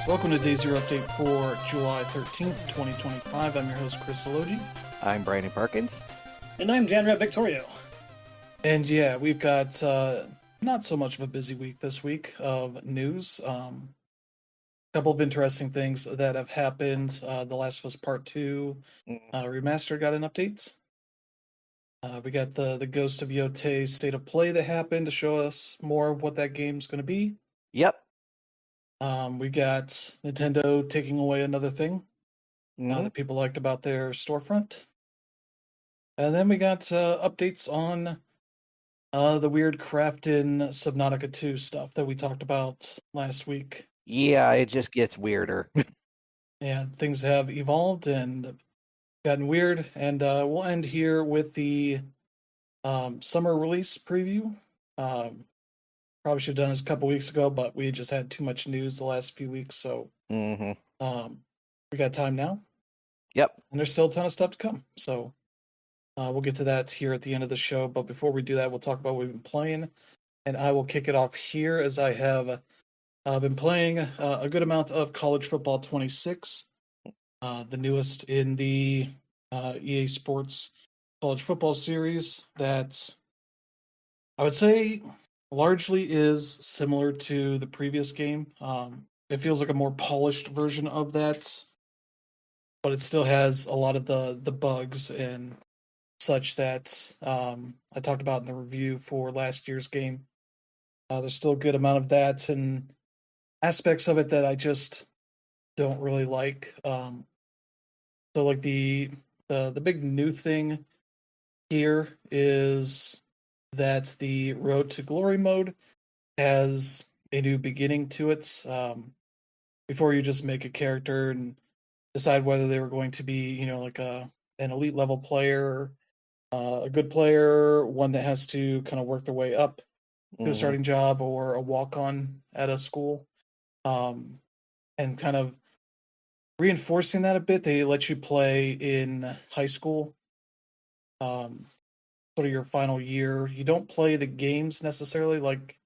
Welcome to Day Zero Update for July 13th, 2025. I'm your host, Chris Elogi. I'm Brandon Perkins. And I'm Janra Victorio. And yeah, we've got not so much of a busy week this week of news. A couple of interesting things that have happened. The Last of Us Part 2 Remastered got an update. We got the Ghost of Yokei State of Play that happened to show us more of what that game's going to be. Yep. We got Nintendo taking away another thing that people liked about their storefront. And then we got updates on the weird Krafton Subnautica 2 stuff that we talked about last week. Yeah, it just gets weirder. Yeah, things have evolved and gotten weird. And we'll end here with the summer release preview. Probably should have done this a couple weeks ago, but we just had too much news the last few weeks. So we got time now. Yep. And there's still a ton of stuff to come. So we'll get to that here at the end of the show. But before we do that, we'll talk about what we've been playing. And I will kick it off here as I have been playing a good amount of College Football 26, the newest in the EA Sports College Football series that I would say largely is similar to the previous game. It feels like a more polished version of that, but it still has a lot of the bugs and such that I talked about in the review for last year's game. There's still a good amount of that and aspects of it that I just don't really like. So like the big new thing here is that the Road to Glory mode has a new beginning to it. Before you just make a character and decide whether they were going to be, like an elite level player, a good player, one that has to kind of work their way up to a starting job, or a walk-on at a school. And kind of reinforcing that a bit, they let you play in high school, sort of your final year. You don't play the games necessarily like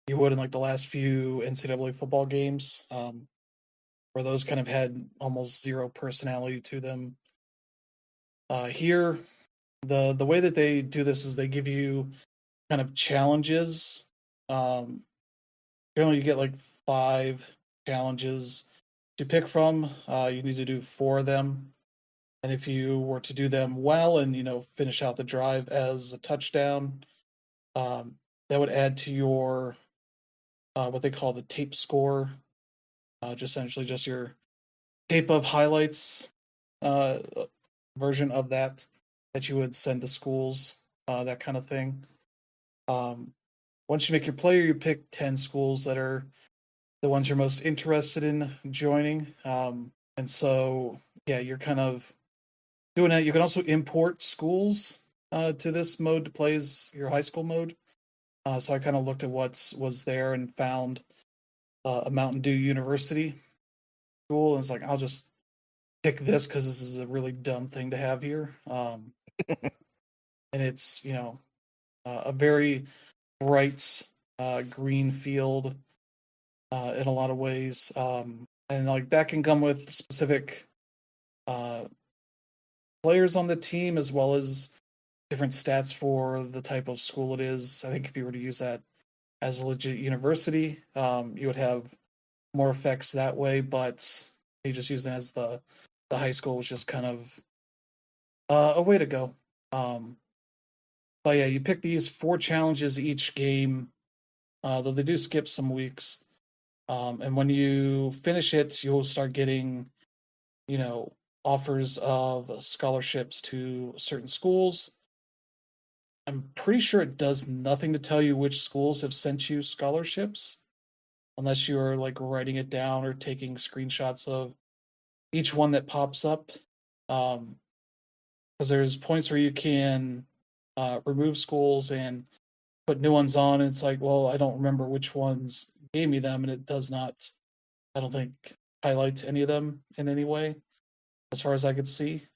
you would in like the last few NCAA football games, where those kind of had almost zero personality to them. Here, the way that they do this is they give you kind of challenges. Generally, you get like 5 challenges to pick from. You need to do 4 of them. And if you were to do them well and, finish out the drive as a touchdown, that would add to your, what they call the tape score, essentially just your tape of highlights version of that you would send to schools, that kind of thing. Once you make your player, you pick 10 schools that are the ones you're most interested in joining. And so, yeah, you're kind of doing that. You can also import schools to this mode to play as your high school mode. So I kind of looked at what was there and found a Mountain Dew University school. And it's like, I'll just pick this because this is a really dumb thing to have here. And it's, a very bright green field in a lot of ways. And like that can come with specific players on the team as well as different stats for the type of school it is. I think if you were to use that as a legit university, you would have more effects that way, but you just use it as the high school was just kind of a way to go. But yeah, you pick these 4 challenges each game, though they do skip some weeks. And when you finish it, you'll start getting, offers of scholarships to certain schools. I'm pretty sure it does nothing to tell you which schools have sent you scholarships, unless you're like writing it down or taking screenshots of each one that pops up. Because there's points where you can remove schools and put new ones on, and it's like, well, I don't remember which ones gave me them, and it does not, I don't think, highlight any of them in any way, as far as I could see.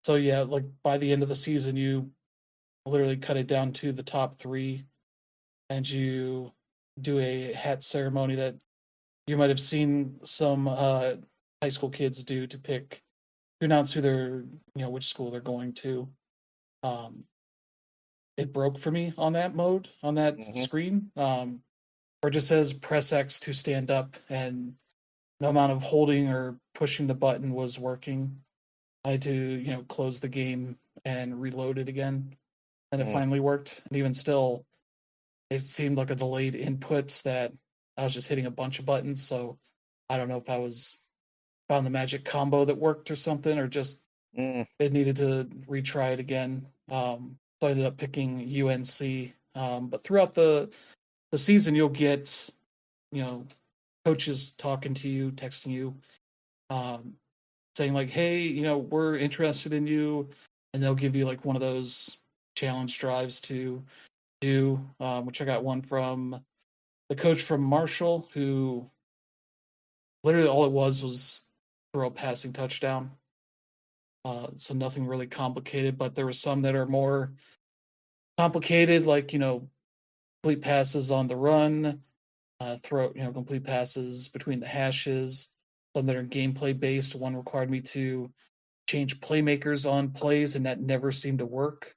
So yeah, like by the end of the season, you literally cut it down to the top 3, and you do a hat ceremony that you might have seen some high school kids do to announce who they're, which school they're going to. Um, it broke for me on that mode, on that Mm-hmm. screen, where it just says press X to stand up, and no amount of holding or pushing the button was working. I had to, close the game and reload it again, and it Mm. finally worked. And even still, it seemed like a delayed input that I was just hitting a bunch of buttons. So I don't know if I was found the magic combo that worked or something, or just Mm. it needed to retry it again. So I ended up picking UNC. But throughout the season, you'll get, you know, coaches talking to you, texting you, um, saying like, "Hey, we're interested in you," and they'll give you like one of those challenge drives to do. Which I got one from the coach from Marshall, who literally all it was throw a passing touchdown. So nothing really complicated, but there were some that are more complicated, like complete passes on the run, complete passes between the hashes. Some that are gameplay based. One required me to change playmakers on plays, and that never seemed to work.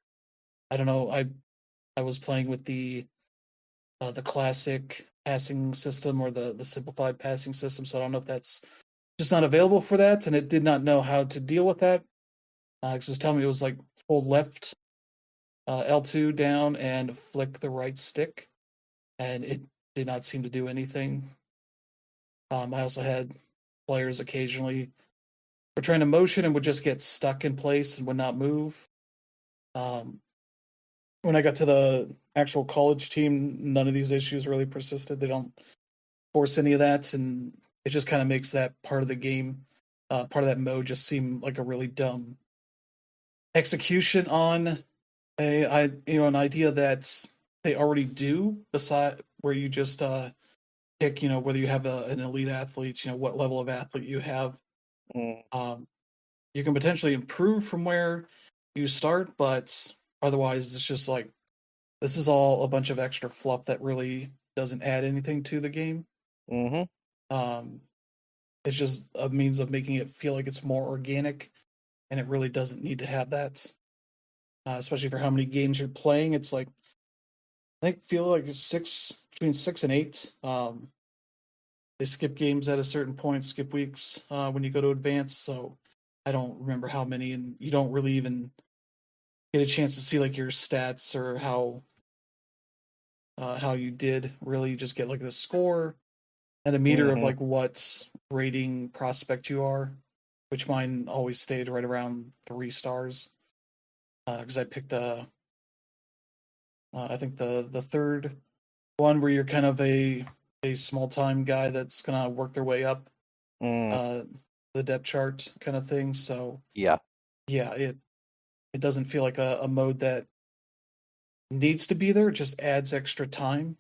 I don't know. I was playing with the classic passing system or the simplified passing system, so I don't know if that's just not available for that, and it did not know how to deal with that. Because it was telling me it was like hold left L2 down and flick the right stick, and it did not seem to do anything. I also had players occasionally were trying to motion and would just get stuck in place and would not move. Um, when I got to the actual college team, none of these issues really persisted. They don't force any of that, and it just kind of makes that part of the game, part of that mode, just seem like a really dumb execution on an idea that they already do. Beside where you just pick, whether you have an elite athlete, what level of athlete you have. Mm. You can potentially improve from where you start, but otherwise, it's just like this is all a bunch of extra fluff that really doesn't add anything to the game. Mm-hmm. Um, it's just a means of making it feel like it's more organic, and it really doesn't need to have that. Especially for how many games you're playing, it's like I think feel like it's between 6 and 8. They skip games at a certain point, skip weeks when you go to advance. So I don't remember how many, and you don't really even get a chance to see like your stats or how you did. Really, you just get like the score and a meter of Mm-hmm. like what rating prospect you are, which mine always stayed right around 3 stars because I picked I think the third one where you're kind of a small time guy that's gonna work their way up Mm. the depth chart kind of thing. So Yeah. yeah, it doesn't feel like a mode that needs to be there. It just adds extra time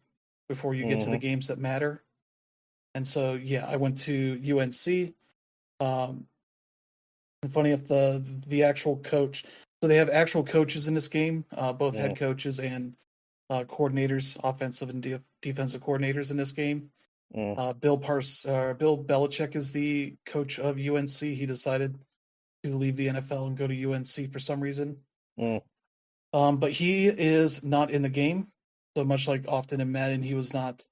before you get to Mm-hmm. the games that matter. And so yeah, I went to UNC. And funny if the actual coach, so they have actual coaches in this game, both head Mm. coaches and coordinators, offensive and defensive coordinators in this game. Mm. Bill Belichick is the coach of UNC. He decided to leave the NFL and go to UNC for some reason. Mm. But he is not in the game. So much like often in Madden, he was not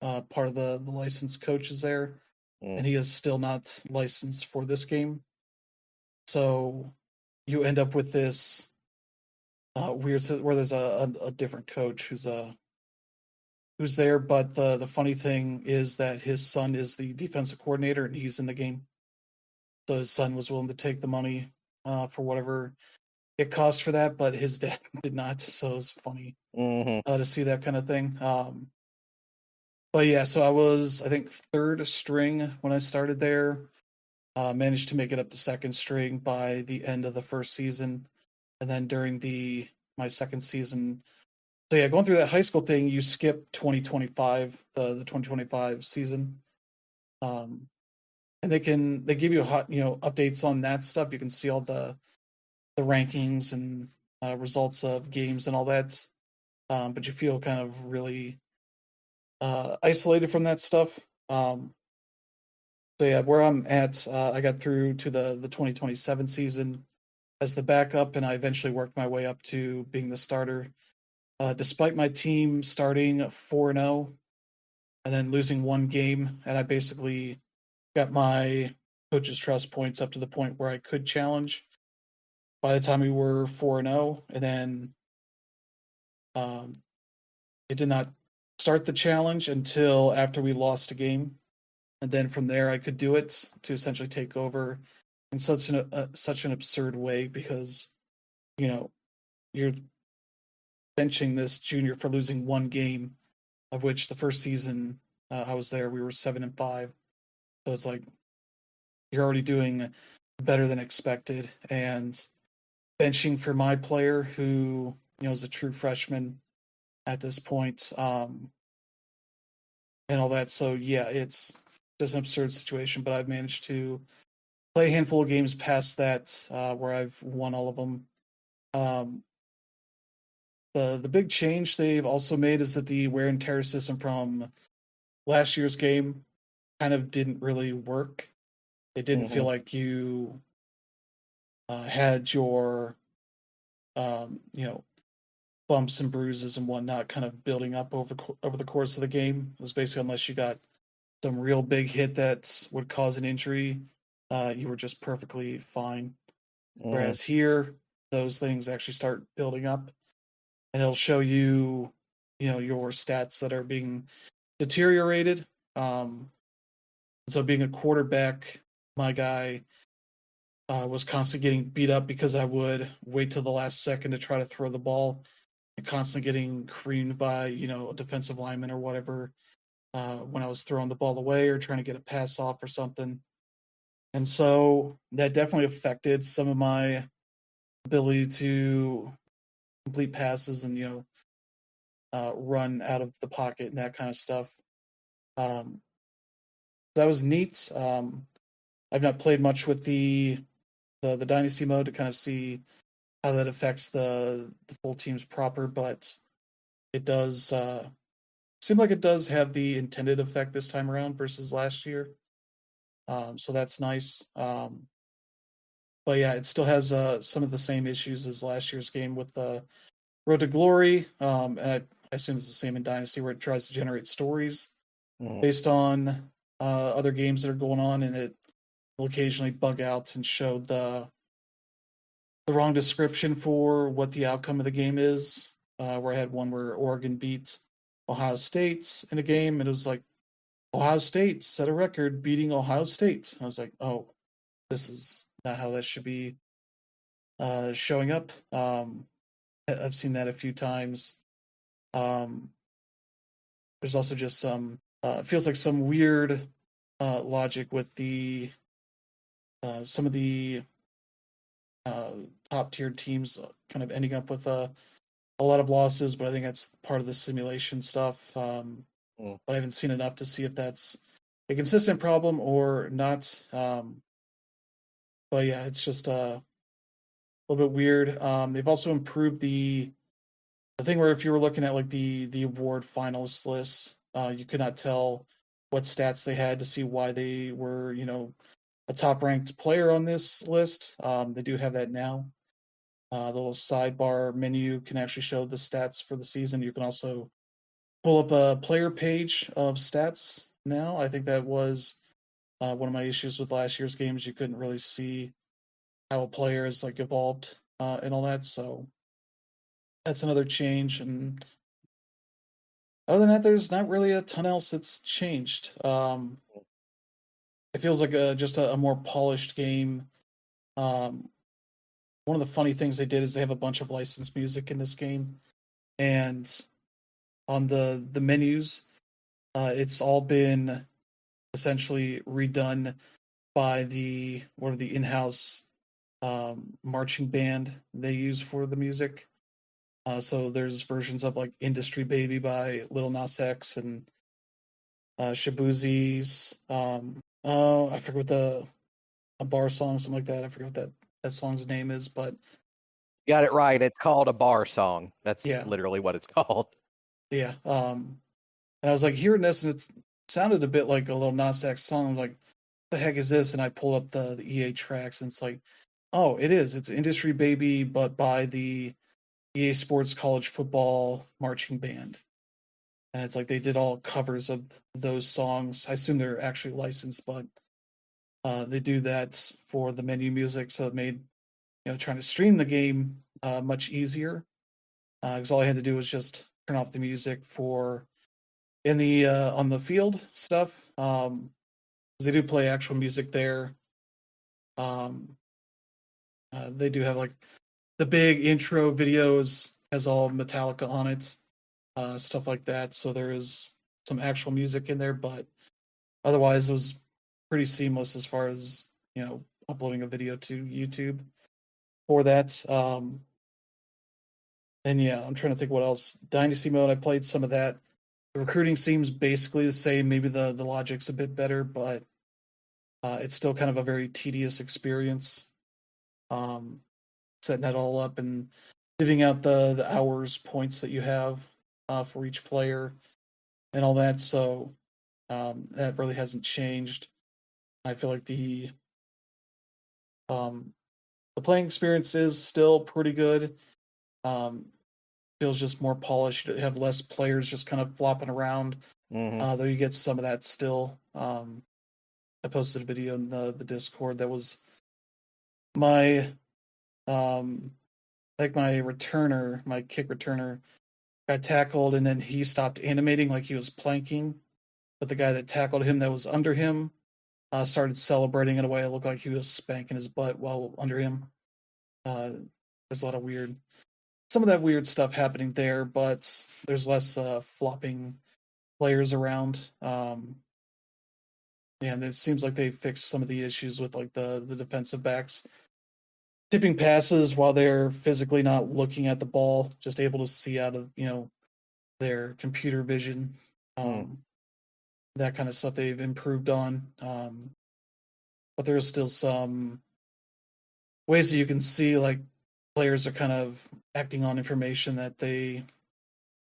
part of the licensed coaches there, Mm. and he is still not licensed for this game. So you end up with this weird where there's a different coach who's there. But the funny thing is that his son is the defensive coordinator, and he's in the game. So his son was willing to take the money for whatever it cost for that, but his dad did not. So it was funny Mm-hmm. to see that kind of thing. But yeah, so I was, I think, third string when I started there. Managed to make it up to second string by the end of the first season, and then during my second season. So yeah, going through that high school thing, you skip 2025, the 2025 season, and they give you hot updates on that stuff. You can see all the rankings and results of games and all that, but you feel kind of really isolated from that stuff. So yeah, where I'm at, I got through to the 2027 season as the backup, and I eventually worked my way up to being the starter. Despite my team starting 4-0 and then losing one game, and I basically got my coach's trust points up to the point where I could challenge. By the time we were 4-0, and then um, it did not start the challenge until after we lost a game, and then from there I could do it to essentially take over in such an absurd way because you know you're benching this junior for losing one game, of which the first season I was there we were 7-5, so it's like you're already doing better than expected, and benching for my player who is a true freshman at this point, and all that. So yeah, it's just an absurd situation, but I've managed to play a handful of games past that where I've won all of them. Um, the big change they've also made is that the wear and tear system from last year's game kind of didn't really work. It didn't feel like you had your bumps and bruises and whatnot kind of building up over the course of the game. It was basically unless you got some real big hit that would cause an injury, you were just perfectly fine. Whereas here, those things actually start building up, and it'll show you, your stats that are being deteriorated. So being a quarterback, my guy was constantly getting beat up because I would wait till the last second to try to throw the ball, and constantly getting creamed by a defensive lineman or whatever when I was throwing the ball away or trying to get a pass off or something. And so that definitely affected some of my ability to complete passes and run out of the pocket and that kind of stuff. That was neat. I've not played much with the dynasty mode to kind of see how that affects the full teams proper, but it does seem like it does have the intended effect this time around versus last year. So that's nice. But yeah, it still has some of the same issues as last year's game with the Road to Glory, and I assume it's the same in Dynasty, where it tries to generate stories based on other games that are going on, and it will occasionally bug out and show the wrong description for what the outcome of the game is. Where I had one where Oregon beat Ohio State in a game, and it was like Ohio State set a record beating Ohio State. I was like, oh, this is not how that should be showing up. I've seen that a few times. There's also just some feels like some weird logic with the some of the top tier teams kind of ending up with a lot of losses, but I think that's part of the simulation stuff. But I haven't seen enough to see if that's a consistent problem or not. But yeah, it's just a little bit weird. They've also improved the thing where if you were looking at like the award finalist list, you could not tell what stats they had to see why they were, a top ranked player on this list. They do have that now. The little sidebar menu can actually show the stats for the season. You can also pull up a player page of stats now. I think that was one of my issues with last year's games. You couldn't really see how a player has like evolved and all that. So that's another change. And other than that, there's not really a ton else that's changed. It feels like just a more polished game. One of the funny things they did is they have a bunch of licensed music in this game, and on the menus, it's all been essentially redone by the in-house marching band they use for the music. So there's versions of like "Industry Baby" by Lil Nas X and Shabuzi's. I forget what a bar song, something like that. I forget what that song's name is, but got it right. It's called a bar song. That's yeah, literally what it's called. yeah. And I was like hearing this, and it sounded a bit like a Lil Nas X song. I'm like, the heck is this? And I pulled up the EA tracks, and it's like, oh, it's Industry Baby, but by the EA Sports College Football Marching Band. And it's like they did all covers of those songs. I assume they're actually licensed, but they do that for the menu music, so it made trying to stream the game much easier. Because all I had to do was just turn off the music for in the on the field stuff. 'Cause they do play actual music there. Um, they do have like the big intro videos has all Metallica on it, stuff like that. So there is some actual music in there, but otherwise it was pretty seamless as far as uploading a video to YouTube for that. And yeah, I'm trying to think what else. Dynasty mode, I played some of that. The recruiting seems basically the same. Maybe the logic's a bit better, but it's still kind of a very tedious experience. Setting that all up and divvying out the hours points that you have for each player and all that. So that really hasn't changed. I feel like the playing experience is still pretty good. Feels just more polished. You have less players just kind of flopping around. Though you get some of that still. I posted a video in the Discord that was my like my returner, my kick returner got tackled and then he stopped animating like he was planking. But the guy that tackled him that was under him started celebrating in a way it looked like he was spanking his butt while under him. There's a lot of some of that weird stuff happening there, but there's less flopping players around. And it seems like they fixed some of the issues with like the defensive backs tipping passes while they're physically not looking at the ball, just able to see out of their computer vision. That kind of stuff they've improved on. But there's still some ways that you can see like players are kind of acting on information that they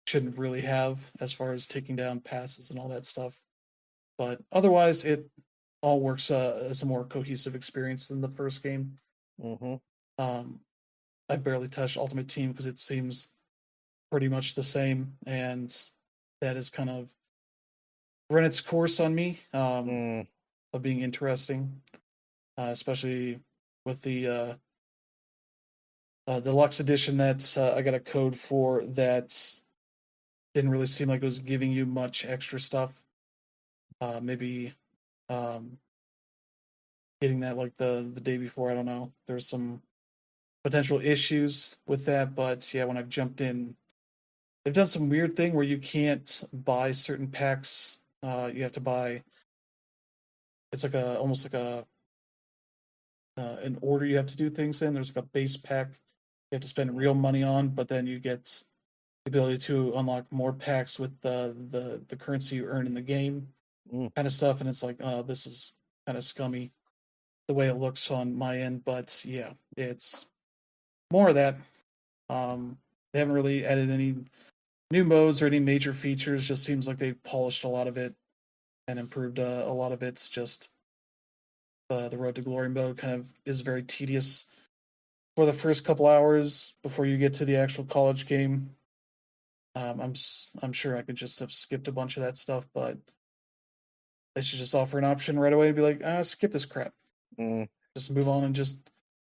shouldn't really have as far as taking down passes and all that stuff. But otherwise, it all works as a more cohesive experience than the first game. I barely touched Ultimate Team because it seems pretty much the same, and that has kind of run its course on me of being interesting, especially with the deluxe edition that I got a code for that didn't really seem like it was giving you much extra stuff. Maybe getting that like the day before, I don't know. There's some potential issues with that, but yeah, when I've jumped in, they've done some weird thing where you can't buy certain packs. You have to buy. It's like almost like an order you have to do things in. There's like a base pack you have to spend real money on, but then you get the ability to unlock more packs with the currency you earn in the game, kind of stuff. And it's like, this is kind of scummy the way it looks on my end, but yeah, it's more of that. They haven't really added any new modes or any major features. Just seems like they've polished a lot of it and improved a lot of it. It's just the Road to Glory mode kind of is very tedious for the first couple hours before you get to the actual college game. I'm sure I could just have skipped a bunch of that stuff, but they should just offer an option right away and be like, skip this crap. Just move on and just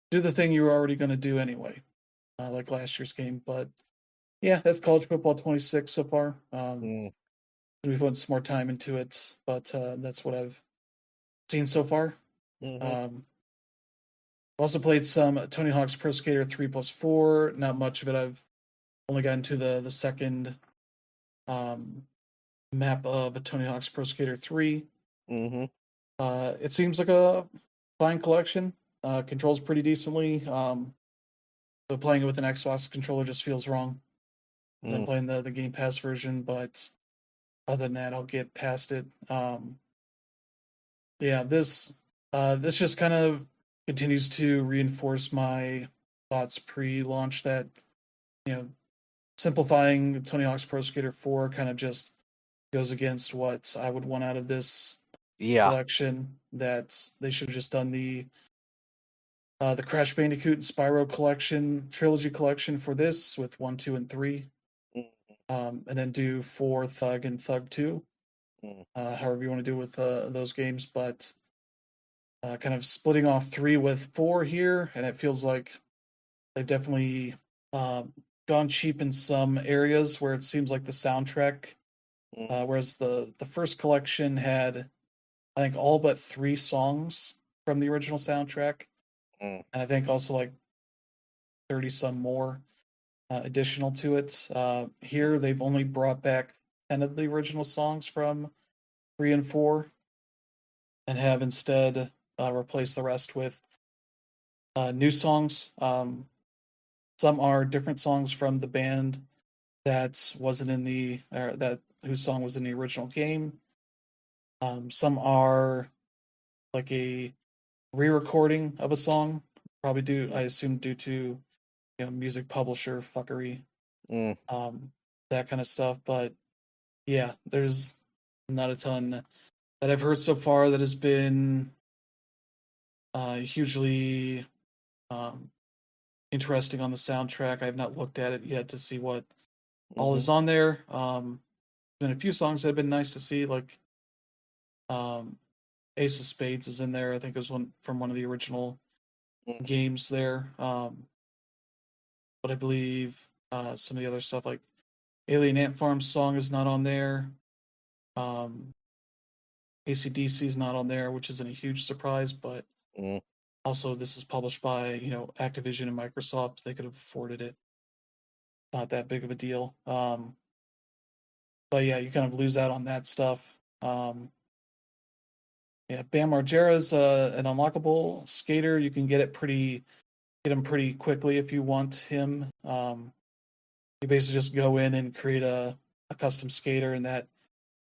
do the thing you were already going to do anyway, like last year's game. But yeah, that's College Football 26 so far. We put some more time into it, but that's what I've seen so far. Also played some Tony Hawk's Pro Skater 3+4. Not much of it. I've only gotten to the second map of Tony Hawk's Pro Skater 3. It seems like a fine collection. Controls pretty decently. But playing it with an Xbox controller just feels wrong. I'm playing the Game Pass version, but other than that, I'll get past it. Yeah, this just kind of continues to reinforce my thoughts pre-launch that simplifying Tony Hawk's Pro Skater 4 kind of just goes against what I would want out of this Yeah. collection. That they should have just done the Crash Bandicoot and Spyro trilogy collection for this with 1, 2, and 3, and then do 4 Thug and Thug 2, however you want to do with those games. But kind of splitting off 3 with 4 here, and it feels like they've definitely gone cheap in some areas where it seems like the soundtrack, whereas the first collection had, I think, all but 3 songs from the original soundtrack, and I think also like 30 some more additional to it. Here they've only brought back 10 of the original songs from 3 and 4, and have instead replaced the rest with new songs. Some are different songs from the band that wasn't in the that whose song was in the original game. Some are like a re-recording of a song, probably I assume due to music publisher fuckery, that kind of stuff. But yeah, there's not a ton that I've heard so far that has been hugely interesting on the soundtrack. I've not looked at it yet to see what all is on there. Been a few songs that have been nice to see, like Ace of Spades is in there. I think it was one from one of the original games there. But I believe some of the other stuff, like Alien Ant Farm song, is not on there. AC/DC is not on there, which isn't a huge surprise, but also this is published by Activision and Microsoft. They could have afforded it. Not that big of a deal. But yeah, you kind of lose out on that stuff. Yeah, Bam Margera's an unlockable skater. You can get him pretty quickly if you want him. You basically just go in and create a custom skater, and that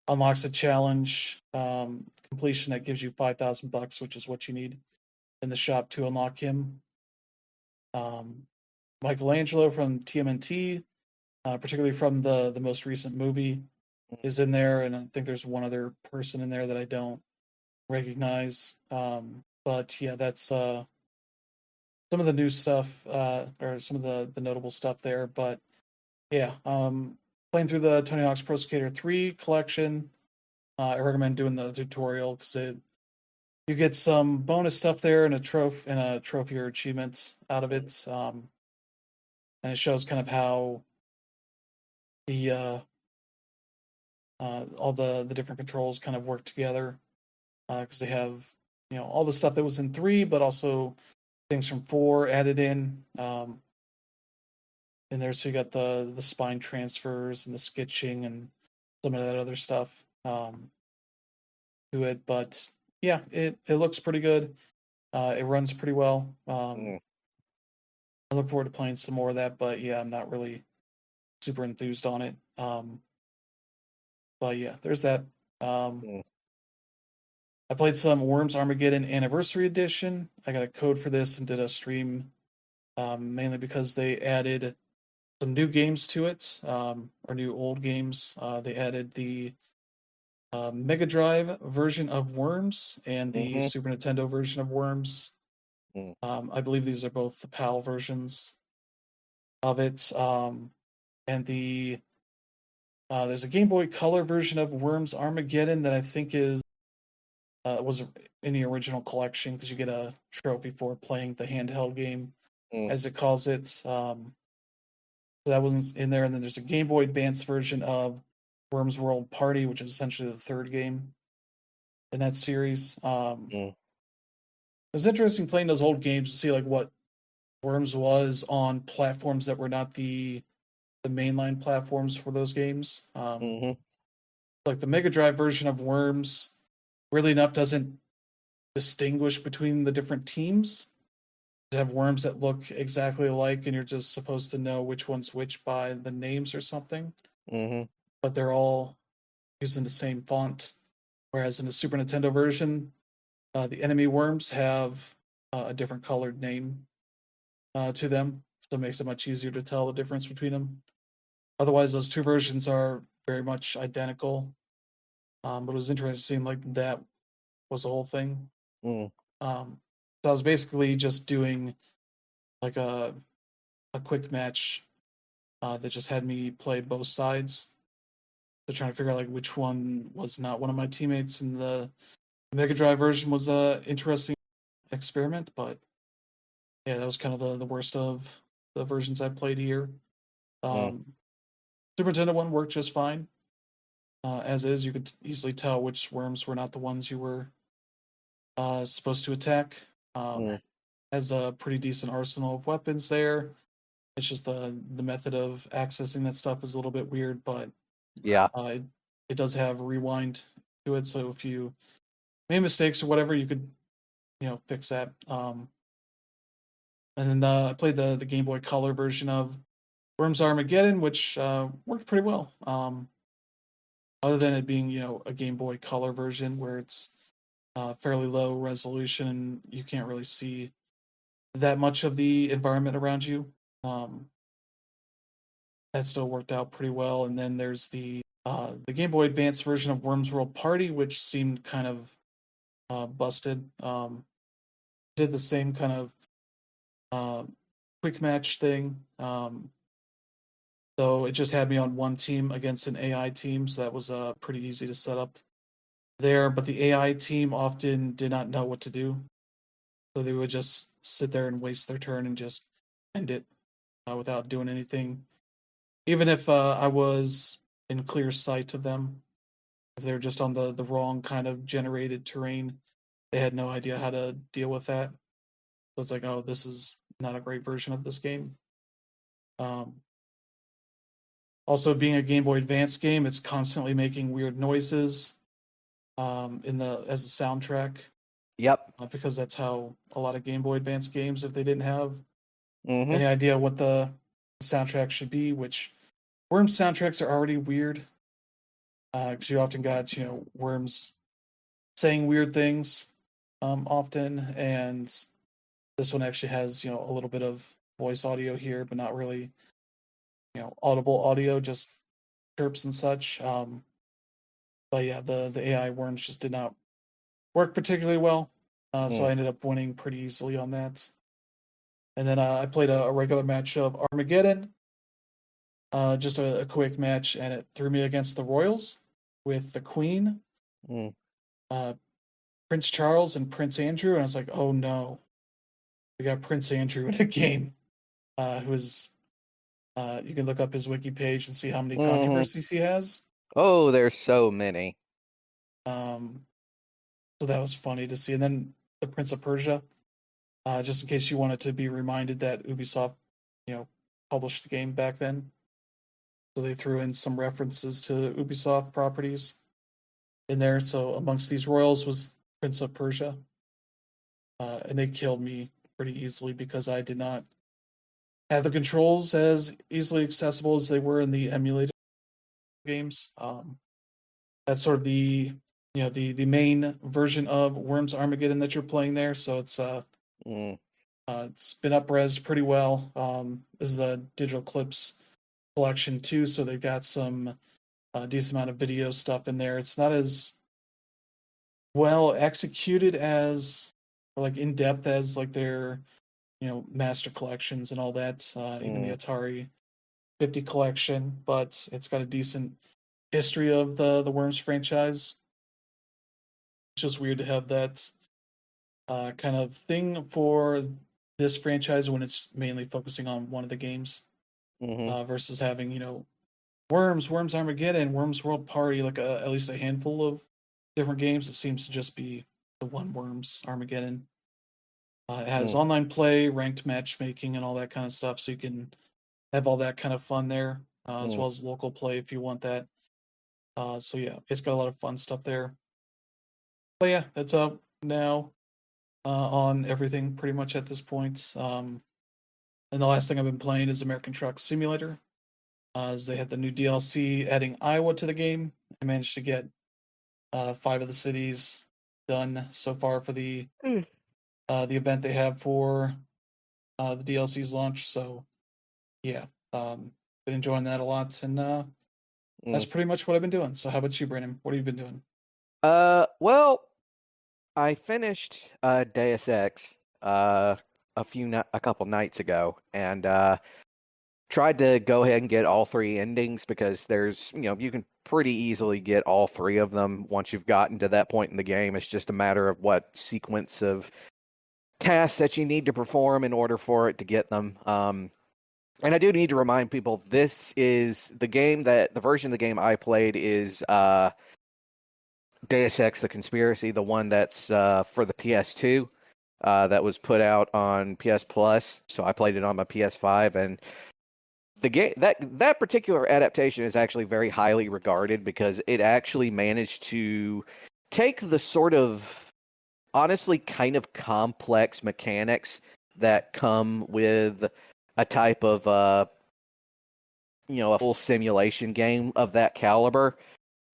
unlocks a challenge completion that gives you $5,000, which is what you need in the shop to unlock him. Michelangelo from TMNT, particularly from the most recent movie, is in there, and I think there's one other person in there that I don't recognize. But yeah, that's some of the new stuff, or some of the notable stuff there. But yeah, playing through the Tony Hawk's Pro Skater 3 collection, I recommend doing the tutorial because you get some bonus stuff there and a trophy or achievement out of it. And it shows kind of how the all the different controls kind of work together, because they have all the stuff that was in 3, but also things from 4 added in there. So you got the spine transfers and the sketching and some of that other stuff to it. But yeah, it looks pretty good. It runs pretty well. I look forward to playing some more of that, but yeah, I'm not really super enthused on it. But yeah, there's that. I played some Worms Armageddon Anniversary Edition. I got a code for this and did a stream, mainly because they added some new games to it, or new old games. They added the Mega Drive version of Worms and the Super Nintendo version of Worms. I believe these are both the PAL versions of it. And there's a Game Boy Color version of Worms Armageddon that I think was in the original collection, because you get a trophy for playing the handheld game, as it calls it. So that wasn't in there. And then there's a Game Boy Advance version of Worms World Party, which is essentially the third game in that series. It was interesting playing those old games to see like what Worms was on platforms that were not the mainline platforms for those games. Like the Mega Drive version of Worms, weirdly enough, doesn't distinguish between the different teams. You have worms that look exactly alike, and you're just supposed to know which one's which by the names or something. But they're all using the same font. Whereas in the Super Nintendo version, the enemy worms have a different colored name to them, so it makes it much easier to tell the difference between them. Otherwise, those two versions are very much identical. But it was interesting seeing like that was the whole thing. Mm. So I was basically just doing like a quick match that just had me play both sides. So trying to figure out like which one was not one of my teammates, and the Mega Drive version was a interesting experiment, but yeah, that was kind of the worst of the versions I played here. Super Nintendo one worked just fine. As is, you could easily tell which worms were not the ones you were supposed to attack. Has a pretty decent arsenal of weapons there. It's just the method of accessing that stuff is a little bit weird, but Yeah. It does have rewind to it, so if you made mistakes or whatever, you could fix that. And then I played the Game Boy Color version of Worms Armageddon, which worked pretty well. Other than it being a Game Boy Color version where it's fairly low resolution and you can't really see that much of the environment around you. That still worked out pretty well. And then there's the Game Boy Advance version of Worms World Party, which seemed kind of busted. Did the same kind of quick match thing. Though it just had me on one team against an AI team, so that was pretty easy to set up there. But the AI team often did not know what to do, so they would just sit there and waste their turn and just end it without doing anything. Even if I was in clear sight of them, if they were just on the wrong kind of generated terrain, they had no idea how to deal with that. So it's like, oh, this is not a great version of this game. Also, being a Game Boy Advance game, it's constantly making weird noises as a soundtrack. Yep. Because that's how a lot of Game Boy Advance games, if they didn't have any idea what the soundtrack should be, which Worms soundtracks are already weird. Because you often got, Worms saying weird things often, and this one actually has, a little bit of voice audio here, but not really, audible audio, just chirps and such. But yeah, the AI worms just did not work particularly well, so I ended up winning pretty easily on that. And then I played a regular match of Armageddon, just a quick match, and it threw me against the Royals with the Queen, Prince Charles, and Prince Andrew, and I was like, oh no, we got Prince Andrew in a game, who is, you can look up his wiki page and see how many controversies he has. Oh, there's so many. So that was funny to see. And then the Prince of Persia, just in case you wanted to be reminded that Ubisoft, published the game back then. So they threw in some references to Ubisoft properties in there. So amongst these royals was Prince of Persia. And they killed me pretty easily because I did not have the controls as easily accessible as they were in the emulated games. That's sort of the main version of Worms Armageddon that you're playing there. So it's been up-res pretty well. This is a digital clips collection too, so they've got some decent amount of video stuff in there. It's not as well executed as, or like in depth as like their master collections and all that. Even the Atari 50 collection, but it's got a decent history of the Worms franchise. It's just weird to have that kind of thing for this franchise when it's mainly focusing on one of the games, versus having Worms Armageddon, Worms World Party, like at least a handful of different games. It seems to just be the one Worms Armageddon. It has online play, ranked matchmaking, and all that kind of stuff, so you can have all that kind of fun there, as well as local play if you want that. So yeah, it's got a lot of fun stuff there. But yeah, that's up now on everything pretty much at this point. And the last thing I've been playing is American Truck Simulator. As they had the new DLC adding Iowa to the game. I managed to get 5 of the cities done so far for the event they have for the DLC's launch. So yeah, been enjoying that a lot, and that's pretty much what I've been doing. So how about you, Brandon? What have you been doing? Well, I finished Deus Ex a couple nights ago, and tried to go ahead and get all three endings because you can pretty easily get all three of them once you've gotten to that point in the game. It's just a matter of what sequence of tasks that you need to perform in order for it to get them. And I do need to remind people, this is the version of the game I played is Deus Ex: The Conspiracy, the one that's for the PS2 that was put out on PS Plus. So I played it on my PS5, and the game that particular adaptation is actually very highly regarded because it actually managed to take the sort of honestly kind of complex mechanics that come with a type of a full simulation game of that caliber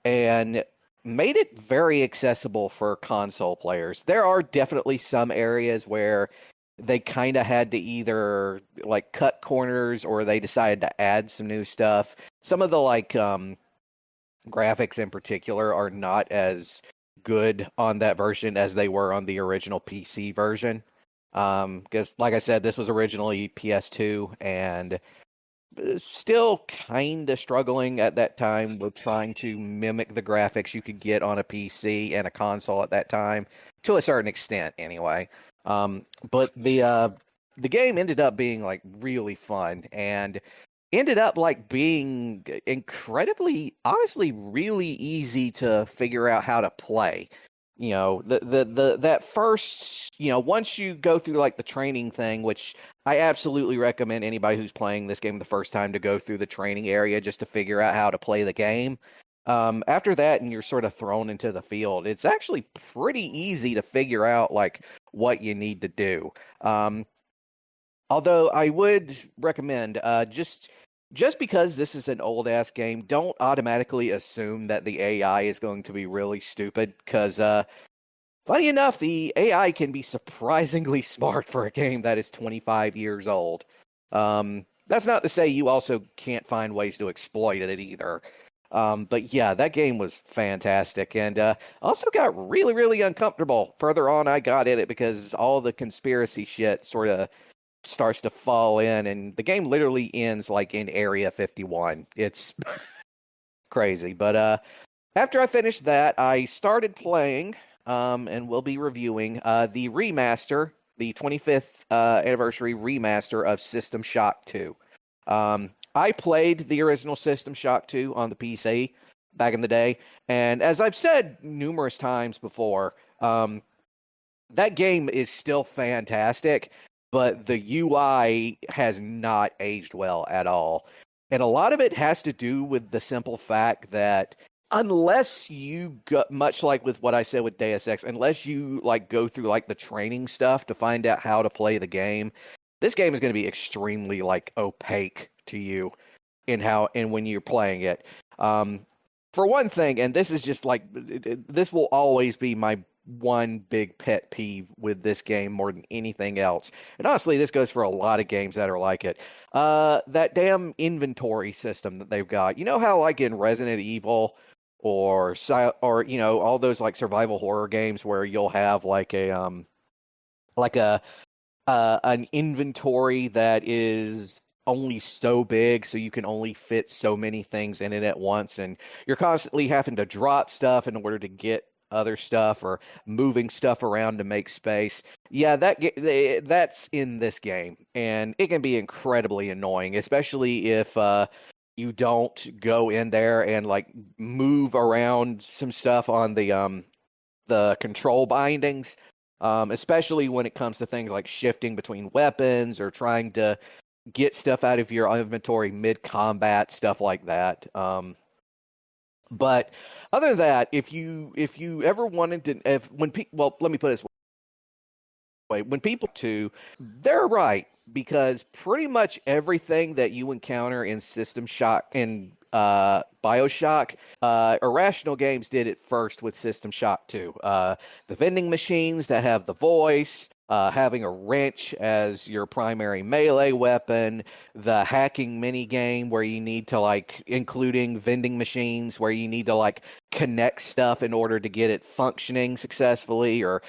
and made it very accessible for console players. There are definitely some areas where they kind of had to either like cut corners or they decided to add some new stuff. Some of the graphics in particular are not as good on that version as they were on the original PC version. Because like I said, this was originally PS2 and still kind of struggling at that time with trying to mimic the graphics you could get on a PC and a console at that time, to a certain extent anyway. But the game ended up being like really fun and ended up like being incredibly, honestly, really easy to figure out how to play. That first, once you go through like the training thing, which I absolutely recommend anybody who's playing this game the first time to go through the training area just to figure out how to play the game. After that, and you're sort of thrown into the field, it's actually pretty easy to figure out like what you need to do. Although I would recommend just because this is an old ass game, don't automatically assume that the AI is going to be really stupid because funny enough, the AI can be surprisingly smart for a game that is 25 years old. That's not to say you also can't find ways to exploit it either. But yeah, that game was fantastic, and also got really, really uncomfortable. Further on, I got in it because all the conspiracy shit sort of starts to fall in, and the game literally ends like in Area 51. It's crazy. But after I finished that, I started playing, and we'll be reviewing the remaster, the 25th anniversary remaster of System Shock 2. I played the original System Shock 2 on the PC back in the day, and as I've said numerous times before, that game is still fantastic, but the UI has not aged well at all. And a lot of it has to do with the simple fact that unless you go, much like with what I said with Deus Ex, unless you like go through like the training stuff to find out how to play the game, this game is going to be extremely like opaque to you in when you're playing it. For one thing, and this is just like this will always be my one big pet peeve with this game more than anything else. And honestly, this goes for a lot of games that are like it. That damn inventory system that they've got. You know how like in Resident Evil or all those like survival horror games where you'll have like an inventory that is only so big so you can only fit so many things in it at once, and you're constantly having to drop stuff in order to get other stuff or moving stuff around to make space. Yeah, that's in this game, and it can be incredibly annoying, especially if you don't go in there and like move around some stuff on the control bindings, especially when it comes to things like shifting between weapons or trying to get stuff out of your inventory mid-combat, stuff like that. But other than that, if you ever wanted to, let me put it this way: when people they're right, because pretty much everything that you encounter in System Shock and BioShock, Irrational Games did it first with System Shock 2. The vending machines that have the voice, having a wrench as your primary melee weapon, the hacking mini game where you need to like, including vending machines where you need to like connect stuff in order to get it functioning successfully, or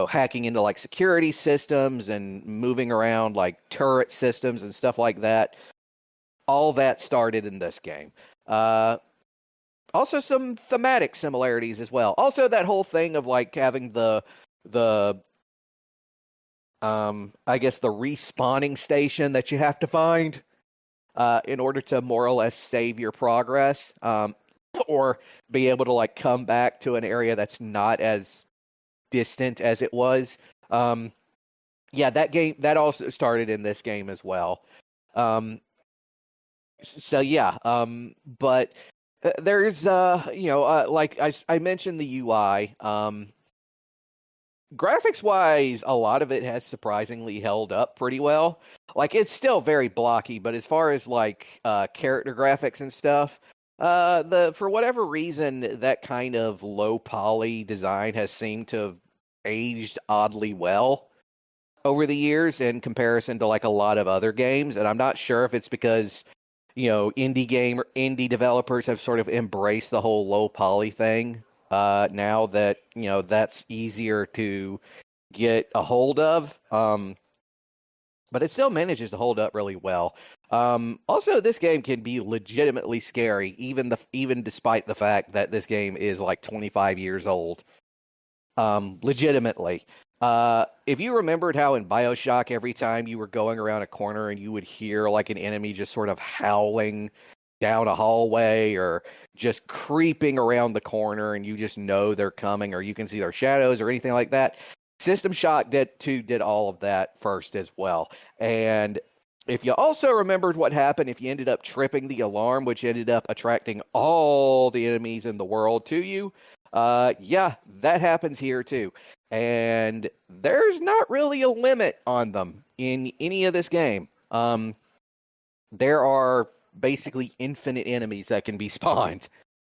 hacking into like security systems and moving around like turret systems and stuff like that. All that started in this game. Also some thematic similarities as well. Also that whole thing of like having the I guess the respawning station that you have to find in order to more or less save your progress, or be able to like come back to an area that's not as distant as it was. Yeah, that also started in this game as well. So yeah, but there's like I mentioned the UI. Graphics wise, a lot of it has surprisingly held up pretty well. Like, it's still very blocky, but as far as like character graphics and stuff, for whatever reason, that kind of low poly design has seemed to have aged oddly well over the years in comparison to like a lot of other games. And I'm not sure if it's because indie developers have sort of embraced the whole low poly thing now that that's easier to get a hold of. But it still manages to hold up really well. Also, this game can be legitimately scary, even despite the fact that this game is like 25 years old. Legitimately. If you remembered how in BioShock, every time you were going around a corner and you would hear like an enemy just sort of howling down a hallway or just creeping around the corner and you just know they're coming, or you can see their shadows or anything like that, System Shock did all of that first as well. And if you also remembered what happened if you ended up tripping the alarm, which ended up attracting all the enemies in the world to you, yeah, that happens here too. And there's not really a limit on them in any of this game. There are basically infinite enemies that can be spawned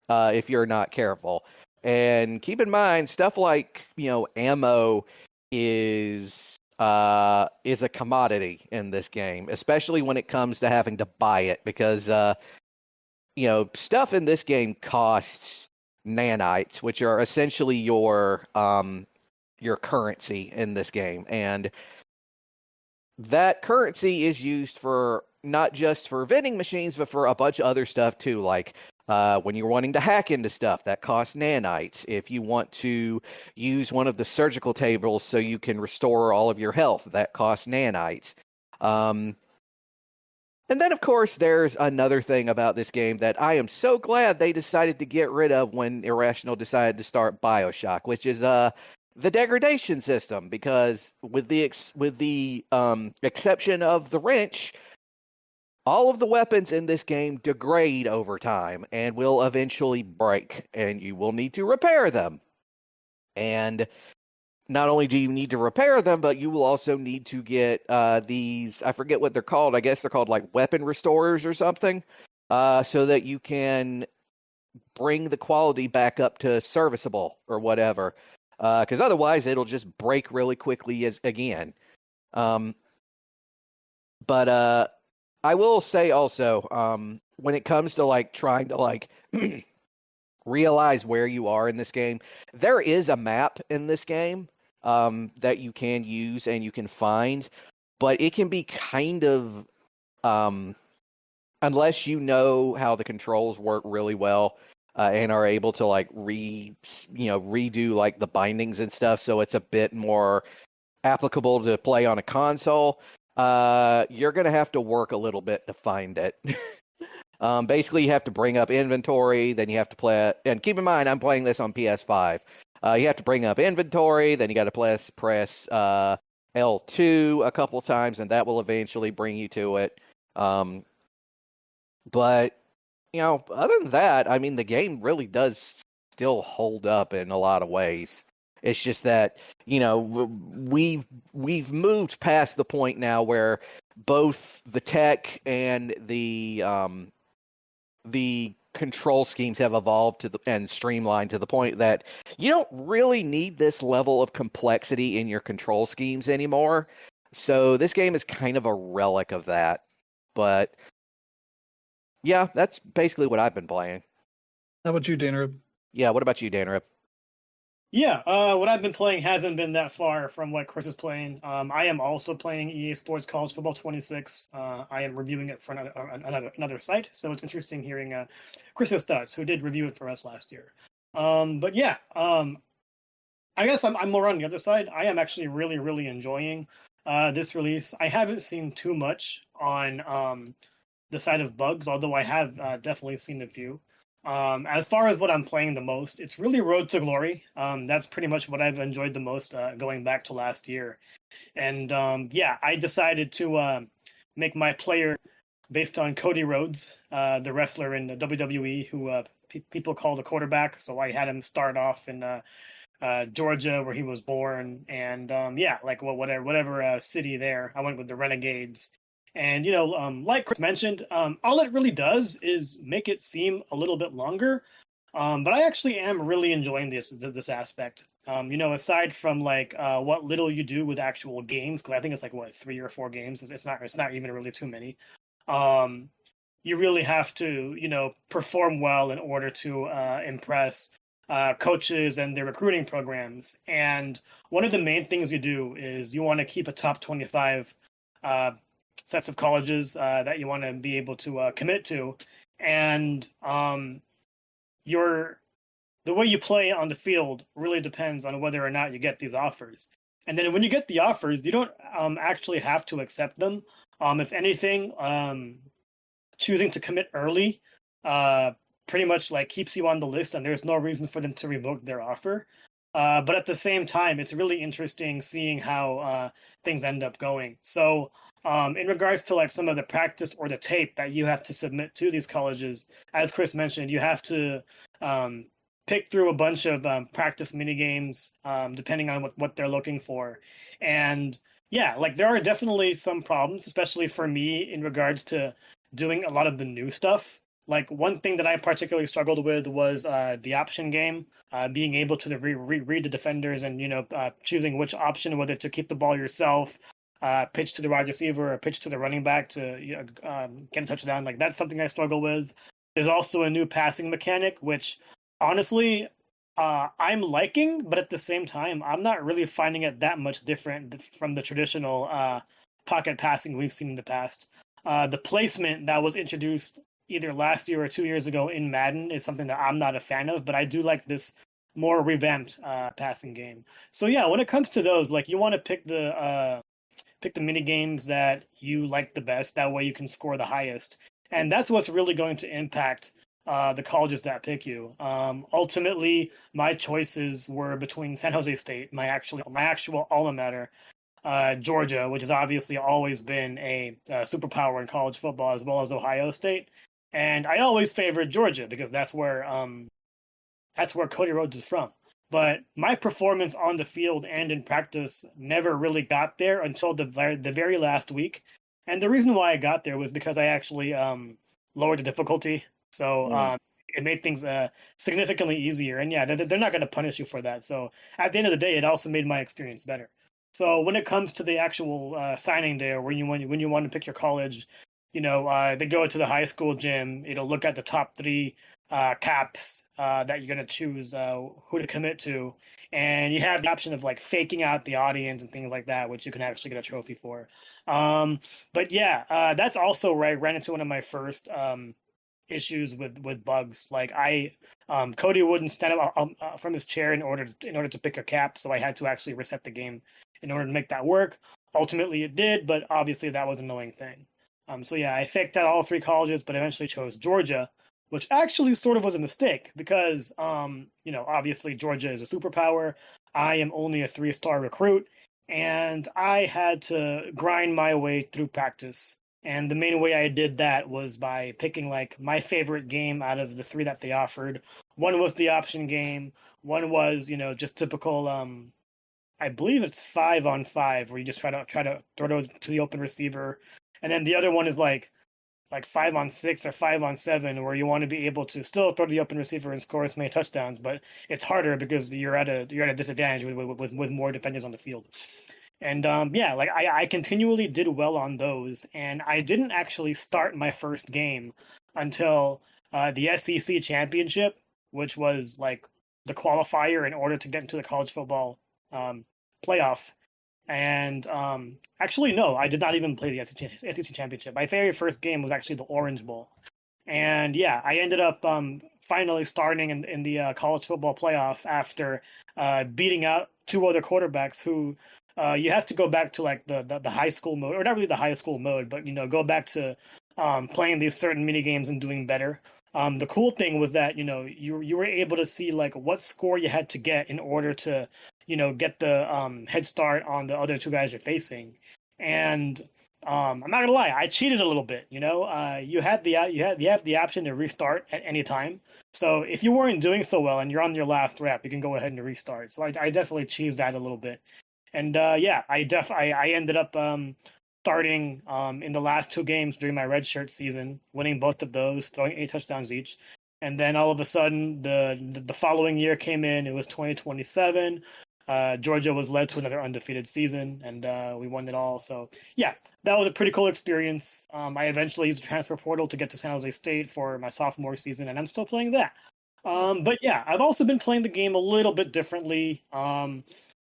if you're not careful. And keep in mind, stuff like ammo is a commodity in this game, especially when it comes to having to buy it, because stuff in this game costs nanites, which are essentially your currency in this game, and that currency is used for not just for vending machines, but for a bunch of other stuff too, like when you're wanting to hack into stuff, that costs nanites. If you want to use one of the surgical tables so you can restore all of your health, that costs nanites. And then, of course, there's another thing about this game that I am so glad they decided to get rid of when Irrational decided to start BioShock, which is the degradation system. Because with the exception of the wrench, all of the weapons in this game degrade over time and will eventually break, and you will need to repair them. And not only do you need to repair them, but you will also need to get these, I forget what they're called. I guess they're called like weapon restorers or something, so that you can bring the quality back up to serviceable or whatever. Because otherwise it'll just break really quickly again. But I will say also, when it comes to like trying to like realize where you are in this game, there is a map in this game that you can use and you can find, but it can be kind of unless you know how the controls work really well and are able to like redo like the bindings and stuff, so it's a bit more applicable to play on a console. You're gonna have to work a little bit to find it. Basically, you have to bring up inventory, then you have to play it. And keep in mind, I'm playing this on PS5. You have to bring up inventory, then you got to press L2 a couple times, and that will eventually bring you to it. But other than that, I mean, the game really does still hold up in a lot of ways. It's just that we've moved past the point now where both the tech and the control schemes have evolved and streamlined to the point that you don't really need this level of complexity in your control schemes anymore. So this game is kind of a relic of that. But yeah, that's basically what I've been playing. How about you, Dana? Yeah, what about you, Dan? Yeah, what I've been playing hasn't been that far from what Chris is playing. I am also playing EA Sports College Football 26. I am reviewing it for another site, so it's interesting hearing Chris's thoughts, who did review it for us last year. But yeah, I guess I'm more on the other side. I am actually really, really enjoying this release. I haven't seen too much on the side of bugs, although I have definitely seen a few. As far as what I'm playing the most, it's really Road to Glory. That's pretty much what I've enjoyed the most going back to last year. And yeah, I decided to make my player based on Cody Rhodes, the wrestler in the WWE who people call the quarterback. So I had him start off in Georgia, where he was born. And yeah, like whatever city there, I went with the Renegades. And, like Chris mentioned, all it really does is make it seem a little bit longer. But I actually am really enjoying this aspect. Aside from like what little you do with actual games, because I think it's like 3 or 4 games. It's not even really too many. You really have to perform well in order to impress coaches and their recruiting programs. And one of the main things you do is you want to keep a top 25 sets of colleges that you want to be able to commit to, and the way you play on the field really depends on whether or not you get these offers. And then when you get the offers, you don't actually have to accept them. If anything, choosing to commit early pretty much like keeps you on the list, and there's no reason for them to revoke their offer. But at the same time, it's really interesting seeing how things end up going. So in regards to like some of the practice or the tape that you have to submit to these colleges, as Chris mentioned, you have to pick through a bunch of practice mini games depending on what they're looking for. And yeah, like there are definitely some problems, especially for me in regards to doing a lot of the new stuff. Like one thing that I particularly struggled with was the option game, being able to read the defenders and choosing which option, whether to keep the ball yourself, pitch to the wide receiver, or pitch to the running back to get a touchdown. Like that's something I struggle with. There's also a new passing mechanic, which honestly I'm liking, but at the same time I'm not really finding it that much different from the traditional pocket passing we've seen in the past. The placement that was introduced either last year or 2 years ago in Madden is something that I'm not a fan of, but I do like this more revamped passing game. So yeah, when it comes to those, like you want to pick the mini games that you like the best. That way you can score the highest, and that's what's really going to impact the colleges that pick you. Ultimately, my choices were between San Jose State, my actual alma mater, Georgia, which has obviously always been a superpower in college football, as well as Ohio State. And I always favored Georgia because that's where Cody Rhodes is from. But my performance on the field and in practice never really got there until the very last week. And the reason why I got there was because I actually lowered the difficulty. So it made things significantly easier. And yeah, they're not going to punish you for that. So at the end of the day, it also made my experience better. So when it comes to the actual signing day, or when you want to pick your college, they go to the high school gym. It'll look at the top 3 caps that you're going to choose who to commit to. And you have the option of like faking out the audience and things like that, which you can actually get a trophy for. But yeah, that's also where I ran into one of my first issues with bugs. Like Cody wouldn't stand up from his chair in order to pick a cap, so I had to actually reset the game in order to make that work. Ultimately, it did, but obviously that was an annoying thing. So yeah, I faked out all 3 colleges, but eventually chose Georgia, which actually sort of was a mistake because, obviously Georgia is a superpower. I am only a 3-star recruit, and I had to grind my way through practice. And the main way I did that was by picking like my favorite game out of the 3 that they offered. One was the option game. One was, just typical, I believe it's 5-on-5, where you just try to throw it to the open receiver. And then the other one is like like 5-on-6 or 5-on-7, where you want to be able to still throw to the open receiver and score as many touchdowns, but it's harder because you're at a disadvantage with more defenders on the field. And yeah, like I continually did well on those, and I didn't actually start my first game until the SEC championship, which was like the qualifier in order to get into the college football playoff. And actually, no, I did not even play the SEC championship. My very first game was actually the Orange Bowl. And yeah, I ended up finally starting in the college football playoff after beating out two other quarterbacks who you have to go back to like the high school mode, or not really the high school mode, but go back to playing these certain mini games and doing better. The cool thing was that you were able to see like what score you had to get in order to get the head start on the other two guys you're facing. And I'm not gonna lie, I cheated a little bit. You have the option to restart at any time. So if you weren't doing so well and you're on your last rep, you can go ahead and restart. So I definitely cheesed that a little bit. And yeah, I ended up starting in the last two games during my redshirt season, winning both of those, throwing 8 touchdowns each. And then all of a sudden, the following year came in. It was 2027. Georgia was led to another undefeated season, and we won it all. So yeah, that was a pretty cool experience. I eventually used the transfer portal to get to San Jose State for my sophomore season, and I'm still playing that. But yeah, I've also been playing the game a little bit differently.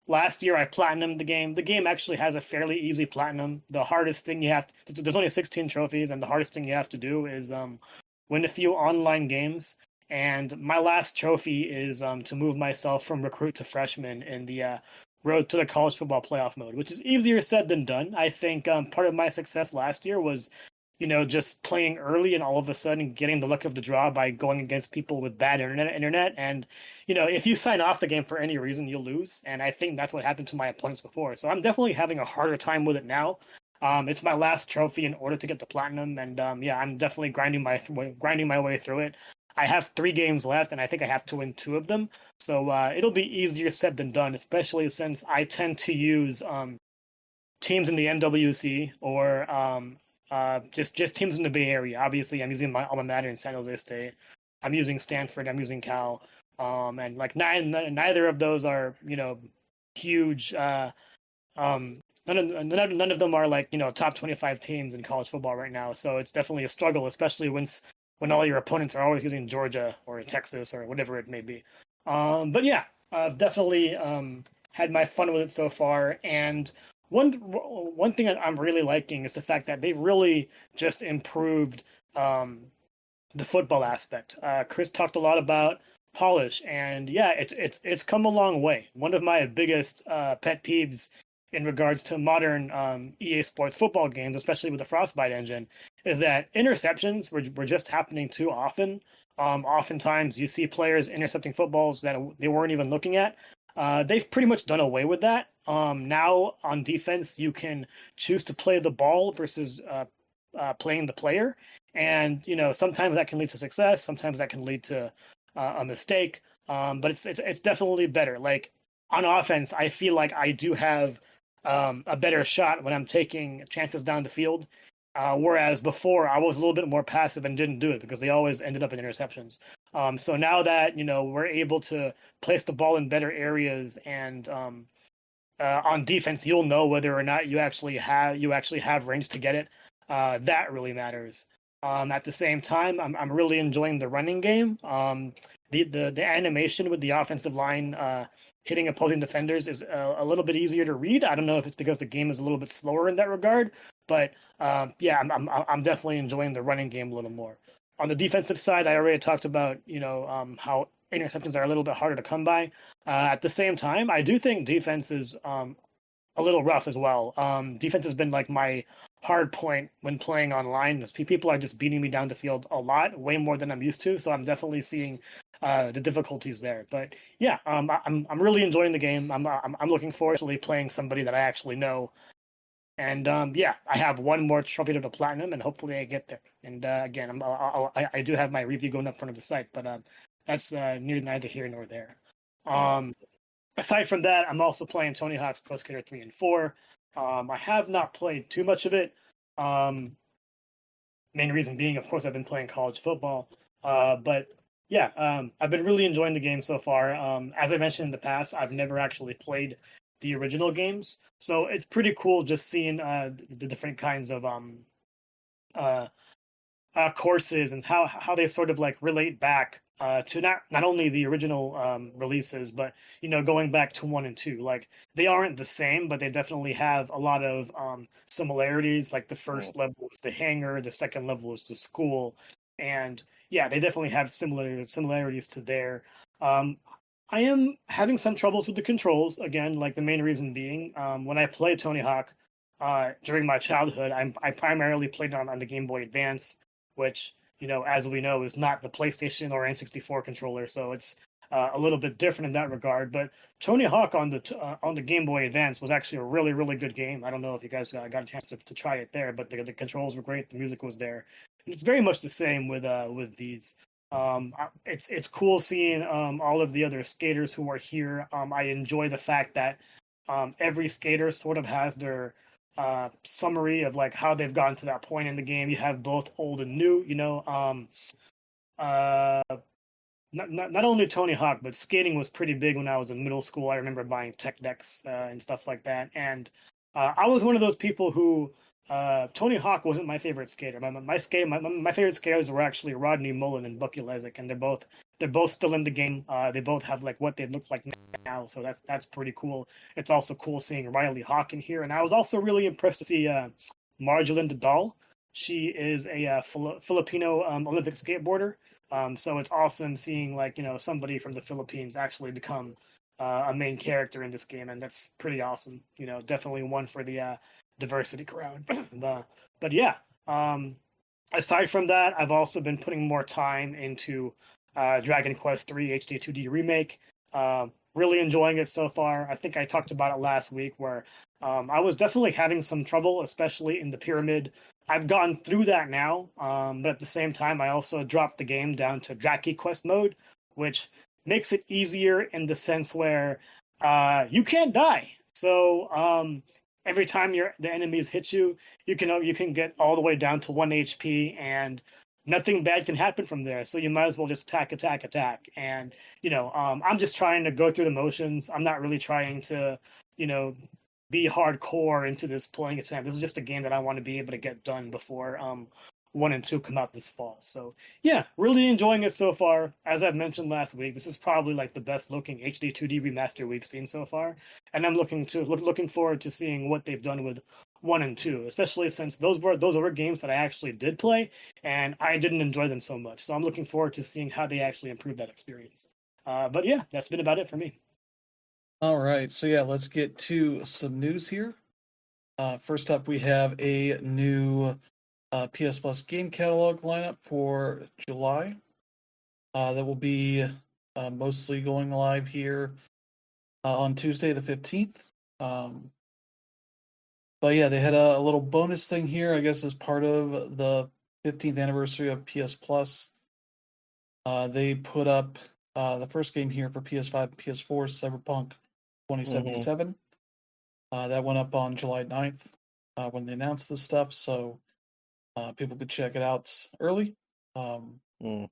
Last year I platinumed the game. The game actually has a fairly easy platinum. The hardest thing there's only 16 trophies, and the hardest thing you have to do is win a few online games. And my last trophy is to move myself from recruit to freshman in the road to the college football playoff mode, which is easier said than done. I think part of my success last year was just playing early and all of a sudden getting the luck of the draw by going against people with bad internet. And, if you sign off the game for any reason, you'll lose. And I think that's what happened to my opponents before. So I'm definitely having a harder time with it now. It's my last trophy in order to get the platinum. And yeah, I'm definitely grinding my way through it. I have 3 games left, and I think I have to win 2 of them. So it'll be easier said than done, especially since I tend to use teams in the NWC or just teams in the Bay Area. Obviously, I'm using my alma mater in San Jose State. I'm using Stanford. I'm using Cal. And like neither of those are huge. None of them are like top 25 teams in college football right now. So it's definitely a struggle, especially when all your opponents are always using Georgia or Texas or whatever it may be. But yeah, I've definitely had my fun with it so far. And one thing that I'm really liking is the fact that they've really just improved the football aspect. Chris talked a lot about polish, and yeah, it's come a long way. One of my biggest pet peeves in regards to modern EA Sports football games, especially with the Frostbite engine, is that interceptions were just happening too often. Oftentimes, you see players intercepting footballs that they weren't even looking at. They've pretty much done away with that. Now on defense, you can choose to play the ball versus playing the player, and sometimes that can lead to success. Sometimes that can lead to a mistake. But it's definitely better. Like on offense, I feel like I do have a better shot when I'm taking chances down the field. Whereas before, I was a little bit more passive and didn't do it because they always ended up in interceptions. So now that we're able to place the ball in better areas, and on defense, you'll know whether or not you actually have range to get it. That really matters. At the same time, I'm really enjoying the running game. The animation with the offensive line hitting opposing defenders is a little bit easier to read. I don't know if it's because the game is a little bit slower in that regard, but yeah, I'm definitely enjoying the running game a little more. On the defensive side, I already talked about how interceptions are a little bit harder to come by. At the same time, I do think defense is a little rough as well. Defense has been like my hard point when playing online. People are just beating me down the field a lot, way more than I'm used to. So I'm definitely seeing the difficulties there. But yeah, I'm really enjoying the game. I'm looking forward to playing somebody that I actually know. And yeah, I have one more trophy to the platinum, and hopefully I get there. And again, I do have my review going up front of the site, but that's neither here nor there. Aside from that, I'm also playing Tony Hawk's Pro Skater 3 and 4. I have not played too much of it. Main reason being, of course, I've been playing college football. But yeah, I've been really enjoying the game so far. As I mentioned in the past, I've never actually played the original games, so it's pretty cool just seeing the different kinds of uh, courses and how they sort of like relate back to not only the original releases, but going back to 1 and 2. Like they aren't the same, but they definitely have a lot of similarities. Like the Mm. first level is the hangar, the second level is the school, and yeah, they definitely have similarities to there. Um, I am having some troubles with the controls again. Like the main reason being, when I play Tony Hawk during my childhood, I primarily played on the Game Boy Advance, which as we know, is not the PlayStation or N64 controller. So it's a little bit different in that regard. But Tony Hawk on the Game Boy Advance was actually a really really good game. I don't know if you guys got a chance to try it there, but the controls were great. The music was there. And it's very much the same with these. It's cool seeing all of the other skaters who are here. I enjoy the fact that every skater sort of has their summary of like how they've gotten to that point in the game. You have both old and new. Uh, not only Tony Hawk, but skating was pretty big when I was in middle school. I remember buying tech decks and stuff like that. And I was one of those people who Tony Hawk wasn't my favorite skater. My favorite skaters were actually Rodney Mullen and Bucky Lezick, and they're both still in the game. They both have like what they look like now, so that's pretty cool. It's also cool seeing Riley Hawk in here, and I was also really impressed to see Marjolaine Dahl. She is a Filipino Olympic skateboarder. So it's awesome seeing like somebody from the Philippines actually become a main character in this game, and that's pretty awesome. Definitely one for the diversity crowd. But yeah, aside from that, I've also been putting more time into Dragon Quest III HD 2D remake. Really enjoying it so far. I think I talked about it last week where I was definitely having some trouble, especially in the pyramid. I've gone through that now, but at the same time, I also dropped the game down to Draki Quest mode, which makes it easier in the sense where you can't die. So every time the enemies hit you, you can get all the way down to 1 HP, and nothing bad can happen from there. So you might as well just attack, attack, attack. And I'm just trying to go through the motions. I'm not really trying to, you know, be hardcore into this playing attempt. This is just a game that I want to be able to get done before 1 and 2 come out this fall. So yeah, really enjoying it so far. As I've mentioned last week, this is probably like the best looking HD 2D remaster we've seen so far, and I'm looking forward to seeing what they've done with 1 and 2, especially since those were games that I actually did play and I didn't enjoy them so much. So I'm looking forward to seeing how they actually improve that experience. But yeah, that's been about it for me. All right, so yeah, let's get to some news here. First up, we have a new PS Plus game catalog lineup for July. That will be mostly going live here on Tuesday the 15th. But yeah, they had a little bonus thing here, I guess, as part of the 15th anniversary of PS Plus. They put up the first game here for PS5 and PS4, Cyberpunk 2077. That went up on July 9th when they announced this stuff, so people could check it out early. Mm.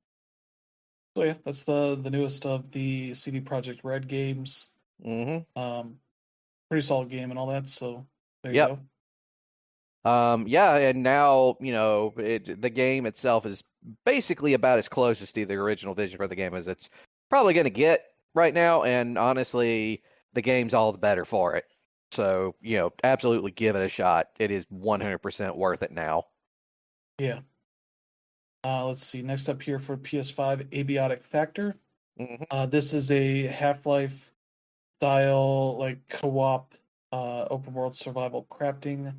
So yeah, that's the newest of the CD Projekt Red games. Mm-hmm. Pretty solid game and all that, so there you Yep. go. Yeah, and now, the game itself is basically about as close as to the original vision for the game as it's probably going to get right now, and honestly, the game's all the better for it. So, absolutely give it a shot. It is 100% worth it now. Yeah. Let's see. Next up here for PS5, Abiotic Factor. Mm-hmm. This is a Half-Life style, like co-op, open world survival crafting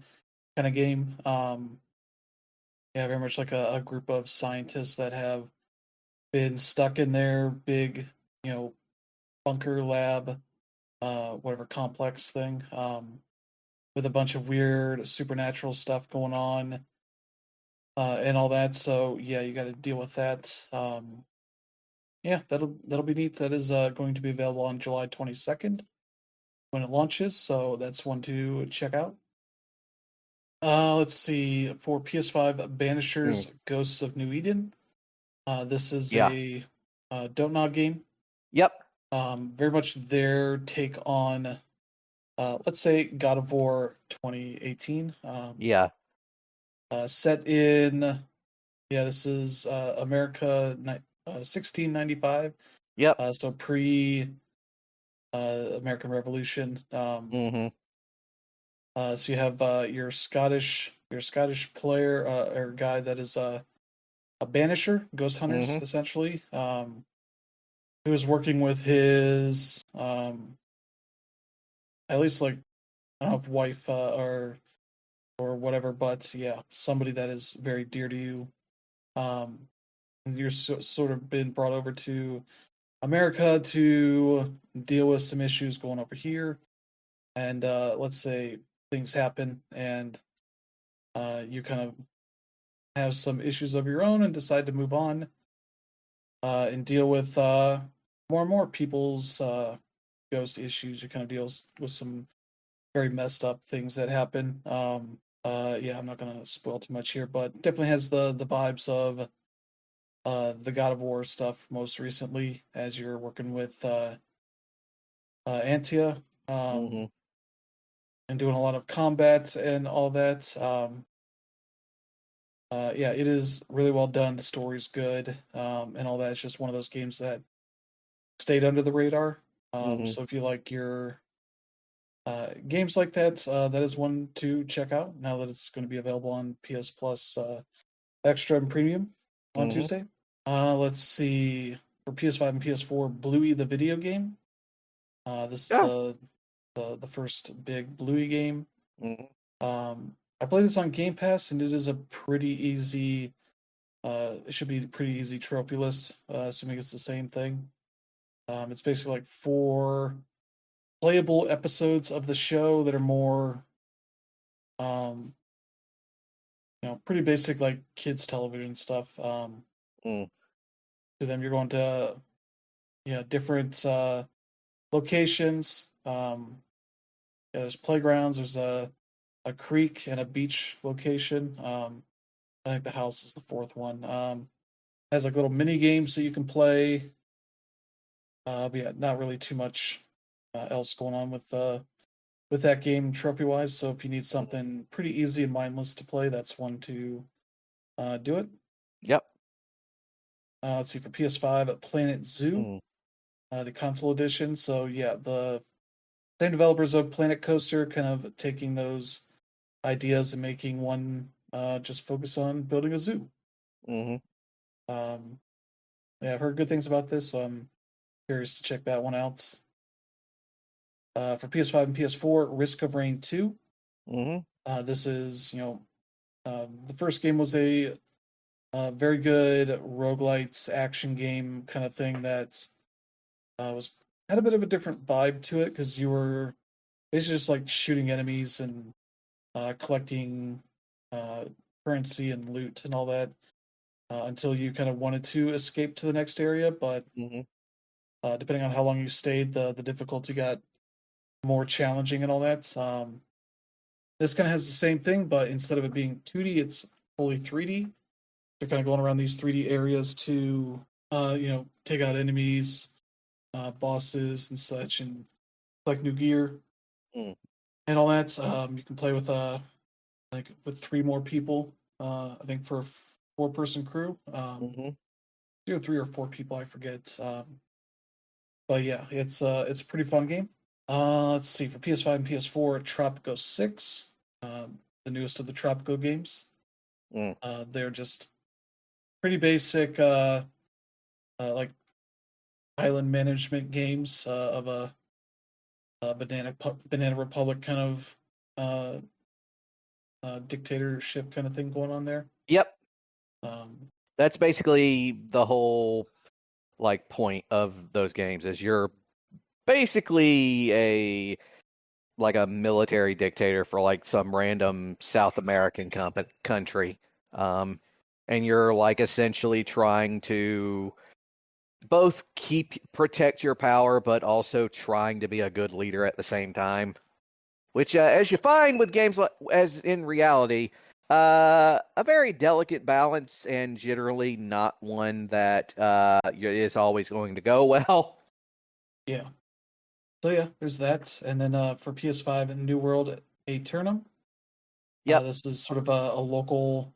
kind of game. Yeah, very much like a group of scientists that have been stuck in their big, bunker lab, whatever complex thing, with a bunch of weird supernatural stuff going on, and all that. So yeah, you got to deal with that. Yeah, that'll be neat. That is going to be available on July 22nd when it launches. So that's one to check out. Let's see. For PS5, Banishers, Ghosts of New Eden. This is Yeah. a Don't Nod game. Yep. Very much their take on, let's say, God of War 2018. Yeah. Set in, this is America 1695. Yep. So pre American Revolution. Mm-hmm. So you have your Scottish player or guy that is a banisher, ghost hunters Mm-hmm. essentially. Who is working with his at least like I don't know if wife or whatever, but yeah, somebody that is very dear to you. And you're sort of been brought over to America to deal with some issues going over here, and let's say things happen and you kind of have some issues of your own and decide to move on and deal with more and more people's ghost issues. You kind of deals with some very messed up things that happen. Yeah, I'm not gonna spoil too much here, but definitely has the vibes of the God of War stuff most recently as you're working with Antia Mm-hmm. and doing a lot of combat and all that. Yeah, it is really well done. The story's good and all that. It's just one of those games that stayed under the radar. Mm-hmm. So if you like your games like that, that is one to check out now that it's going to be available on PS Plus Extra and Premium on Mm-hmm. Tuesday. Let's see. For PS5 and PS4, Bluey the video game. This is Oh. the first big Bluey game. Mm-hmm. I played this on Game Pass, and it is a pretty easy. It should be a pretty easy trophy list, assuming it's the same thing. It's basically like 4 playable episodes of the show that are more, um, pretty basic like kids television stuff. Mm. To them, you're going to different locations. There's playgrounds. There's a creek and a beach location. I think the house is the fourth one. Has like little mini games that you can play. But yeah, not really too much else going on with that game trophy wise. So if you need something pretty easy and mindless to play, that's one to do it. Yep. Let's see, for PS5, Planet Zoo, the console edition. So yeah, the same developers of Planet Coaster, kind of taking those ideas and making one just focus on building a zoo. Mm-hmm. Yeah, I've heard good things about this, so I'm curious to check that one out. For PS5 and PS4, Risk of Rain 2. Mm-hmm. This is, the first game was a very good roguelite action game kind of thing that had a bit of a different vibe to it because you were basically just like shooting enemies and collecting currency and loot and all that until you kind of wanted to escape to the next area. But Mm-hmm. depending on how long you stayed, the difficulty got more challenging and all that. This kind of has the same thing, but instead of it being 2D, it's fully 3D. You're kind of going around these 3D areas to, take out enemies, bosses, and such, and collect new gear and all that. You can play with with 3 more people. I think for a 4-person crew. Mm-hmm. 2 or 3 or 4 people, I forget. But yeah, it's a pretty fun game. Let's see, for PS5 and PS4, Tropico 6, the newest of the Tropico games. They're just pretty basic, like island management games of a Banana Republic kind of dictatorship kind of thing going on there. Yep. That's basically the whole point of those games is you're basically a military dictator for some random South American country, and you're essentially trying to both protect your power, but also trying to be a good leader at the same time. which, as you find with games as in reality, a very delicate balance and generally not one that is always going to go well. Yeah. So yeah, there's that, and then for PS5 and New World Aeternum. Yep. This is sort of a local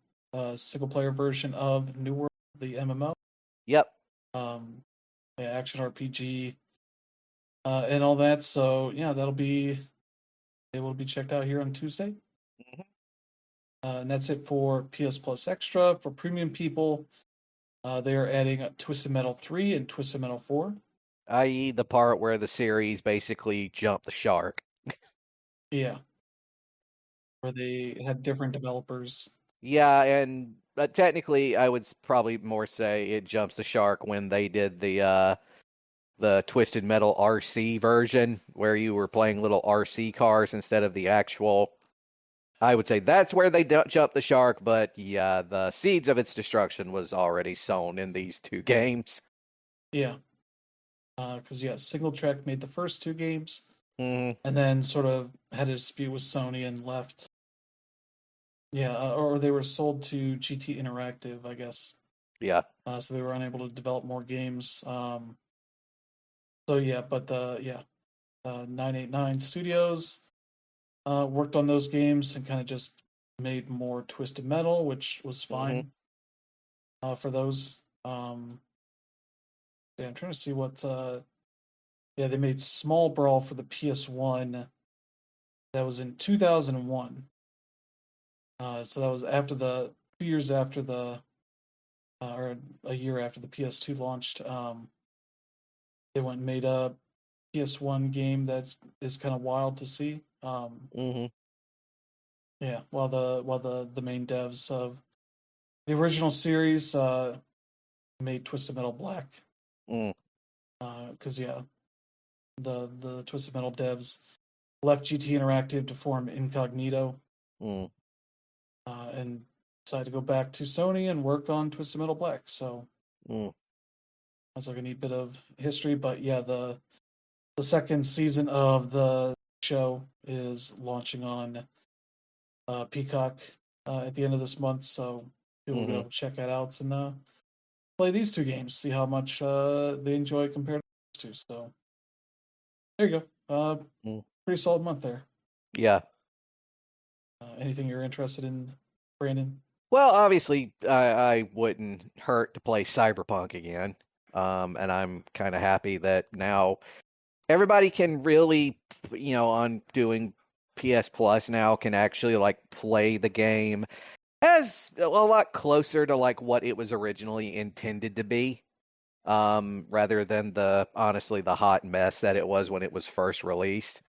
single player version of New World, the MMO. Yep. Action RPG, and all that. So yeah, that'll be able to be checked out here on Tuesday. Mm-hmm. And that's it for PS Plus Extra. For premium people, they are adding Twisted Metal 3 and Twisted Metal 4. I.e. the part where the series basically jumped the shark. Yeah. Where they had different developers. Yeah, but technically I would probably more say it jumps the shark when they did the Twisted Metal RC version, where you were playing little RC cars instead of the actual. I would say that's where they jumped the shark, but yeah, the seeds of its destruction was already sown in these two games. Yeah. Because Single Track made the first two games, Mm-hmm. and then sort of had a dispute with Sony and left. Yeah, or they were sold to GT Interactive, I guess. Yeah. So they were unable to develop more games. So yeah, but 989 Studios worked on those games and kind of just made more Twisted Metal, which was fine for those. I'm trying to see what. They made Small Brawl for the PS1. That was in 2001. So that was after 2 years after or a year after the PS2 launched. They went and made a PS1 game that is kind of wild to see. Yeah, while the main devs of the original series made Twisted Metal Black. Because the Twisted Metal devs left GT Interactive to form Incognito, and decided to go back to Sony and work on Twisted Metal Black. So that's like a neat bit of history. But yeah, the second season of the show is launching on Peacock at the end of this month, so people will be able to check that out and play these two games, see how much they enjoy compared to those two. So there you go. Pretty solid month there. Yeah. Anything you're interested in, Brandon? Well, obviously, I wouldn't hurt to play Cyberpunk again, and I'm kind of happy that now everybody can really, on doing PS Plus now, can actually like play the game as a lot closer to like what it was originally intended to be, rather than honestly the hot mess that it was when it was first released.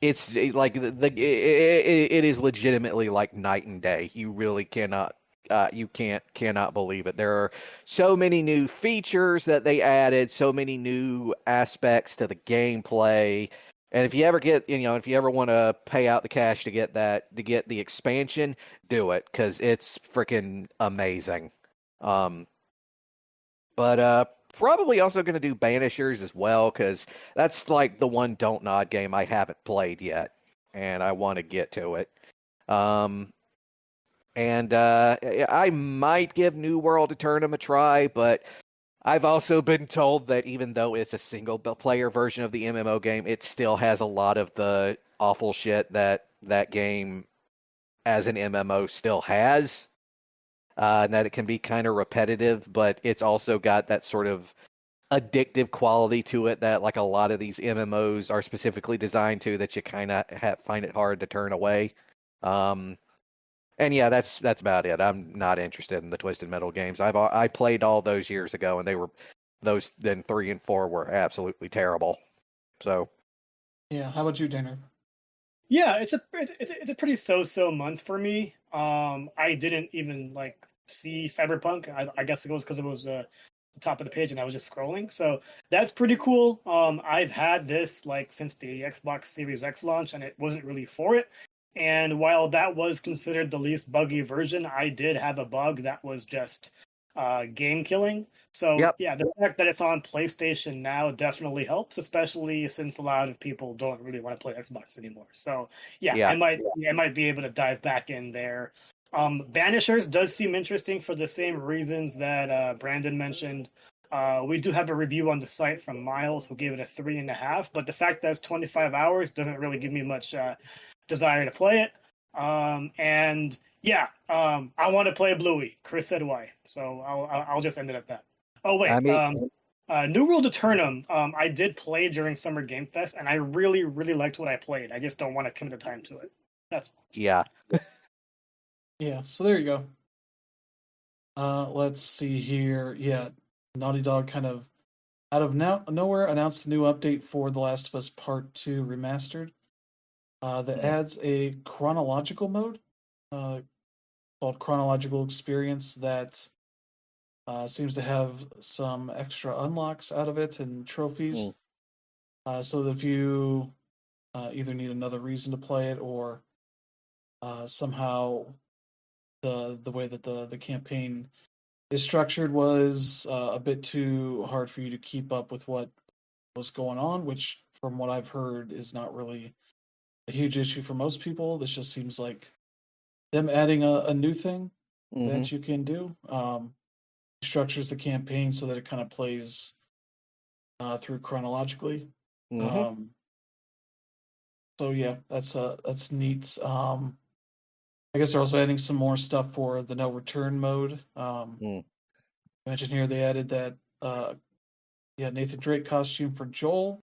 It's like it is legitimately like night and day. You really cannot cannot believe it. There are so many new features that they added, so many new aspects to the gameplay. And if you ever if you ever want to pay out the cash to get the expansion, do it, because it's freaking amazing. But probably also going to do Banishers as well, because that's like the one Don't Nod game I haven't played yet, and I want to get to it. And I might give New World Eternum a try, but I've also been told that even though it's a single-player version of the MMO game, it still has a lot of the awful shit that game as an MMO still has. And that it can be kind of repetitive, but it's also got that sort of addictive quality to it that like a lot of these MMOs are specifically designed to, that you kind of find it hard to turn away. And yeah, that's about it. I'm not interested in the Twisted Metal games. I played all those years ago, and then 3 and 4 were absolutely terrible. So yeah, how about you, Dana? Yeah, it's a pretty so month for me. I didn't even like see Cyberpunk. I guess it was because it was the top of the page and I was just scrolling. So that's pretty cool. I've had this like since the Xbox Series X launch, and it wasn't really for it. And while that was considered the least buggy version, I did have a bug that was just game killing. So Yep. yeah, the fact that it's on PlayStation now definitely helps, especially since a lot of people don't really want to play Xbox anymore. So yeah, Yeah. it might be able to dive back in there. Vanishers does seem interesting for the same reasons that Brandon mentioned. We do have a review on the site from Miles who gave it a 3.5, but the fact that it's 25 hours doesn't really give me much desire to play it. And yeah, I want to play Bluey. Chris said why, so I'll just end it at that. Oh wait, I mean, New World Eternum. I did play during Summer Game Fest, and I really liked what I played. I just don't want to commit the time to it. That's all. yeah. Yeah, so there you go. Let's see here. Yeah, Naughty Dog kind of out of nowhere announced a new update for The Last of Us Part 2 Remastered that adds a chronological mode called Chronological Experience that seems to have some extra unlocks out of it and trophies. So that if you either need another reason to play it or somehow the way that the campaign is structured was a bit too hard for you to keep up with what was going on, which from what I've heard is not really a huge issue for most people. This just seems like them adding a new thing that you can do. Structures the campaign so that it kind of plays through chronologically. So yeah, that's neat. I guess they're also adding some more stuff for the no return mode. Mentioned here they added that Nathan Drake costume for Joel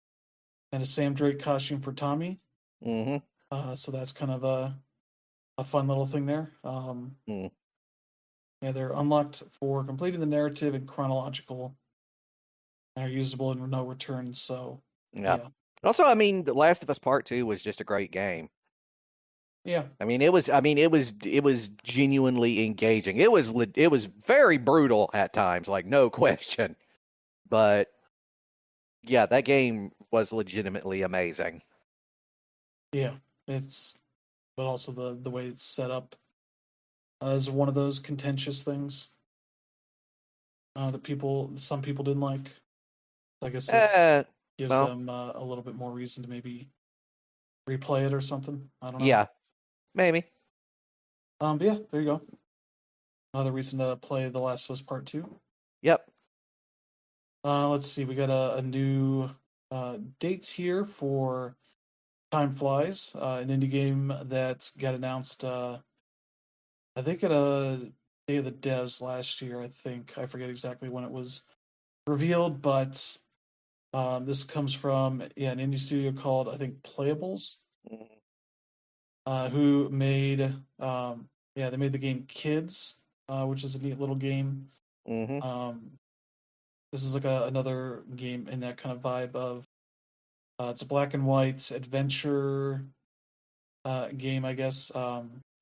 and a Sam Drake costume for Tommy. So that's kind of a fun little thing there. Yeah, they're unlocked for completing the narrative in chronological and are usable in no return. So yeah. Also, I mean, The Last of Us Part 2 was just a great game. Yeah. I mean, it was genuinely engaging. It was very brutal at times, like no question. But yeah, that game was legitimately amazing. Yeah, but also the way it's set up is one of those contentious things that some people didn't like. I guess it gives them a little bit more reason to maybe replay it or something. I don't know. Yeah, maybe. But yeah, there you go. Another reason to play The Last of Us Part 2. Yep. Let's see. We got a new date here for Time Flies, an indie game that got announced, I think, at a Day of the Devs last year. I forget exactly when it was revealed, but this comes from an indie studio called, I think, Playables, who made they made the game Kids, which is a neat little game. This is like another game in that kind of vibe of it's a black and white adventure game, I guess.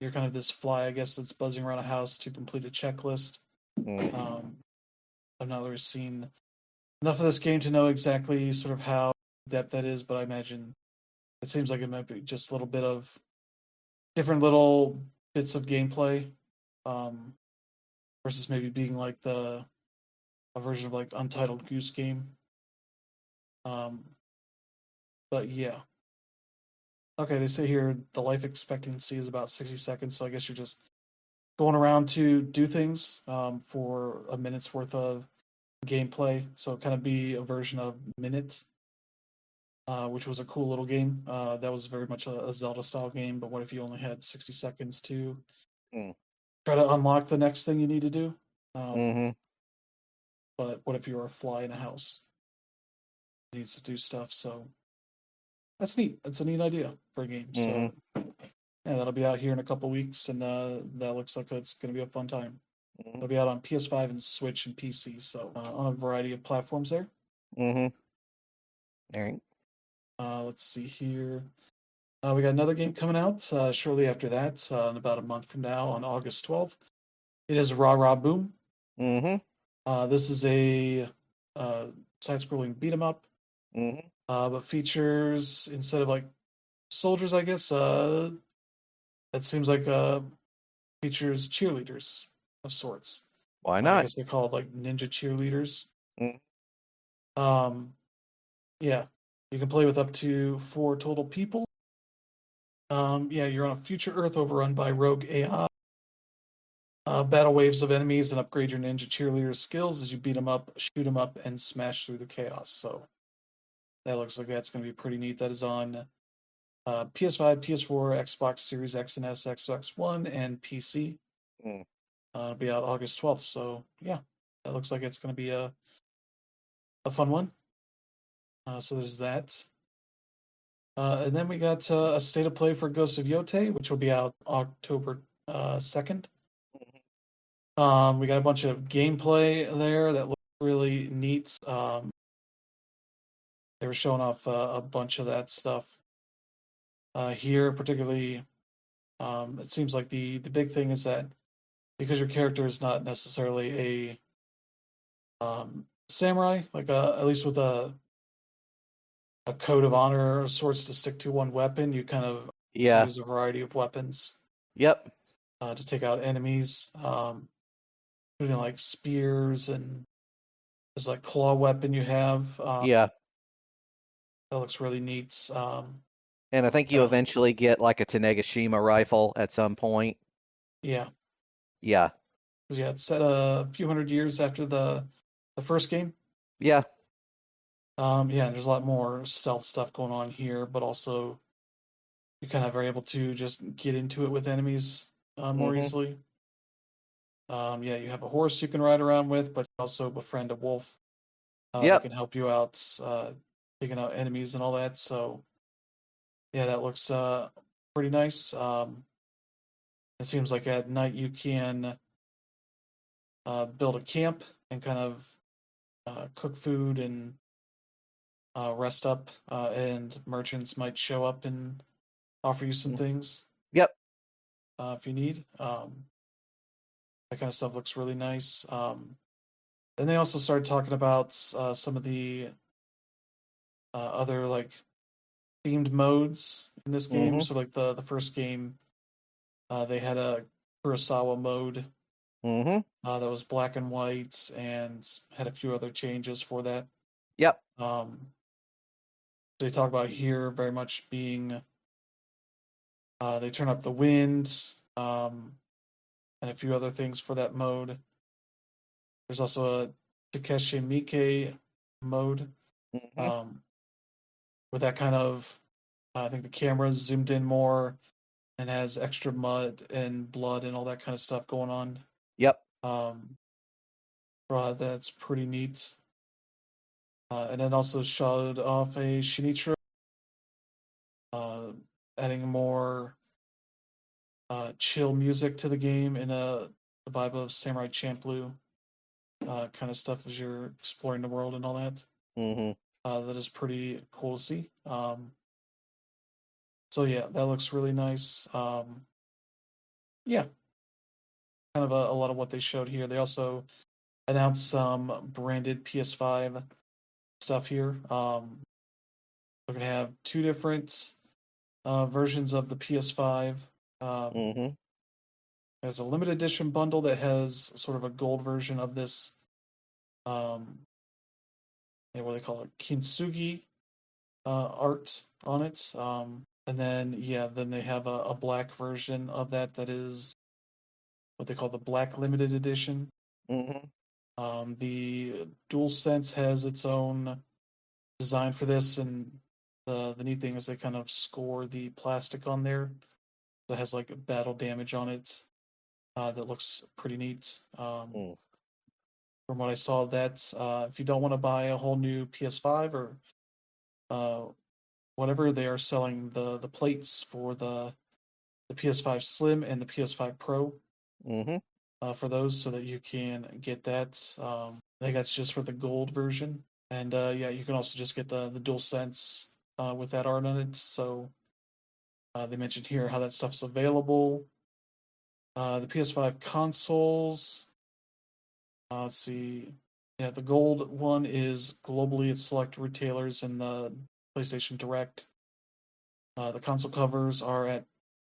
You're kind of this fly, I guess, that's buzzing around a house to complete a checklist. I've not really seen enough of this game to know exactly sort of how depth that is, but I imagine it seems like it might be just a little bit of different little bits of gameplay, versus maybe being like a version of like Untitled Goose Game. But yeah. Okay, they say here the life expectancy is about 60 seconds, so I guess you're just going around to do things for a minute's worth of gameplay. So kind of be a version of Minute, which was a cool little game. That was very much a Zelda-style game, but what if you only had 60 seconds to try to unlock the next thing you need to do? But what if you're a fly in a house? It needs to do stuff, so that's neat. That's a neat idea for a game. So yeah, that'll be out here in a couple weeks, and that looks like it's going to be a fun time. It'll be out on PS5 and Switch and PC, so on a variety of platforms there. All right. Let's see here. We got another game coming out shortly after that, in about a month from now, on August 12th. It is Rah Rah Boom. This is a side-scrolling beat 'em up, but features, instead of like soldiers, I guess, it seems like features cheerleaders of sorts. Why I not? guess they're called like ninja cheerleaders. Mm. Yeah, you can play with up to 4 total people. Yeah, you're on a future Earth overrun by rogue AI. Battle waves of enemies and upgrade your ninja cheerleader skills as you beat them up, shoot them up, and smash through the chaos. So that looks like that's going to be pretty neat. That is on PS5, PS4, Xbox Series X and S, Xbox One, and PC. Mm. It'll be out August 12th. So yeah, that looks like it's going to be a fun one. So there's that. And then we got a state of play for Ghost of Yokei, which will be out October 2nd. We got a bunch of gameplay there that looks really neat. They were showing off a bunch of that stuff here, particularly. It seems like the big thing is that because your character is not necessarily a samurai, like at least with a code of honor of sorts to stick to one weapon, you kind of Yeah. use a variety of weapons Yep. to take out enemies, including like spears and there's like claw weapon you have. Yeah. That looks really neat. And I think you eventually get like a Tanegashima rifle at some point. Yeah. Yeah. Yeah, it's set a few hundred years after the first game. Yeah. Yeah, there's a lot more stealth stuff going on here, but also you kind of are able to just get into it with enemies more easily. Yeah, you have a horse you can ride around with, but you also befriend a wolf that can help you out, taking out enemies and all that. So, yeah, that looks pretty nice. It seems like at night you can build a camp and kind of cook food and rest up, and merchants might show up and offer you some things. Yep. If you need. That kind of stuff looks really nice. Then they also started talking about some of the other like themed modes in this game. So like the first game, they had a Kurosawa mode that was black and white and had a few other changes for that. Yep. They talk about here very much being they turn up the wind and a few other things for that mode. There's also a Takeshi Miike mode with that kind of I think the camera's zoomed in more and has extra mud and blood and all that kind of stuff going on. Yep. That's pretty neat. And then also showed off a Shinichiro, adding more chill music to the game in the vibe of Samurai Champloo kind of stuff as you're exploring the world and all that. That is pretty cool to see. So yeah, that looks really nice. Yeah, kind of a lot of what they showed here. They also announced some branded PS5 stuff here. We're gonna have 2 different versions of the PS5. There's a limited edition bundle that has sort of a gold version of this. What they call it, kintsugi art on it. And then then they have a black version of that is what they call the Black Limited Edition. The DualSense has its own design for this, and the neat thing is they kind of score the plastic on there. So it has like battle damage on it that looks pretty neat. From what I saw, that if you don't want to buy a whole new PS5 or whatever, they are selling the plates for the PS5 Slim and the PS5 Pro for those, so that you can get that. I think that's just for the gold version, and you can also just get the DualSense with that art on it. So they mentioned here how that stuff's available. The PS5 consoles. Let's see. Yeah, the gold one is globally at select retailers in the PlayStation Direct. The console covers are at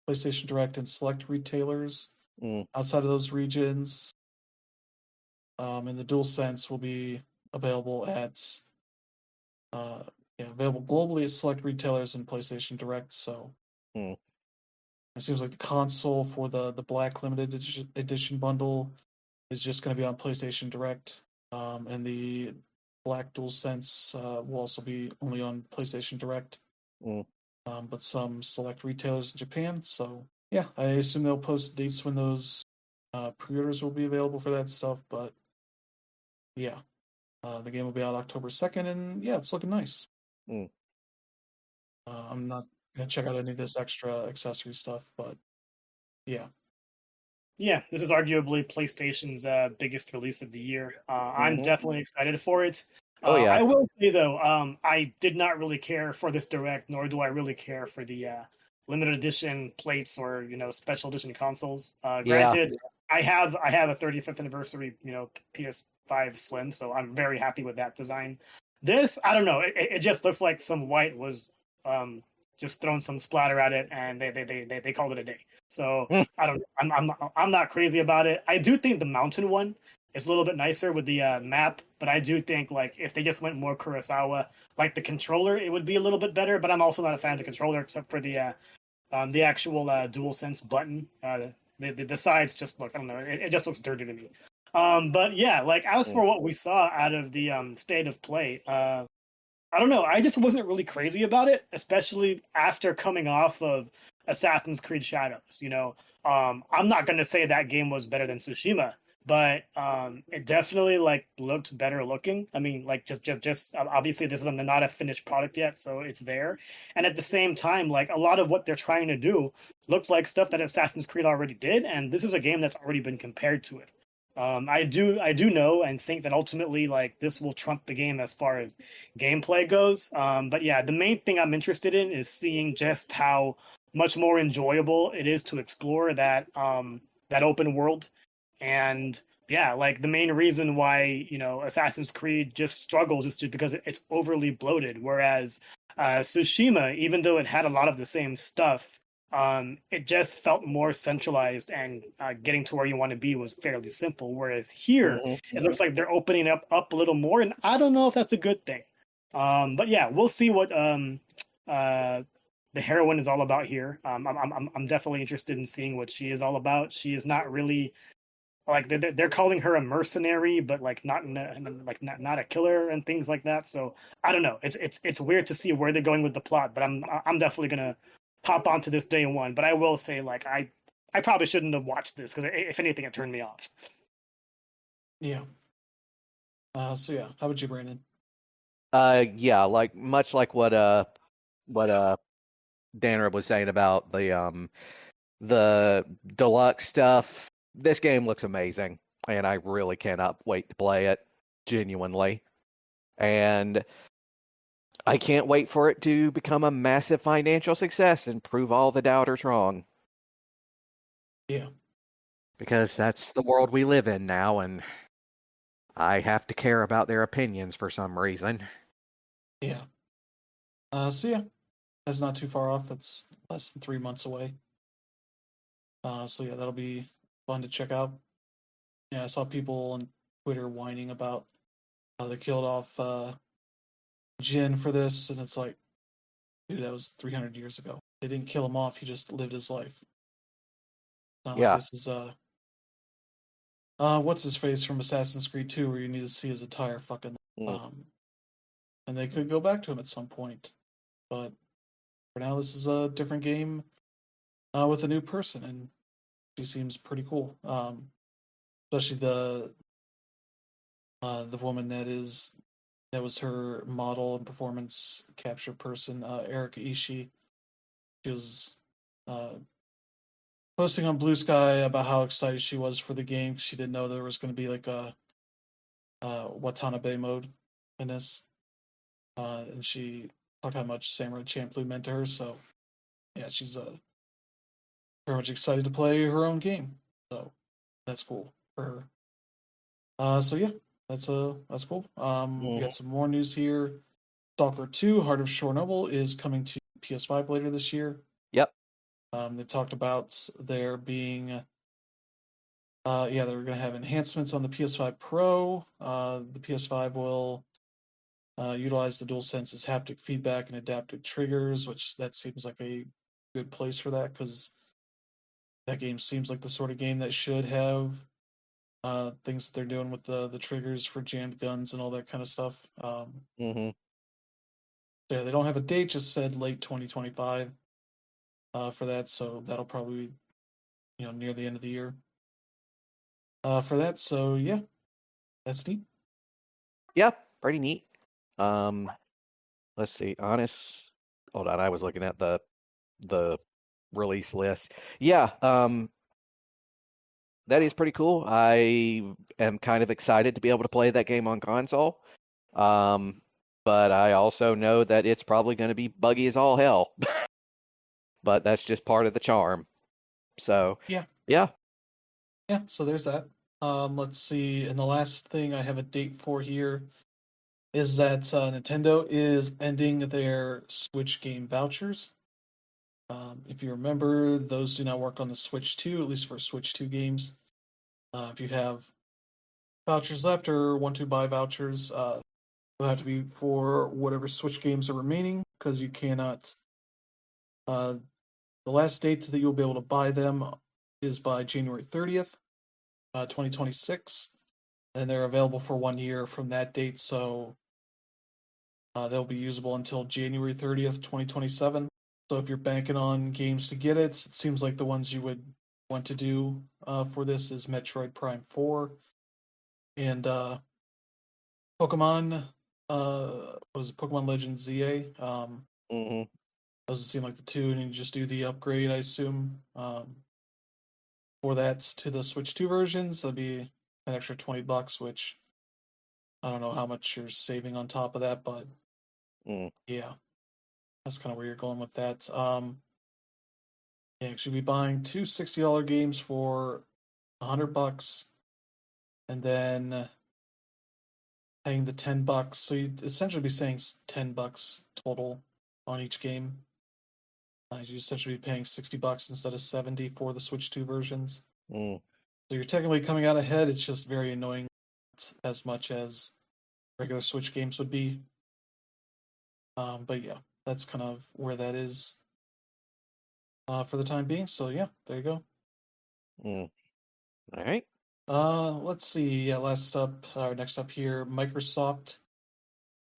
PlayStation Direct and select retailers outside of those regions. and the DualSense will be available available globally at select retailers and PlayStation Direct. So Hmm. it seems like the console for the Black Limited Edition bundle is just going to be on PlayStation Direct, and the Black DualSense will also be only on PlayStation Direct. Hmm. But some select retailers in Japan. So yeah, I assume they'll post dates when those pre-orders will be available for that stuff. But yeah, the game will be out October 2nd, and yeah, it's looking nice. Hmm. I'm not gonna check out any of this extra accessory stuff, but yeah. Yeah, this is arguably PlayStation's biggest release of the year. I'm Mhm. definitely excited for it. Oh, yeah. I will say though, I did not really care for this direct, nor do I really care for the limited edition plates or special edition consoles. Yeah. Granted, I have a 35th anniversary PS5 Slim, so I'm very happy with that design. This, I don't know, it just looks like some white was just throwing some splatter at it, and they called it a day. So Mm. I don't. I'm not crazy about it. I do think the mountain one is a little bit nicer with the map, but I do think like if they just went more Kurosawa, like the controller, it would be a little bit better. But I'm also not a fan of the controller, except for the actual DualSense button. The sides just look. I don't know. It just looks dirty to me. But yeah, like as for what we saw out of the state of play, I don't know. I just wasn't really crazy about it, especially after coming off of Assassin's Creed Shadows. I'm not gonna say that game was better than Tsushima, but it definitely like looked better looking. I mean, like just obviously this is not a finished product yet, so it's there. And at the same time, like a lot of what they're trying to do looks like stuff that Assassin's Creed already did, and this is a game that's already been compared to it. I do know and think that ultimately like this will trump the game as far as gameplay goes. But yeah, the main thing I'm interested in is seeing just how much more enjoyable it is to explore that open world. And yeah, like the main reason why Assassin's Creed just struggles is just because it's overly bloated, whereas Tsushima, even though it had a lot of the same stuff, it just felt more centralized, and getting to where you want to be was fairly simple. Whereas here, Mhm. it looks like they're opening up a little more, and I don't know if that's a good thing. But yeah, we'll see what the heroine is all about here. I'm definitely interested in seeing what she is all about. She is not really like they're calling her a mercenary, but like not a killer and things like that. So I don't know. It's weird to see where they're going with the plot, but I'm definitely gonna hop onto this day one. But I will say, like I probably shouldn't have watched this because if anything, it turned me off. Yeah. So yeah, how about you, Brandon? Yeah, like much like what Danner was saying about the deluxe stuff. This game looks amazing, and I really cannot wait to play it, genuinely. And I can't wait for it to become a massive financial success and prove all the doubters wrong. Yeah. Because that's the world we live in now, and I have to care about their opinions for some reason. Yeah. So yeah, that's not too far off. It's less than 3 months away. So yeah, that'll be fun to check out. Yeah, I saw people on Twitter whining about how they killed off Jin for this, and it's like, dude, that was 300 years ago. They didn't kill him off; he just lived his life. It's not like Yeah. this is what's his face from Assassin's Creed 2, where you need to see his entire fucking Mm. and they could go back to him at some point, but for now, this is a different game with a new person, and she seems pretty cool. Especially the woman that was her model and performance capture person, Erica Ishii. She was uh, posting on Blue Sky about how excited she was for the game. She didn't know there was going to be like a Watanabe mode in this, and she talked how much Samurai Champloo meant to her. So yeah, she's very much excited to play her own game. So that's cool for her. So yeah, that's cool. We Mhm. got some more news here. Stalker 2: Heart of Chernobyl is coming to PS5 later this year. Yep. They talked about there being Yeah, they're going to have enhancements on the PS5 Pro. The PS5 will utilize the DualSense's haptic feedback and adaptive triggers, which that seems like a good place for that because that game seems like the sort of game that should have things that they're doing with the triggers for jammed guns and all that kind of stuff. Mm-hmm. So yeah, they don't have a date, just said late 2025 for that, so that'll probably near the end of the year for that. So yeah, that's neat. Yeah, pretty neat. Let's see. Honest. Hold on, I was looking at the release list. Yeah, that is pretty cool. I am kind of excited to be able to play that game on console. But I also know that it's probably going to be buggy as all hell. But that's just part of the charm. So Yeah. yeah. So there's that. Let's see. And the last thing I have a date for here is that Nintendo is ending their Switch game vouchers. If you remember, those do not work on the Switch 2, at least for Switch 2 games. If you have vouchers left or want to buy vouchers, they'll have to be for whatever Switch games are remaining because you cannot. The last date that you'll be able to buy them is by January 30th, 2026. And they're available for 1 year from that date, so they'll be usable until January 30th, 2027. So if you're banking on games to get it seems like the ones you would want to do for this is Metroid Prime 4 and Pokemon. What was it? Pokemon Legends ZA. Mm-hmm. Doesn't seem like the two, and you just do the upgrade, I assume, for that to the Switch 2 versions. That'd be an extra $20, which I don't know how much you're saving on top of that, but yeah, that's kind of where you're going with that. Yeah, you should be buying two $60 games for $100, and then paying the $10. So you'd essentially be saying $10 total on each game. You essentially be paying $60 instead of 70 for the Switch 2 versions. Mm. So you're technically coming out ahead. It's just very annoying, as much as regular Switch games would be. But yeah, that's kind of where that is for the time being. So yeah, there you go. Mm. All right. Let's see. Yeah, next up here, Microsoft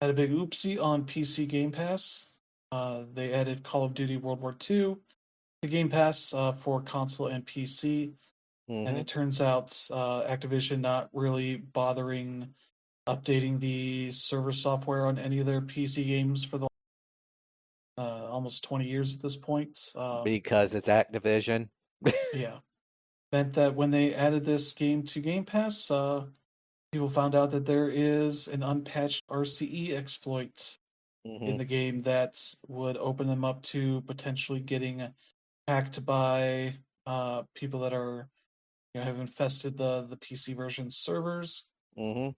had a big oopsie on PC Game Pass. They added Call of Duty World War II to Game Pass for console and PC, and it turns out Activision not really bothering updating the server software on any of their PC games for the almost 20 years at this point. Because it's Activision. Yeah, meant that when they added this game to Game Pass, people found out that there is an unpatched RCE exploit in the game that would open them up to potentially getting hacked by people that are have infested the PC version servers. It's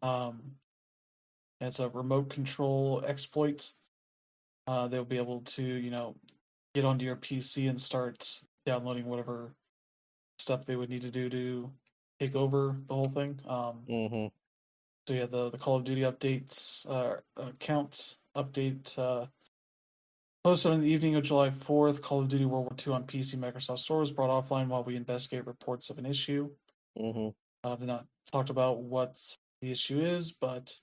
a remote control exploit. They'll be able to get onto your PC and start downloading whatever stuff they would need to do to take over the whole thing. So yeah, the Call of Duty updates account update posted on the evening of July 4th. Call of Duty World War II on PC Microsoft Store was brought offline while we investigate reports of an issue. They've not talked about what the issue is, but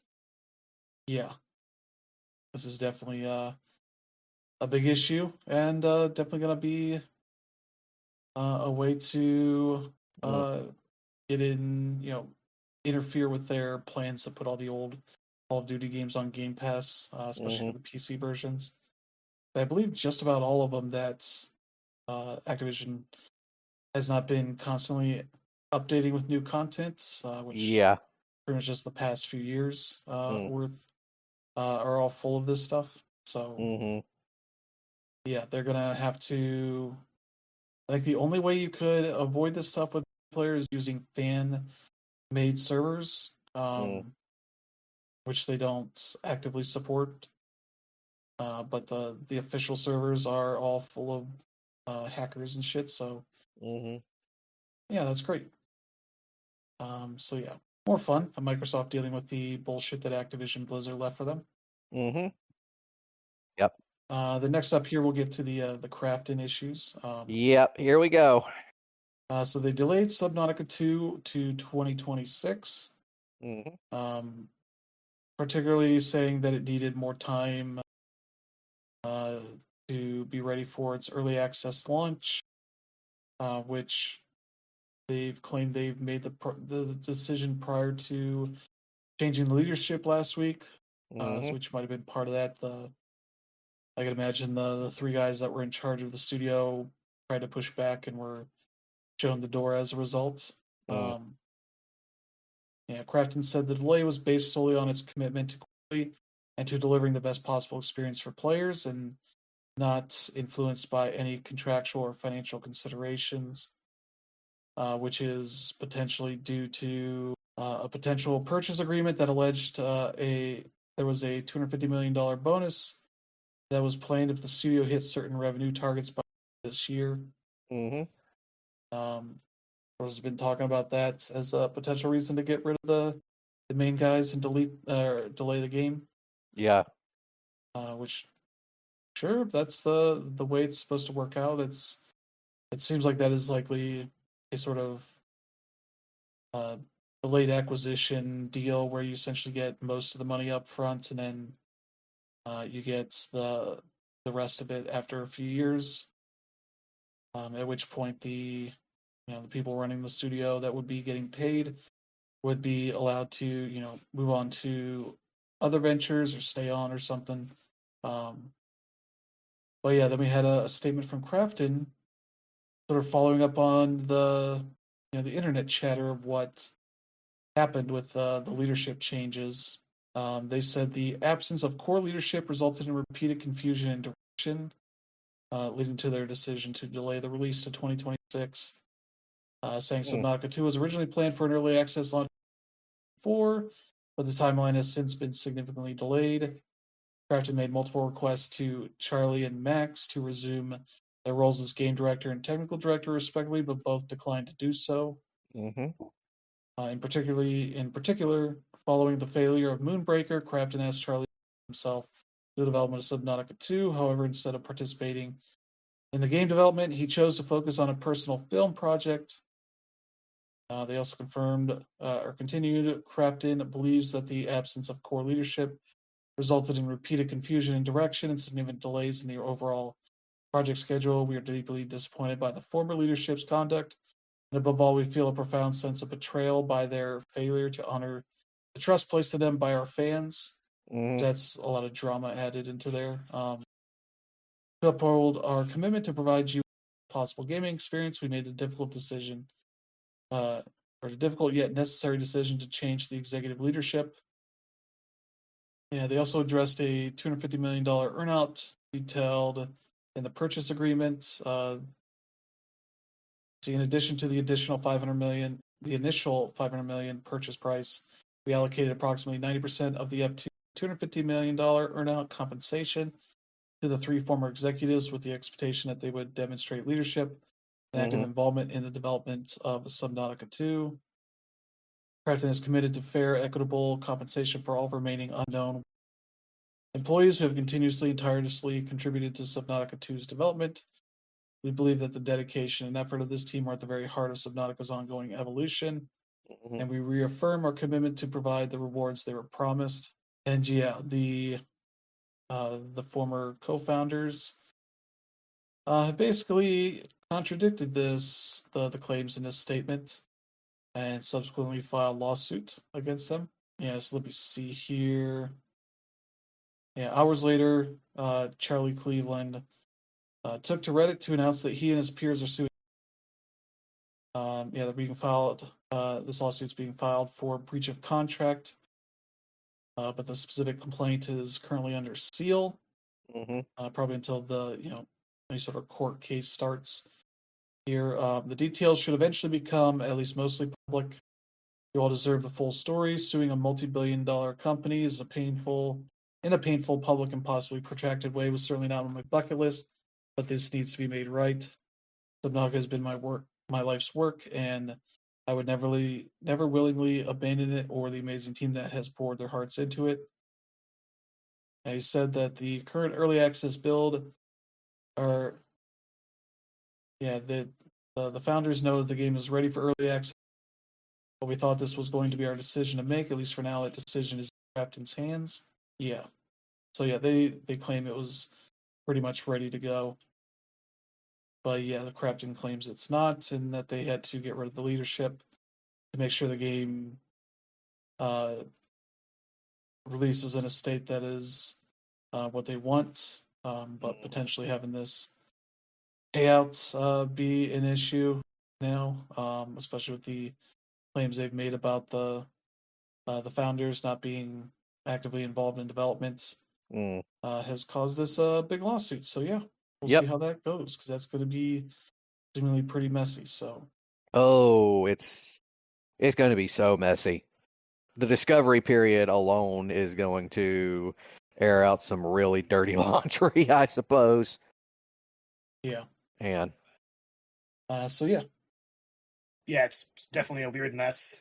yeah, this is definitely a big issue, and definitely going to be a way to get in, interfere with their plans to put all the old Call of Duty games on Game Pass, especially for the PC versions. I believe just about all of them that Activision has not been constantly updating with new content, which pretty much just the past few years worth are all full of this stuff. So yeah, they're gonna have to. I think the only way you could avoid this stuff with players is using fan-made servers, which they don't actively support. But the official servers are all full of hackers and shit. So yeah, that's great. So yeah, more fun. Microsoft dealing with the bullshit that Activision Blizzard left for them. Mm-hmm. Yep. The next up here, we'll get to the Krafton issues. Yep. Here we go. So they delayed Subnautica 2 to 2026. Mm-hmm. Particularly saying that it needed more time to be ready for its early access launch, which they've claimed they've made the decision prior to changing the leadership last week, Mm-hmm. which might have been part of that. I can imagine the three guys that were in charge of the studio tried to push back and were shown the door as a result. Yeah, Krafton said the delay was based solely on its commitment to quality and to delivering the best possible experience for players, and not influenced by any contractual or financial considerations, which is potentially due to a potential purchase agreement that alleged there was a $250 million bonus that was planned if the studio hit certain revenue targets by this year. Mm-hmm. Has been talking about that as a potential reason to get rid of the main guys and delay the game. Yeah. Which, sure, if that's the way it's supposed to work out. It seems like that is likely a sort of delayed acquisition deal where you essentially get most of the money up front and then you get the rest of it after a few years. At which point the people running the studio that would be getting paid would be allowed to move on to other ventures or stay on or something. But yeah, then we had a statement from Krafton, sort of following up on the the internet chatter of what happened with the leadership changes. They said the absence of core leadership resulted in repeated confusion and direction, leading to their decision to delay the release to 2026. Saying Subnautica 2 was originally planned for an early access launch 4, but the timeline has since been significantly delayed. Krafton made multiple requests to Charlie and Max to resume their roles as game director and technical director, respectively, but both declined to do so. Mm-hmm. In particular, following the failure of Moonbreaker, Krafton asked Charlie himself the development of Subnautica 2. However, instead of participating in the game development, he chose to focus on a personal film project. They also confirmed or continued, Krafton believes that the absence of core leadership resulted in repeated confusion and direction and significant delays in the overall project schedule. We are deeply disappointed by the former leadership's conduct, and above all, we feel a profound sense of betrayal by their failure to honor the trust placed in them by our fans. Mm-hmm. That's a lot of drama added into there. To uphold our commitment to provide you a possible gaming experience, we made the difficult decision, or the difficult yet necessary decision to change the executive leadership. Yeah, they also addressed a $250 million earnout detailed in the purchase agreement. In addition to the initial $500 million purchase price, we allocated approximately 90% of the up to $250 million earnout compensation to the three former executives, with the expectation that they would demonstrate leadership and active involvement in the development of Subnautica 2. Krafton is committed to fair, equitable compensation for all remaining unknown employees who have continuously and tirelessly contributed to Subnautica 2's development. We believe that the dedication and effort of this team are at the very heart of Subnautica's ongoing evolution, and we reaffirm our commitment to provide the rewards they were promised. And yeah, the former co-founders have basically contradicted the claims in this statement, and subsequently filed lawsuit against them. Yeah, so let me see here. Yeah, hours later, Charlie Cleveland took to Reddit to announce that he and his peers are suing. They're being filed. This lawsuit's being filed for breach of contract, but the specific complaint is currently under seal. Probably until any sort of court case starts here. The details should eventually become at least mostly public. You all deserve the full story. Suing a multi-billion-dollar company is a painful, public, and possibly protracted way was certainly not on my bucket list, but this needs to be made right. Subnautica has been my life's work, and I would never willingly abandon it or the amazing team that has poured their hearts into it. And he said that the current early access build are, the founders know that the game is ready for early access. But we thought this was going to be our decision to make. At least for now, that decision is in Krafton's hands. Yeah. So yeah, they claim it was pretty much ready to go. But yeah, the Krafton claims it's not, and that they had to get rid of the leadership to make sure the game releases in a state that is what they want. But potentially having this payouts be an issue now, especially with the claims they've made about the founders not being actively involved in development, has caused this big lawsuit. So yeah, we'll see how that goes, because that's going to be seemingly pretty messy. So it's going to be so messy. The discovery period alone is going to air out some really dirty laundry, I suppose. Yeah. And so yeah. Yeah, it's definitely a weird mess,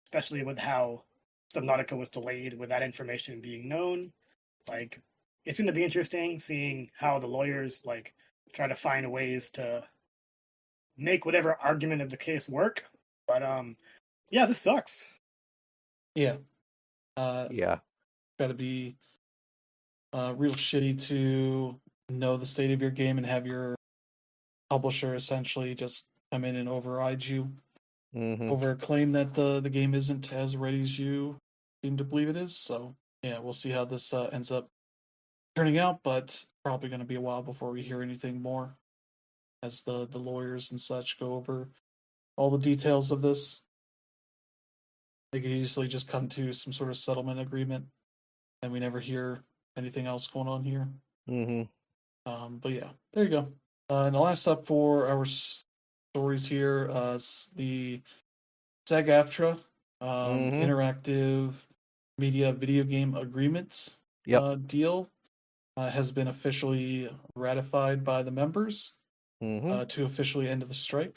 especially with how Subnautica was delayed with that information being known. Like, it's going to be interesting seeing how the lawyers try to find ways to make whatever argument of the case work. But yeah, this sucks. Yeah. yeah. Got to be real shitty to know the state of your game and have your publisher essentially just come in and override you over a claim that the game isn't as ready as you seem to believe it is. So yeah, we'll see how this ends up turning out, but probably going to be a while before we hear anything more as the lawyers and such go over all the details of this. They could easily just come to some sort of settlement agreement, and we never hear anything else going on here. But yeah, there you go. And the last up for our stories here, the SAG-AFTRA interactive media video game agreement deal has been officially ratified by the members to officially end the strike.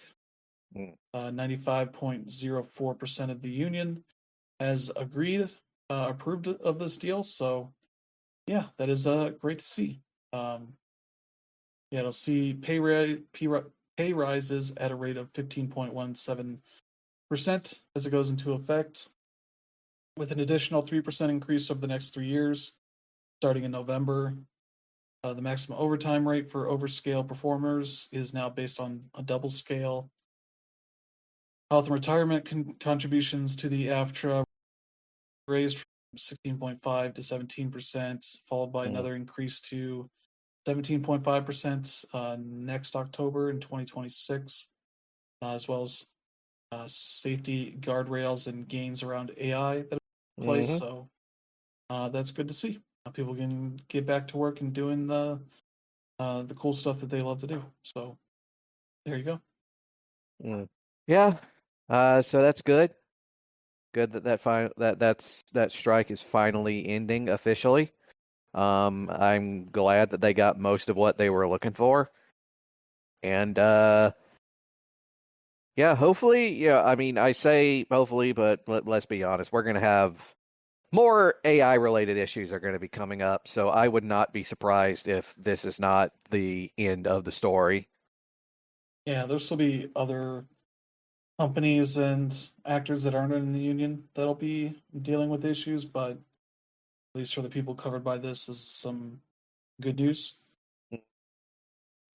95.04% of the union has approved of this deal. So yeah, that is great to see. It'll see pay rises at a rate of 15.17% as it goes into effect, with an additional 3% increase over the next 3 years, starting in November. The maximum overtime rate for overscale performers is now based on a double scale. Health and retirement contributions to the AFTRA raised from 16.5 to 17%, followed by another increase to 17.5% next October in 2026, as well as safety guardrails and gains around AI that are in place. So that's good to see. People can get back to work and doing the cool stuff that they love to do. So there you go. Yeah. So that's good. Good that strike is finally ending officially. I'm glad that they got most of what they were looking for. And yeah, hopefully, I mean, I say hopefully, but let's be honest, we're going to have more AI related issues are going to be coming up. So I would not be surprised if this is not the end of the story. Yeah, there'll still be other companies and actors that aren't in the union that'll be dealing with issues, but at least for the people covered by this is some good news.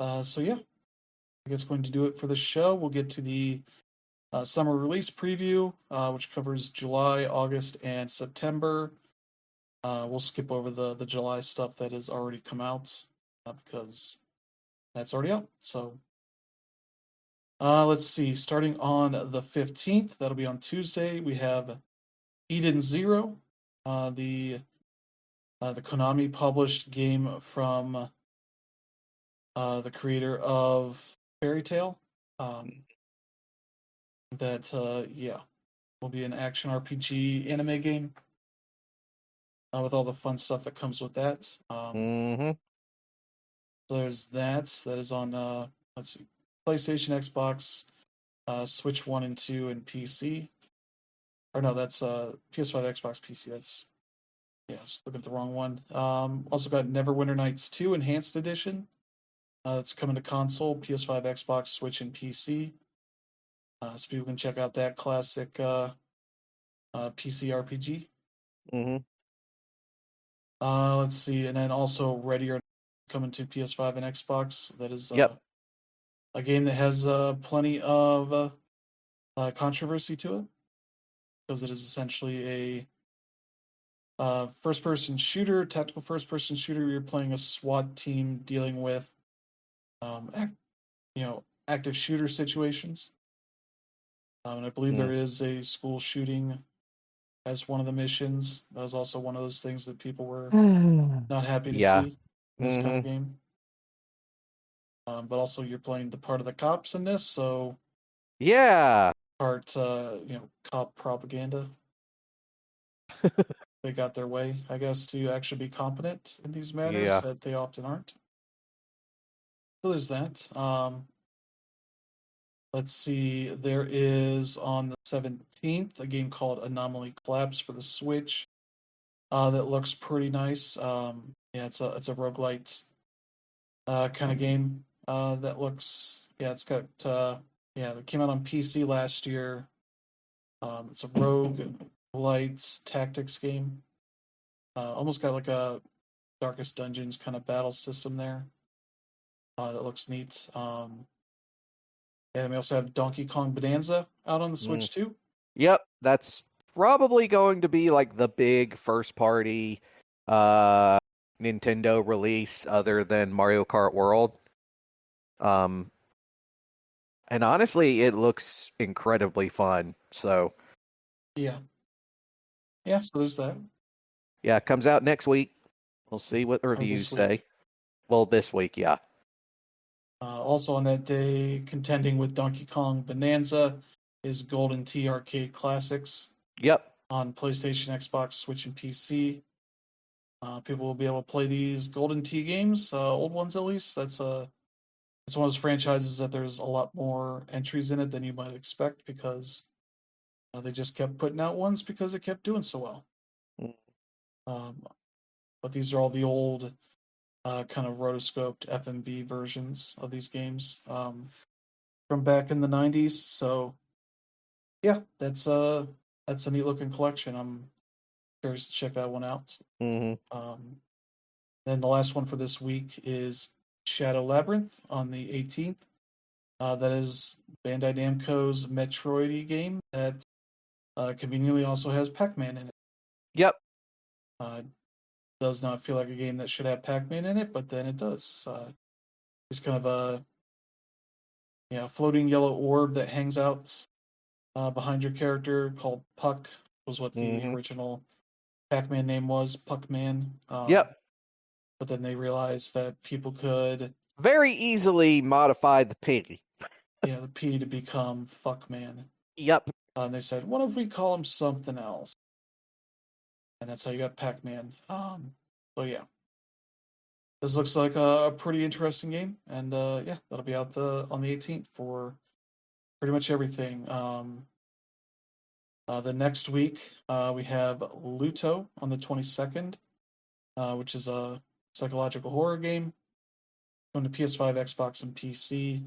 So yeah, I think it's going to do it for the show. We'll get to the summer release preview, which covers July, August, and September. We'll skip over the July stuff that has already come out because that's already out. So let's see. Starting on the 15th, that'll be on Tuesday, we have Eden Zero, the Konami published game from the creator of Fairy Tail. That will be an action RPG anime game with all the fun stuff that comes with that. So there's that. That is on let's see, PlayStation, Xbox, Switch 1 and 2, and PC. Or no, that's PS5, Xbox, PC. That's looking at the wrong one. Also got Neverwinter Nights 2 Enhanced Edition. That's coming to console, PS5, Xbox, Switch, and PC. So people can check out that classic PC RPG. Mm-hmm. Let's see, and then also Ready or Not coming to PS5 and Xbox. That is a game that has plenty of controversy to it, because it is essentially a first-person shooter, tactical first-person shooter. You're playing a SWAT team dealing with, active shooter situations. And I believe there is a school shooting as one of the missions. That was also one of those things that people were not happy to see in this kind of game. But also you're playing the part of the cops in this, so part cop propaganda. They got their way, I guess, to actually be competent in these matters that they often aren't. So there's that. Let's see. There is on the 17th a game called Anomaly Collapse for the Switch. That looks pretty nice. It's a roguelite kind of game. That looks it's got that came out on PC last year. It's a roguelite tactics game. Almost got like a Darkest Dungeons kind of battle system there. That looks neat. And we also have Donkey Kong Bonanza out on the Switch too. Yep, that's probably going to be like the big first party Nintendo release other than Mario Kart World. And honestly, it looks incredibly fun. So so there's that. Yeah, it comes out next week. We'll see what the reviews say. Well, this week, yeah. Also on that day, contending with Donkey Kong Bonanza is Golden Tee Arcade Classics. Yep. On PlayStation, Xbox, Switch, and PC. People will be able to play these Golden Tee games, old ones at least. It's one of those franchises that there's a lot more entries in it than you might expect, because they just kept putting out ones because it kept doing so well. But these are all the old kind of rotoscoped FMV versions of these games from back in the 90s. So that's a neat looking collection. I'm curious to check that one out. Then the last one for this week is Shadow Labyrinth on the 18th. That is Bandai Namco's Metroid game that conveniently also has Pac-Man in it. Yep. Does not feel like a game that should have Pac-Man in it, but then it does. It's kind of a floating yellow orb that hangs out behind your character, called Puck, was what the original Pac-Man name was, Puck-Man. Yep. But then they realized that people could very easily modify the P. The P to become Fuckman. Yep. And they said, what if we call him something else? And that's how you got Pac-Man. So yeah. This looks like a pretty interesting game. And that'll be out on the 18th for pretty much everything. The next week, we have Luto on the 22nd, which is a psychological horror game on the PS5, Xbox, and PC.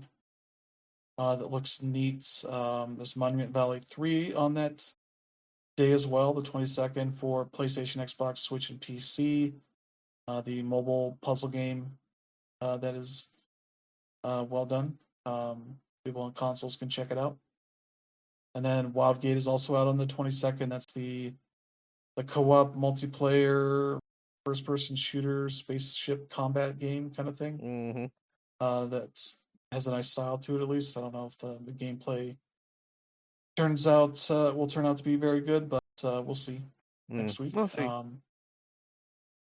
That looks neat. There's Monument Valley 3 on that day as well, the 22nd, for PlayStation, Xbox, Switch, and PC. The mobile puzzle game that is well done. People on consoles can check it out. And then Wildgate is also out on the 22nd. That's the co-op multiplayer first-person shooter spaceship combat game kind of thing. That has a nice style to it, at least. I don't know if the gameplay will turn out to be very good, but we'll see next week. We'll see. On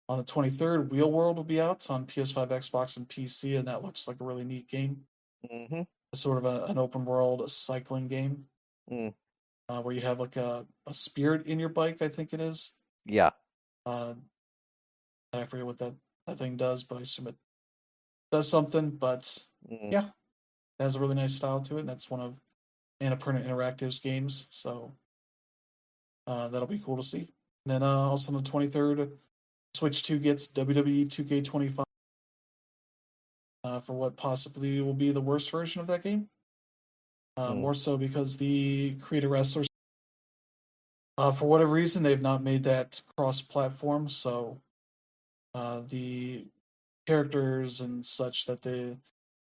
the 23rd, Wheel World will be out on PS5, Xbox, and PC, and that looks like a really neat game. It's sort of an open world cycling game where you have like a spirit in your bike, I think it is. Yeah. I forget what that thing does, but I assume it does something. But it has a really nice style to it, and that's one of Annapurna Interactive's games. So that'll be cool to see. And then also on the 23rd, Switch 2 gets WWE 2K25 for what possibly will be the worst version of that game. More so because the Creator Wrestlers, for whatever reason, they've not made that cross-platform. So the characters and such that the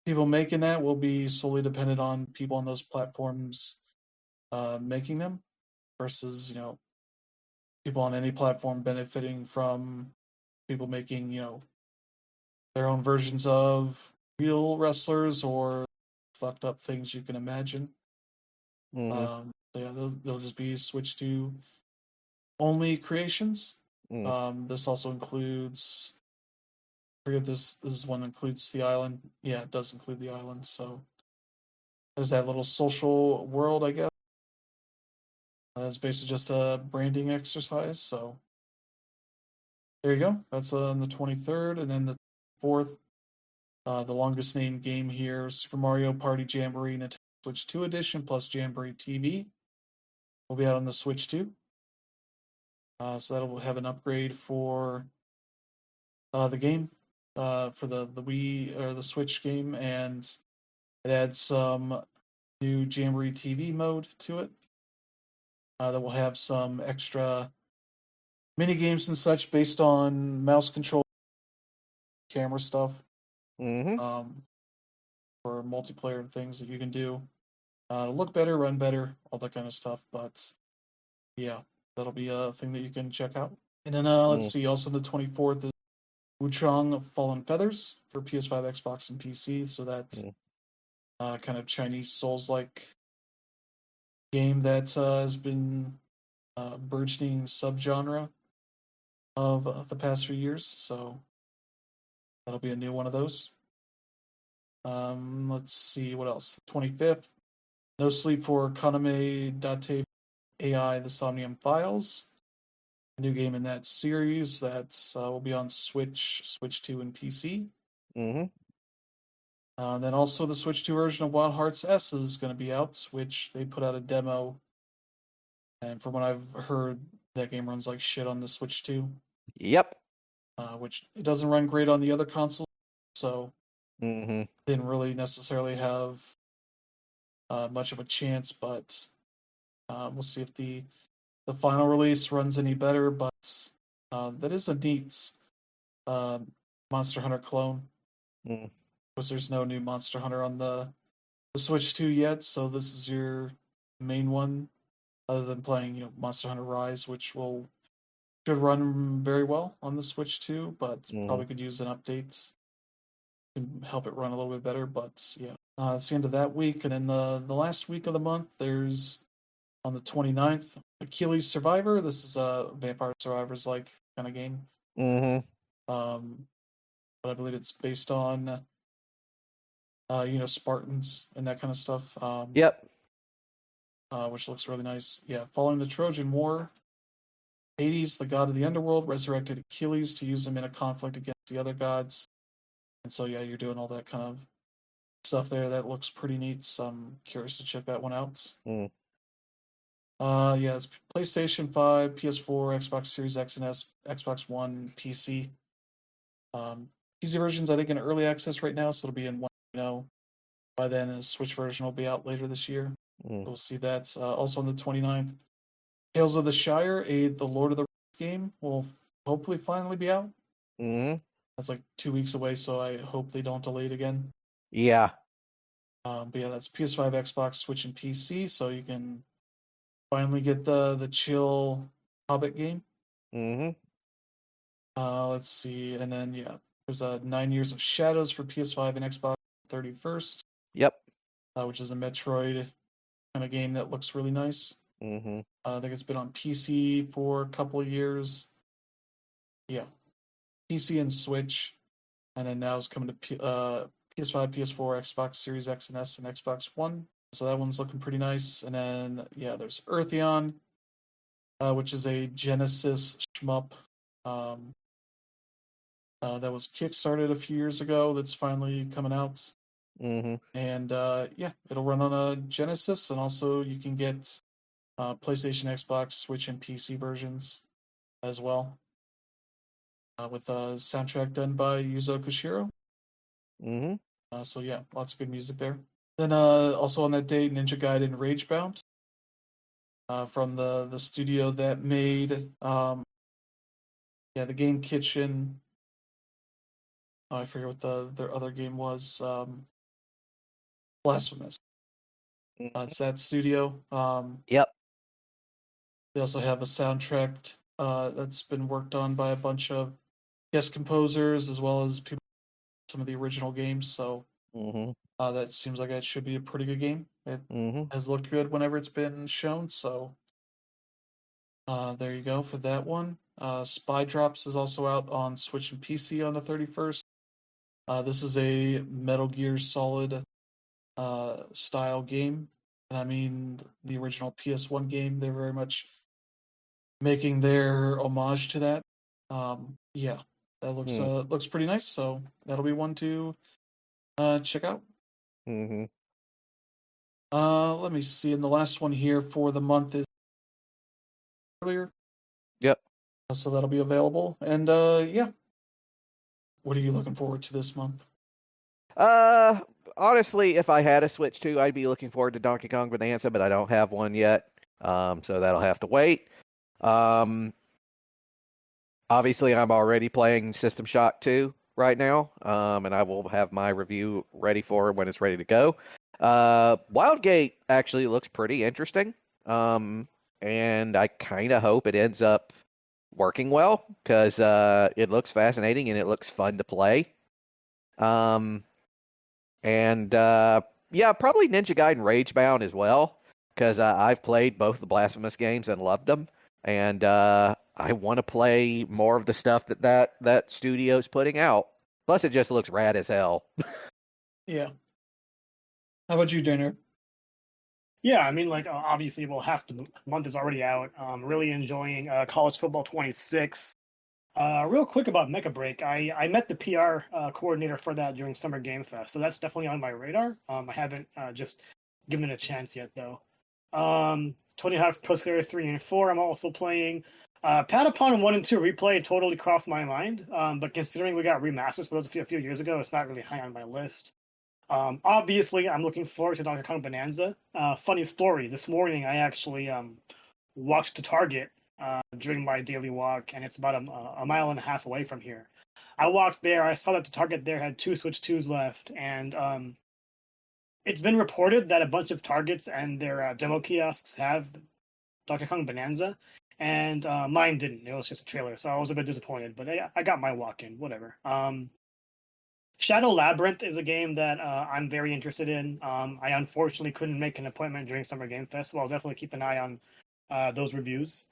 people making that will be solely dependent on people on those platforms making them, versus people on any platform benefiting from people making their own versions of real wrestlers or fucked up things you can imagine. So yeah, they'll just be switched to only creations. This also includes, I forget, this one includes the island. Yeah, it does include the island. So there's that little social world, I guess. It's basically just a branding exercise. So there you go. That's on the 23rd, and then the 4th, the longest named game here, Super Mario Party Jamboree Nintendo Switch 2 Edition plus Jamboree TV, will be out on the Switch 2. So that'll have an upgrade for the game, for the Wii or the Switch game, and it adds some new Jamboree TV mode to it. That will have some extra mini games and such based on mouse control, camera stuff, for multiplayer and things that you can do to look better, run better, all that kind of stuff. But yeah, that'll be a thing that you can check out. And then let's see, also the 24th is Wuchang Fallen Feathers for PS5, Xbox, and PC. So that's kind of Chinese Souls-like game that has been burgeoning subgenre of the past few years. So that'll be a new one of those. Let's see what else. 25th, No Sleep for Kaname Date AI: The Somnium Files. A new game in that series that will be on Switch, Switch 2, and PC. Then also the Switch 2 version of Wild Hearts S is going to be out, which they put out a demo. And from what I've heard, that game runs like shit on the Switch 2. Yep. Which it doesn't run great on the other consoles. So Mm-hmm. didn't really necessarily have much of a chance, but we'll see if the final release runs any better. But that is a neat Monster Hunter clone, because there's no new Monster Hunter on the Switch 2 yet, so this is your main one, other than playing Monster Hunter Rise, which should run very well on the Switch 2, but probably could use an update to help it run a little bit better. But yeah, it's the end of that week, and then the last week of the month, there's on the 29th, Achilles Survivor. This is a Vampire Survivors like kind of game. But I believe it's based on Spartans and that kind of stuff. Yep. Which looks really nice. Yeah, following the Trojan War, Hades, the god of the underworld, resurrected Achilles to use him in a conflict against the other gods. And so yeah, you're doing all that kind of stuff there. That looks pretty neat. So I'm curious to check that one out. Yeah, it's PlayStation 5, PS4, Xbox Series X and S, Xbox One, PC. PC versions, I think, in early access right now, so it'll be in 1.0. By then, a Switch version will be out later this year. We'll see that. Also on the 29th, Tales of the Shire, the Lord of the Rings game, will hopefully finally be out. That's like 2 weeks away, so I hope they don't delay it again. Yeah. But yeah, that's PS5, Xbox, Switch, and PC, so you can finally get the chill Hobbit game. Let's see, and then yeah, there's 9 Years of Shadows for PS5 and Xbox 31st. Yep. Which is a Metroid kind of game that looks really nice. I think it's been on PC for a couple of years. Yeah, PC and Switch, and then now it's coming to PS5, PS4, Xbox Series X and S, and Xbox One. So that one's looking pretty nice. And then yeah, there's Eartheon, which is a Genesis shmup that was kickstarted a few years ago. That's finally coming out. Mm-hmm. And it'll run on a Genesis, and also you can get PlayStation, Xbox, Switch, and PC versions as well. With a soundtrack done by Yuzo Koshiro. Mm-hmm. So yeah, lots of good music there. Then also on that day, Ninja Gaiden Ragebound, from the studio that made the Game Kitchen. Oh, I forget what their other game was. Blasphemous. It's that studio. Yep. They also have a soundtrack that's been worked on by a bunch of guest composers as well as people some of the original games. So Mm-hmm. that seems like it should be a pretty good game. It Mm-hmm. has looked good whenever it's been shown. So there you go for that one. Spy Drops is also out on Switch and PC on the 31st. This is a Metal Gear Solid style game. And I mean, the original PS1 game, they're very much making their homage to that. Yeah, that looks pretty nice. So that'll be one to check out. Mm-hmm. Let me see. And the last one here for the month is earlier. Yep. So that'll be available. And yeah. What are you looking forward to this month? Honestly, if I had a Switch 2, I'd be looking forward to Donkey Kong Bonanza, but I don't have one yet. So that'll have to wait. Obviously, I'm already playing System Shock 2 right now, and I will have my review ready for when it's ready to go. Wildgate actually looks pretty interesting, and I kind of hope it ends up working well, because it looks fascinating and it looks fun to play. Yeah, probably Ninja Gaiden Ragebound as well, because I've played both the Blasphemous games and loved them, and I want to play more of the stuff that studio's putting out. Plus, it just looks rad as hell. Yeah. How about you, Dinner? Yeah, I mean, like obviously, well, half the month is already out. Really enjoying College Football 26. Real quick about Mecha Break, I met the PR coordinator for that during Summer Game Fest, so that's definitely on my radar. I haven't just given it a chance yet, though. Tony Hawk's Pro Skater 3 and 4, I'm also playing. Patapon 1 and 2 replay totally crossed my mind, but considering we got remasters for those a few years ago, it's not really high on my list. Obviously, I'm looking forward to Donkey Kong Bonanza. Funny story, this morning I actually walked to Target during my daily walk, and it's about a mile and a half away from here. I walked there, I saw that the Target there had 2 Switch 2s left, and it's been reported that a bunch of Targets and their demo kiosks have Donkey Kong Bonanza, and mine didn't. It was just a trailer, so I was a bit disappointed, but I got my walk in, whatever. Shadow Labyrinth is a game that I'm very interested in. I unfortunately couldn't make an appointment during Summer Game Fest, so I'll definitely keep an eye on those reviews.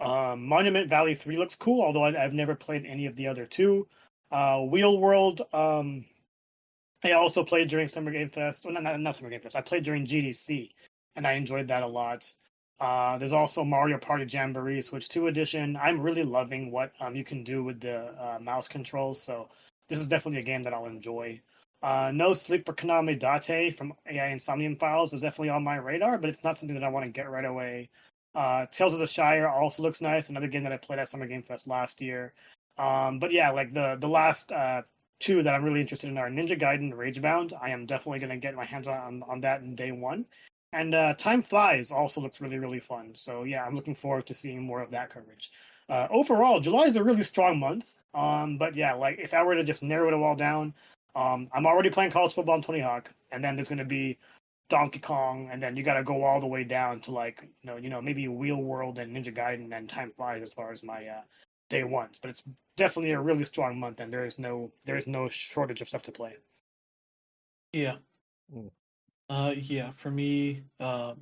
Monument Valley 3 looks cool, although I've never played any of the other two. Wheel World, I also played during Summer Game Fest. Well, not Summer Game Fest. I played during GDC, and I enjoyed that a lot. There's also Mario Party Jamboree Switch 2 edition. I'm really loving what you can do with the mouse controls, so this is definitely a game that I'll enjoy. No Sleep for Konami Date from AI Insomnium Files is definitely on my radar, but it's not something that I want to get right away. Tales of the Shire also looks nice, another game that I played at Summer Game Fest last year. But yeah, like the last two that I'm really interested in are Ninja Gaiden Ragebound. I am definitely going to get my hands on that in day one. And Time Flies also looks really, really fun. So yeah, I'm looking forward to seeing more of that coverage. Overall, July is a really strong month. But yeah, like if I were to just narrow it all down, I'm already playing college football on Tony Hawk, and then there's going to be Donkey Kong, and then you got to go all the way down to like maybe Wheel World and Ninja Gaiden and Time Flies as far as my day ones. But it's definitely a really strong month, and there is no shortage of stuff to play. Yeah. Yeah, for me, I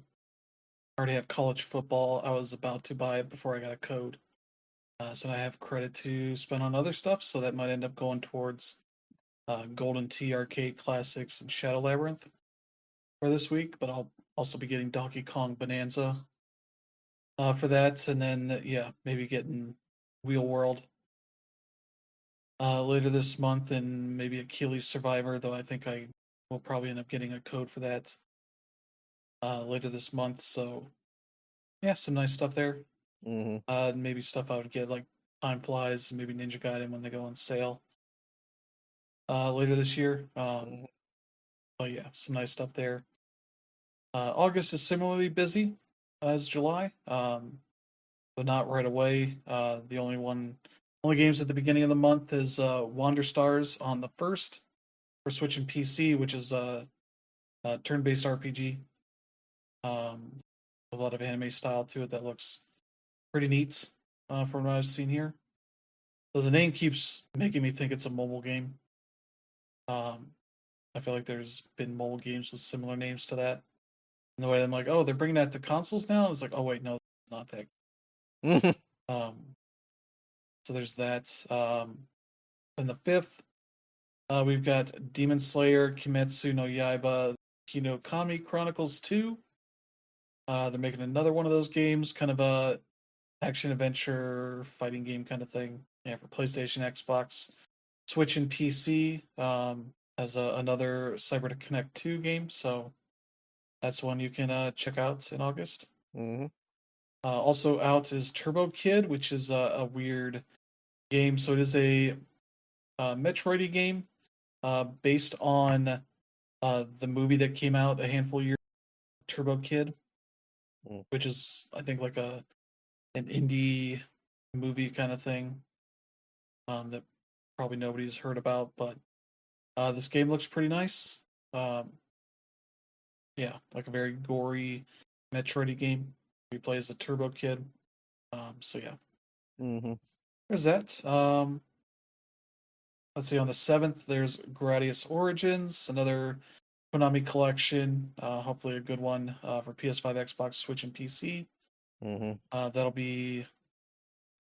already have college football. I was about to buy it before I got a code. So I have credit to spend on other stuff, so that might end up going towards Golden Tee Arcade Classics and Shadow Labyrinth for this week, but I'll also be getting Donkey Kong Bonanza for that, and then maybe getting Wheel World later this month, and maybe Achilles Survivor, though I think I we'll probably end up getting a code for that later this month. So yeah, some nice stuff there. Maybe stuff I would get like Time Flies, maybe Ninja Gaiden when they go on sale later this year. But yeah, some nice stuff there. August is similarly busy as July, but not right away. The only games at the beginning of the month is Wander Stars on the 1st for Switch and PC, which is a turn-based RPG with a lot of anime style to it that looks pretty neat from what I've seen here. So the name keeps making me think it's a mobile game. I feel like there's been mobile games with similar names to that. And the way I'm like, oh, they're bringing that to consoles now? It's like, oh, wait, no, it's not that. So there's that. Then the 5th, we've got Demon Slayer, Kimetsu no Yaiba, Hinokami Chronicles 2. They're making another one of those games, kind of a action-adventure fighting game kind of thing. Yeah, for PlayStation, Xbox, Switch, and PC. As another Cyber to Connect 2 game, so that's one you can check out in August. Also out is Turbo Kid, which is a weird game. So it is a Metroidy game based on the movie that came out a handful of years ago, Turbo Kid, which is, I think, like an indie movie kind of thing that probably nobody's heard about, but this game looks pretty nice. Yeah, like a very gory Metroidy game. We play as a Turbo Kid. So yeah. There's that. Let's see, on the 7th, there's Gradius Origins, another Konami collection. Hopefully a good one for PS5, Xbox, Switch, and PC. That'll be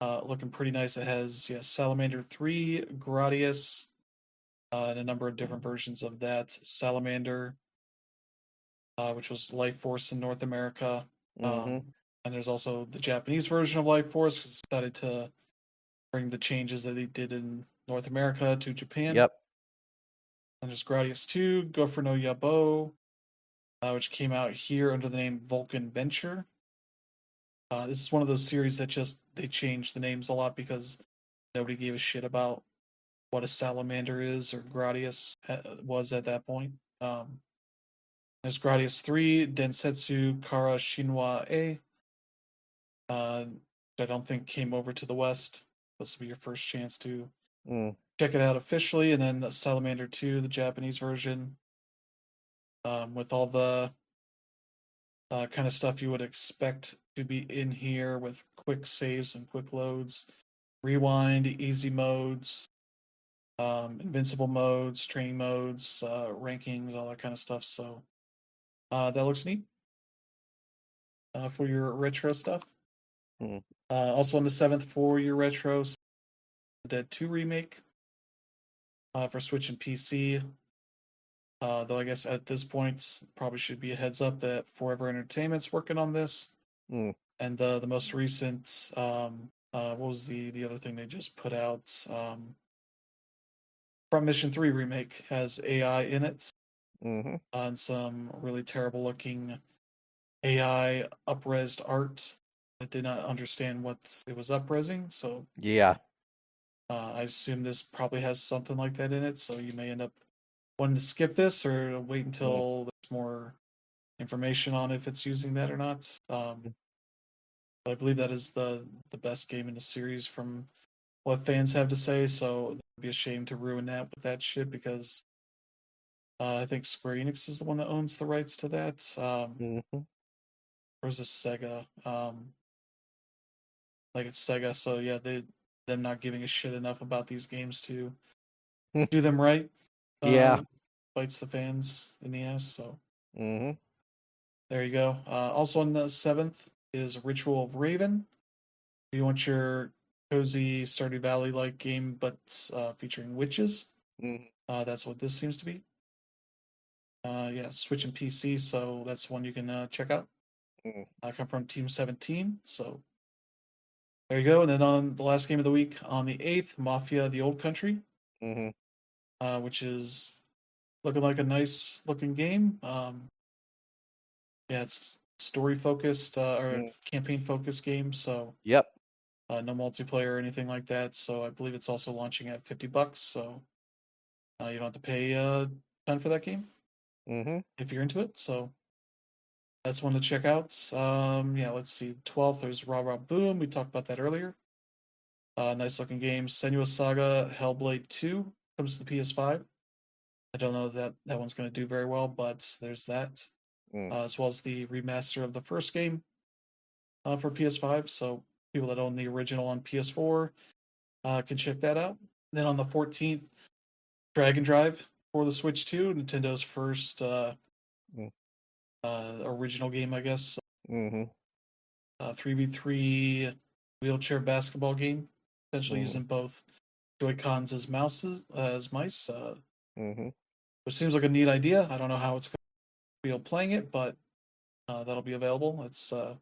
looking pretty nice. It has Salamander 3, Gradius, and a number of different versions of that. Salamander, which was Life Force in North America. And there's also the Japanese version of Life Force, because it decided to bring the changes that they did in North America to Japan. Yep. And there's Gradius 2, Gopher no Yabo, which came out here under the name Vulcan Venture. This is one of those series that they changed the names a lot because nobody gave a shit about what a salamander is or Gradius was at that point. There's Gradius 3, Densetsu Kara Shinwa A. I don't think came over to the West. This will be your first chance to check it out officially. And then Salamander 2, the Japanese version, with all the kind of stuff you would expect to be in here with quick saves and quick loads, rewind, easy modes, invincible modes, training modes, rankings, all that kind of stuff. So that looks neat for your retro stuff. Also on the 7th for your retro, Dead 2 remake for Switch and PC. Though I guess at this point, probably should be a heads up that Forever Entertainment's working on this. And the most recent, what was the other thing they just put out? From Mission 3 remake has AI in it. And some really terrible looking AI up-resed art that did not understand what it was up-resing. So yeah, I assume this probably has something like that in it. So you may end up wanting to skip this or wait until there's more information on if it's using that or not. But I believe that is the best game in the series from what fans have to say. So it'd be a shame to ruin that with that shit because I think Square Enix is the one that owns the rights to that. Or is this Sega? Like it's Sega. So yeah, them not giving a shit enough about these games to do them right. Yeah. Bites the fans in the ass. So there you go. Also on the 7th is Ritual of Raven. If you want your cozy Stardew Valley like game, but featuring witches, that's what this seems to be. Yeah, Switch and PC, so that's one you can check out. I come from Team 17, so there you go. And then on the last game of the week, on the 8th, Mafia: The Old Country, which is looking like a nice looking game. Yeah, it's story focused or campaign focused game, so Yep. no multiplayer or anything like that. So I believe it's also launching at $50. So you don't have to pay a ton for that game if you're into it. So that's one to check out. Yeah, let's see. 12th, there's Raw Raw Boom. We talked about that earlier. Nice looking game. Senua's Saga Hellblade 2 comes to the PS5. I don't know that one's going to do very well, but there's that. As well as the remaster of the first game for PS5. So people that own the original on PS4 can check that out. Then on the 14th, Dragon Drive for the Switch 2, Nintendo's first original game, I guess. 3v3 wheelchair basketball game, essentially using both Joy-Cons as mice, which seems like a neat idea. I don't know how it's going to feel playing it, but that'll be available. It's $20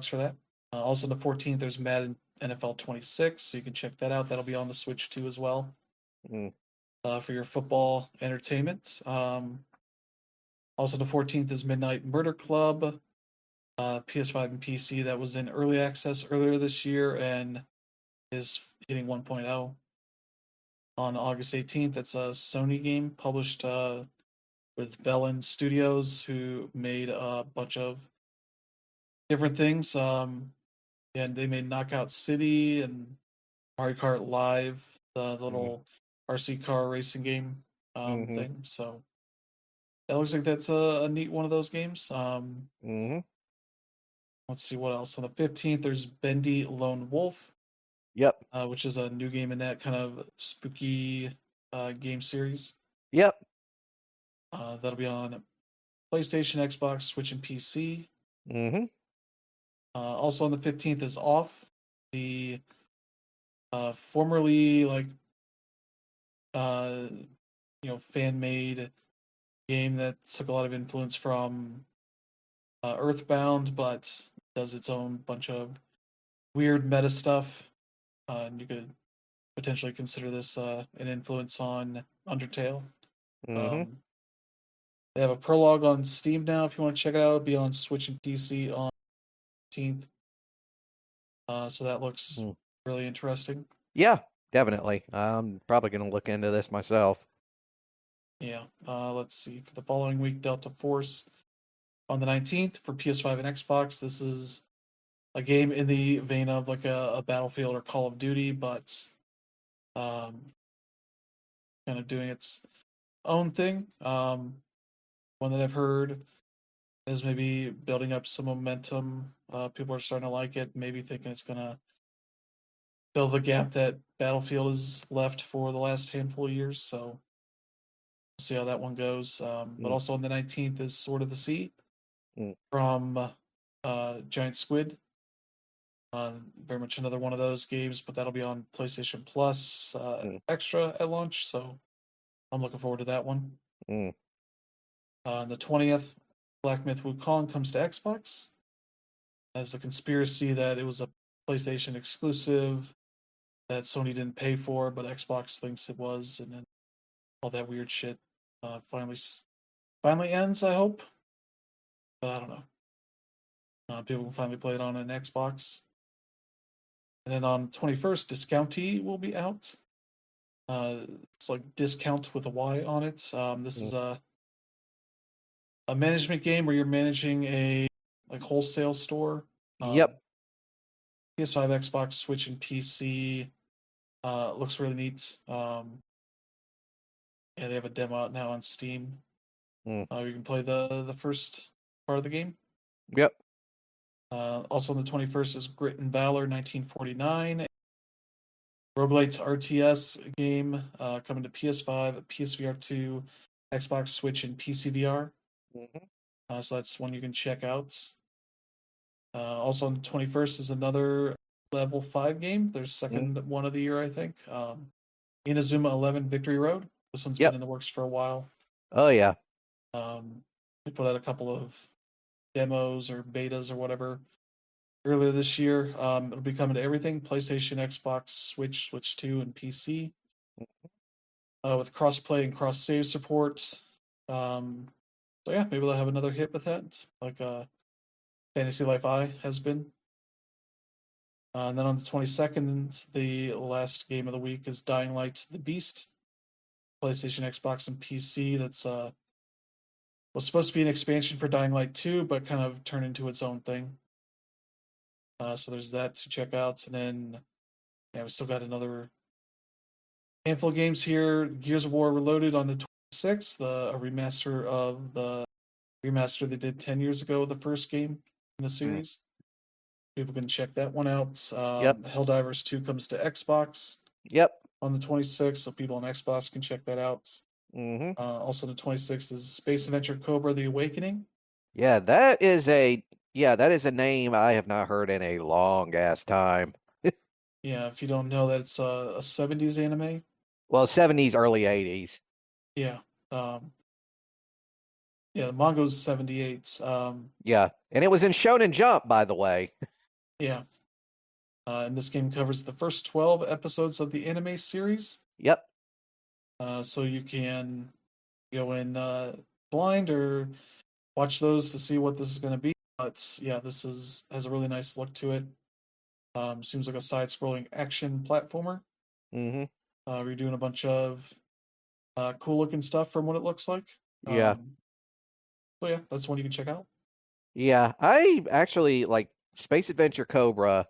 for that. Also, on the 14th, there's Madden NFL 26, so you can check that out. That'll be on the Switch 2 as well for your football entertainment. Also, the 14th is Midnight Murder Club, PS5 and PC. That was in early access earlier this year and is hitting 1.0 on August 18th. That's a Sony game published with Bellin Studios, who made a bunch of different things. And they made Knockout City and Mario Kart Live, the little RC car racing game thing. So it looks like that's a neat one of those games. Let's see what else. On the 15th, there's Bendy Lone Wolf. Yep. Which is a new game in that kind of spooky game series. Yep. That'll be on PlayStation, Xbox, Switch, and PC. Also on the 15th is Off, the formerly fan-made game that took a lot of influence from Earthbound, but does its own bunch of weird meta stuff. And you could potentially consider this an influence on Undertale. They have a prologue on Steam now. If you want to check it out, it'll be on Switch and PC on 15th. So that looks really interesting. Yeah, definitely. I'm probably going to look into this myself. Yeah. Let's see. For the following week, Delta Force on the 19th for PS5 and Xbox. This is a game in the vein of like a Battlefield or Call of Duty, but kind of doing its own thing. One that I've heard is maybe building up some momentum. People are starting to like it, maybe thinking it's going to fill the gap that Battlefield has left for the last handful of years. So we'll see how that one goes. But also on the 19th is Sword of the Sea from Giant Squid. Very much another one of those games, but that'll be on PlayStation Plus Extra at launch. So I'm looking forward to that one. On the 20th, Black Myth Wukong comes to Xbox. As the conspiracy that it was a PlayStation exclusive that Sony didn't pay for, but Xbox thinks it was, and then all that weird shit finally ends, I hope. But I don't know. People can finally play it on an Xbox. And then on 21st, Discounty will be out. It's like discount with a Y on it. This is a management game where you're managing a wholesale store. Yep. PS5, Xbox, Switch, and PC. Looks really neat. Yeah, they have a demo out now on Steam. You can play the first part of the game. Yep. Also on the 21st is Grit and Valor 1949. Roguelite RTS game coming to PS5, PSVR 2, Xbox, Switch, and PC VR. So that's one you can check out. Also on the 21st is another level 5 game. Their second one of the year, I think. Inazuma 11 Victory Road. This one's been in the works for a while. Oh, yeah. They put out a couple of demos or betas or whatever earlier this year. It'll be coming to everything: PlayStation, Xbox, Switch, Switch 2, and PC. with cross-play and cross-save support. So yeah, maybe they'll have another hit with that, like Fantasy Life I has been. And then on the 22nd, the last game of the week is Dying Light: The Beast, PlayStation, Xbox, and PC. That's was supposed to be an expansion for Dying Light 2, but kind of turned into its own thing. So there's that to check out, and then yeah, we still got another handful of games here. Gears of War Reloaded on the 26th, a remaster of the remaster they did 10 years ago, the first game in the series. People can check that one out. Yep. Helldivers 2 comes to Xbox Yep. on the 26th, so people on Xbox can check that out. Mm-hmm. Also, the 26th is Space Adventure Cobra: The Awakening. Yeah, that is a name I have not heard in a long ass time. Yeah, if you don't know that, it's a 70s anime. Well, 70s, early 80s. Yeah. The manga's 78. Yeah, and it was in Shonen Jump, by the way. Yeah. And this game covers the first 12 episodes of the anime series. Yep. So you can go in blind or watch those to see what this is going to be. But yeah, this has a really nice look to it. Seems like a side-scrolling action platformer. Mm-hmm. You're doing a bunch of cool-looking stuff from what it looks like. Yeah. So yeah, that's one you can check out. Yeah, I actually like Space Adventure Cobra.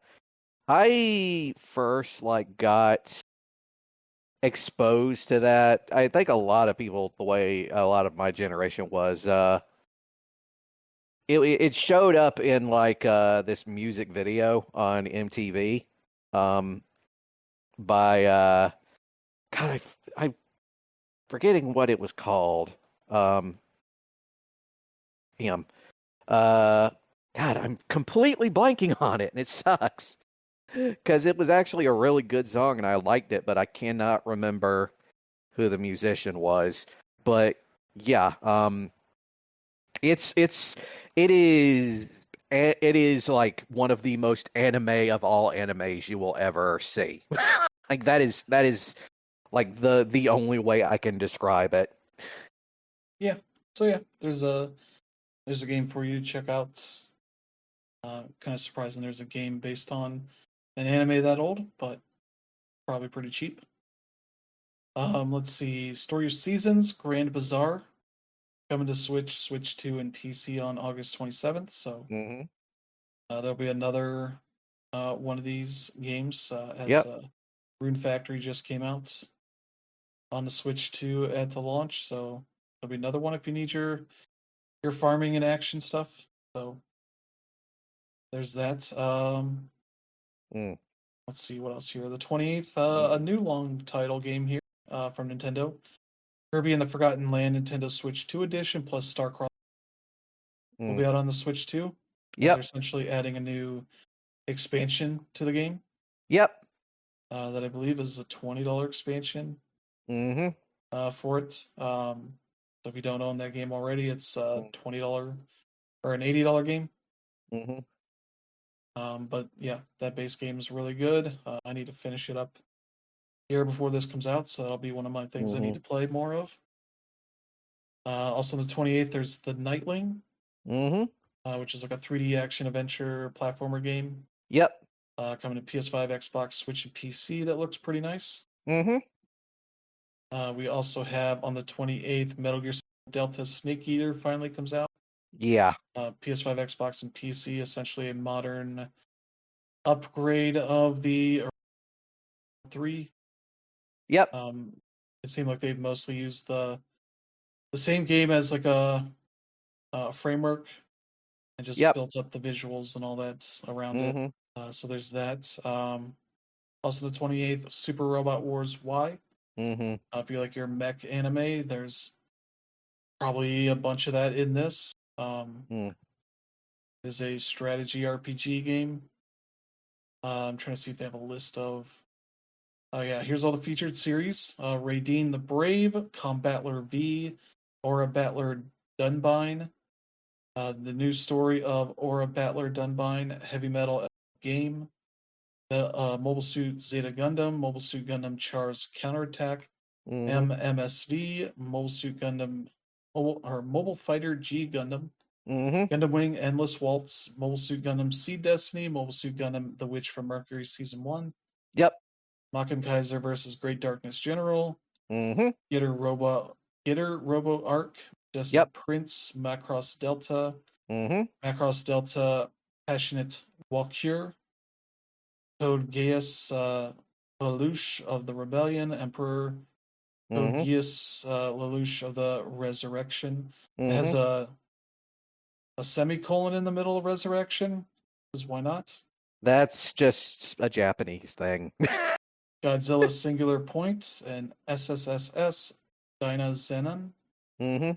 I first got exposed to that. I think a lot of people, the way a lot of my generation was, it showed up in this music video on MTV, by God, I'm forgetting what it was called. Him. God, I'm completely blanking on it, and it sucks because it was actually a really good song, and I liked it, but I cannot remember who the musician was. But yeah, it is like one of the most anime of all animes you will ever see. Like that is like the only way I can describe it. Yeah. So yeah, there's a game for you to check out. Kind of surprising there's a game based on an anime that old, but probably pretty cheap. Let's see. Story of Seasons, Grand Bazaar, coming to Switch, Switch 2, and PC on August 27th. So Mm-hmm. there'll be another one of these games as Yep. Rune Factory just came out on the Switch 2 at the launch. So there'll be another one if you need your farming and action stuff. So there's that. Let's see what else here. The 28th, a new long title game here from Nintendo. Kirby and the Forgotten Land Nintendo Switch 2 edition plus Starcross will be out on the Switch 2. Yep. They're essentially adding a new expansion to the game. Yep. That I believe is a $20 expansion. Mm-hmm. For it. So if you don't own that game already, it's a $20 or an $80 game. Mm-hmm. But yeah, that base game is really good. I need to finish it up here before this comes out, so that'll be one of my things I need to play more of. Also on the 28th, there's the Nightling, which is like a 3D action adventure platformer game. Yep. Coming to PS5, Xbox, Switch, and PC. That looks pretty nice. Mm-hmm. We also have on the 28th, Metal Gear Delta Snake Eater finally comes out. Yeah. PS5, Xbox, and PC, essentially a modern upgrade of the 3. Yep. It seemed like they'd mostly used the same game as like a framework and just built up the visuals and all that around it. So there's that. Also the 28th, Super Robot Wars Y. If you like your mech anime, there's probably a bunch of that in this. It is a strategy RPG game. I'm trying to see if they have a list of. Oh yeah, here's all the featured series: Raideen the Brave, Combattler V, Aura Battler Dunbine, the new story of Aura Battler Dunbine, Heavy Metal Game, the Mobile Suit Zeta Gundam, Mobile Suit Gundam Char's Counterattack, MMSV, Mobile Suit Gundam, Mobile Fighter G Gundam, Mm-hmm. Gundam Wing Endless Waltz, Mobile Suit Gundam Seed Destiny, Mobile Suit Gundam The Witch from Mercury Season 1, Yep. Makan Kaiser versus Great Darkness General, Mm-hmm. Gitter Robo Arc, Majestic Yep. Prince, Macross Delta, Mm-hmm. Macross Delta Passionate Walkure, Code Gaius Lelouch of the Rebellion, Emperor Code Mm-hmm. Gaius Lelouch of the Resurrection. It has Mm-hmm. a semicolon in the middle of Resurrection, because why not? That's just a Japanese thing. Godzilla Singular Point and SSSS Dyna Zenon. Mm-hmm.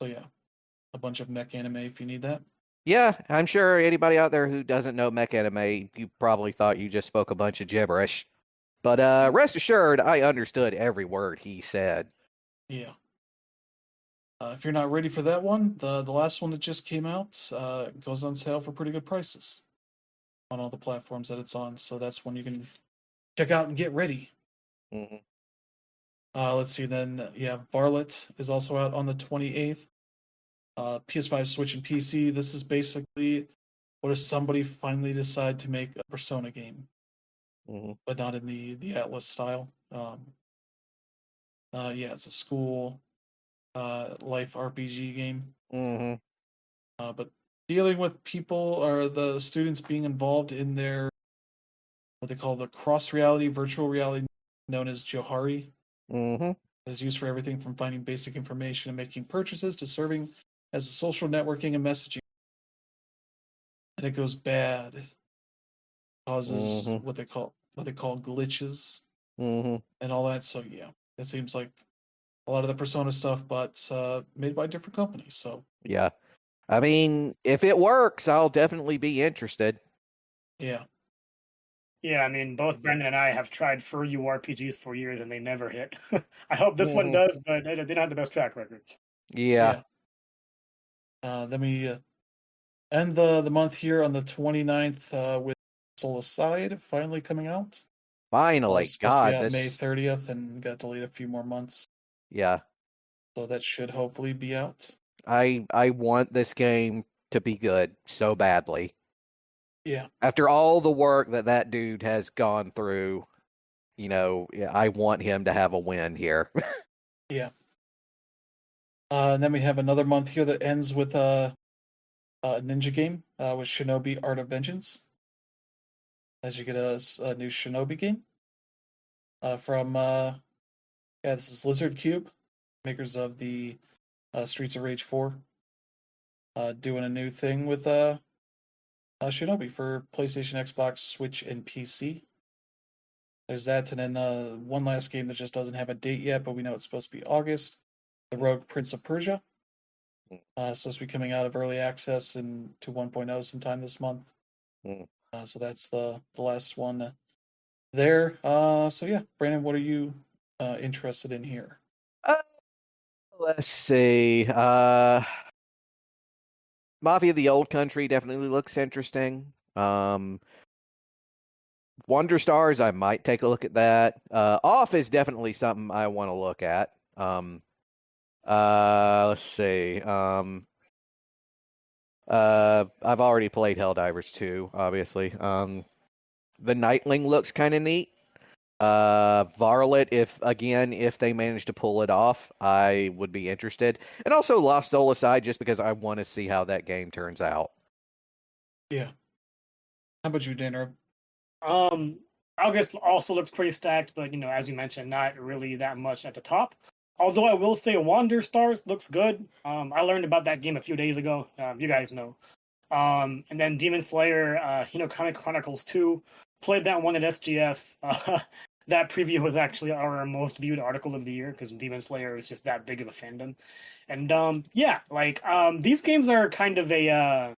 So yeah, a bunch of mech anime if you need that. Yeah, I'm sure anybody out there who doesn't know mech anime, you probably thought you just spoke a bunch of gibberish. But rest assured, I understood every word he said. Yeah. If you're not ready for that one, the last one that just came out goes on sale for pretty good prices on all the platforms that it's on. So that's one you can check out and get ready. Mm-hmm. Let's see. Then yeah, Varlet is also out on the 28th. PS5, Switch, and PC. This is basically what if somebody finally decide to make a Persona game, Mm-hmm. but not in the Atlas style. Yeah, it's a school life RPG game. Mm-hmm. But dealing with people or the students being involved in their what they call the cross reality, virtual reality, known as Johari. Mm-hmm. It is used for everything from finding basic information and making purchases to serving as a social networking and messaging. And it goes bad. It causes Mm-hmm. what they call glitches Mm-hmm. and all that. So yeah, it seems like a lot of the Persona stuff, but made by different companies. So Yeah. I mean, if it works, I'll definitely be interested. yeah, Yeah, I mean, both Brandon and I have tried furry RPGs for years and they never hit. I hope this one Mm-hmm. does, but they don't have the best track records. Yeah. yeah. Then we end the month here on the 29th with Soul Aside finally coming out. Finally. It's supposed to be God, out May this 30th and got delayed a few more months. yeah. So that should hopefully be out. I want this game to be good so badly. Yeah. After all the work that dude has gone through, I want him to have a win here. Yeah. And then we have another month here that ends with a ninja game with Shinobi Art of Vengeance. As you get a new Shinobi game from this is Lizard Cube, makers of the Streets of Rage 4, doing a new thing with Shinobi for PlayStation, Xbox, Switch, and PC. There's that, and then one last game that just doesn't have a date yet, but we know it's supposed to be August. The Rogue Prince of Persia. It's supposed to be coming out of early access and to 1.0 sometime this month. So that's the last one there. So yeah, Brandon, what are you interested in here? Let's see. Mafia of the Old Country definitely looks interesting. Wonder Stars, I might take a look at that. Off is definitely something I want to look at. Let's see. I've already played Helldivers 2, obviously. The Nightling looks kind of neat. Varlet, if they manage to pull it off, I would be interested. And also Lost Soul Aside, just because I want to see how that game turns out. Yeah. How about you, Danner? August also looks pretty stacked, but as you mentioned, not really that much at the top. Although I will say Wander Stars looks good. I learned about that game a few days ago. You guys know. And then Demon Slayer, Comic Chronicles 2. Played that one at SGF. That preview was actually our most viewed article of the year because Demon Slayer is just that big of a fandom. And these games are kind of a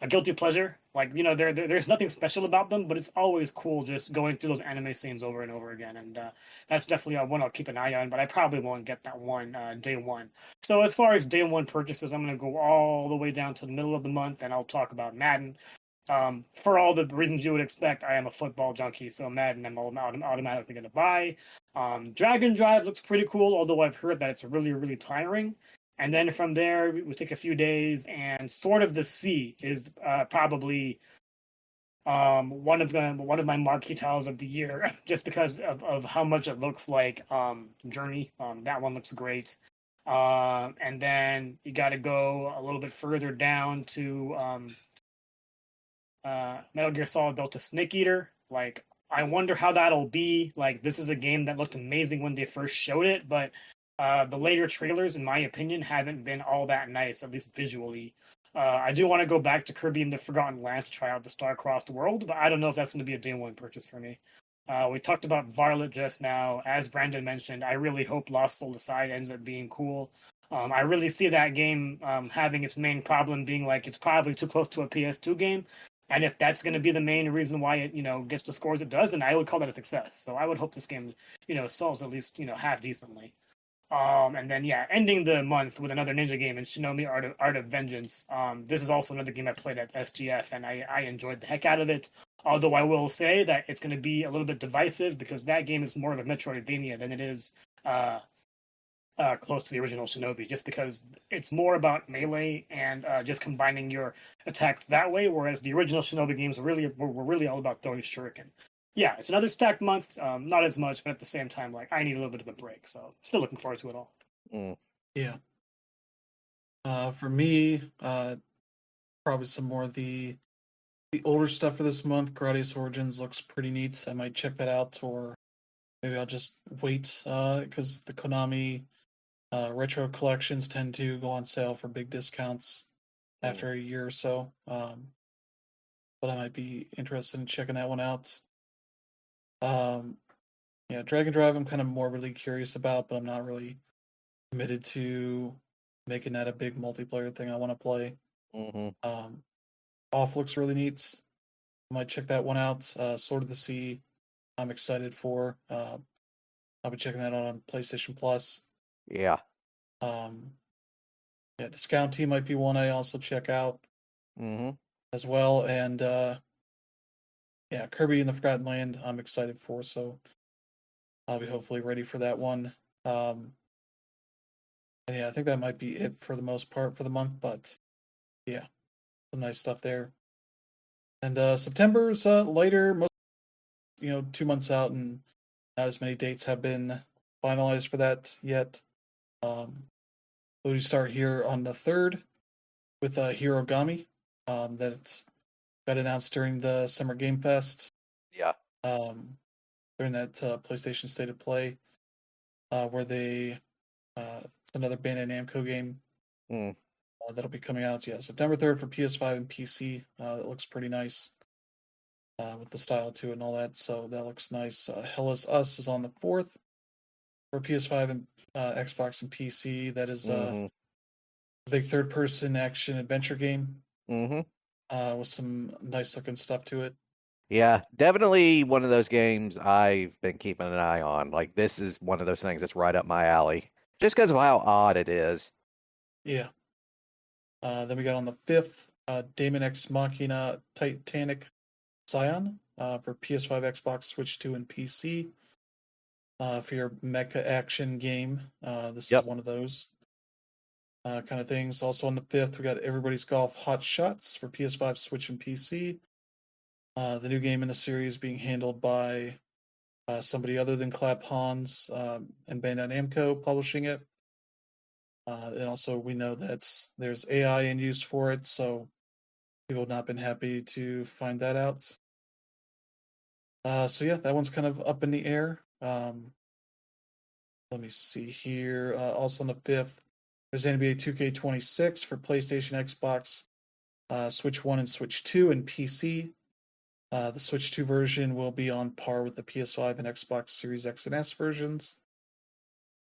guilty pleasure. Like, there's nothing special about them, but it's always cool just going through those anime scenes over and over again. And that's definitely one I'll keep an eye on, but I probably won't get that one day one. So as far as day one purchases, I'm going to go all the way down to the middle of the month, and I'll talk about Madden. For all the reasons you would expect, I am a football junkie, so Madden I'm automatically going to buy. Dragon Drive looks pretty cool, although I've heard that it's really, really tiring. And then from there, we take a few days, and Sword of the Sea is probably one of my marquee titles of the year, just because of how much it looks like Journey. That one looks great. And then you got to go a little bit further down to Metal Gear Solid Delta Snake Eater. Like, I wonder how that'll be. Like, this is a game that looked amazing when they first showed it, but the later trailers, in my opinion, haven't been all that nice, at least visually. I do want to go back to Kirby and the Forgotten Land to try out the Star-Crossed World, but I don't know if that's going to be a day one purchase for me. We talked about Varlet just now. As Brandon mentioned, I really hope Lost Soul Aside ends up being cool. I really see that game having its main problem being like it's probably too close to a PS2 game, and if that's going to be the main reason why it gets the scores it does, then I would call that a success. So I would hope this game sells at least half decently. And then yeah, ending the month with another ninja game in Shinobi Art of Vengeance. This is also another game I played at SGF, and I enjoyed the heck out of it. Although I will say that it's going to be a little bit divisive because that game is more of a Metroidvania than it is close to the original Shinobi, just because it's more about melee and just combining your attacks that way, whereas the original Shinobi games were really all about throwing shuriken. Yeah, it's another stacked month. Not as much, but at the same time, like I need a little bit of a break. So still looking forward to it all. Yeah. For me, probably some more of the older stuff for this month. Gradius Origins looks pretty neat. I might check that out, or maybe I'll just wait because the Konami retro collections tend to go on sale for big discounts after a year or so. But I might be interested in checking that one out. Yeah, Dragon Drive I'm kind of more really curious about, but I'm not really committed to making that a big multiplayer thing I want to play. Off looks really neat. I might check that one out. Sword of the Sea I'm excited for. I'll be checking that out on PlayStation Plus. Yeah. Yeah, Discount might be one I also check out as well. And yeah, Kirby and the Forgotten Land I'm excited for, so I'll be hopefully ready for that one. And yeah, I think that might be it for the most part for the month, but yeah, some nice stuff there. And September's later, 2 months out, and not as many dates have been finalized for that yet. We start here on the 3rd with Hirogami. That got announced during the Summer Game Fest. Yeah. During that PlayStation State of Play, where they it's another Bandai Namco game that'll be coming out. Yeah, September 3rd for PS5 and PC. That looks pretty nice with the style to it and all that. So that looks nice. Hell is Us is on the 4th for PS5 and Xbox and PC. That is a big third-person action adventure game with some nice looking stuff to it. Yeah, definitely one of those games I've been keeping an eye on. Like, this is one of those things that's right up my alley, just because of how odd it is. Yeah. Then we got on the 5th, Daemon X Machina Titanic Scion for PS5, Xbox, Switch 2, and PC. For your mecha action game. This is one of those kind of things. Also on the 5th, we got Everybody's Golf Hot Shots for PS5, Switch, and PC. The new game in the series being handled by somebody other than Clap Hans and Bandai Namco publishing it. And also we know that there's AI in use for it, so people have not been happy to find that out. So yeah, that one's kind of up in the air. Let me see here. Also on the 5th, there's NBA 2K26 for PlayStation, Xbox, Switch 1 and Switch 2, and PC. The Switch 2 version will be on par with the PS5 and Xbox Series X and S versions,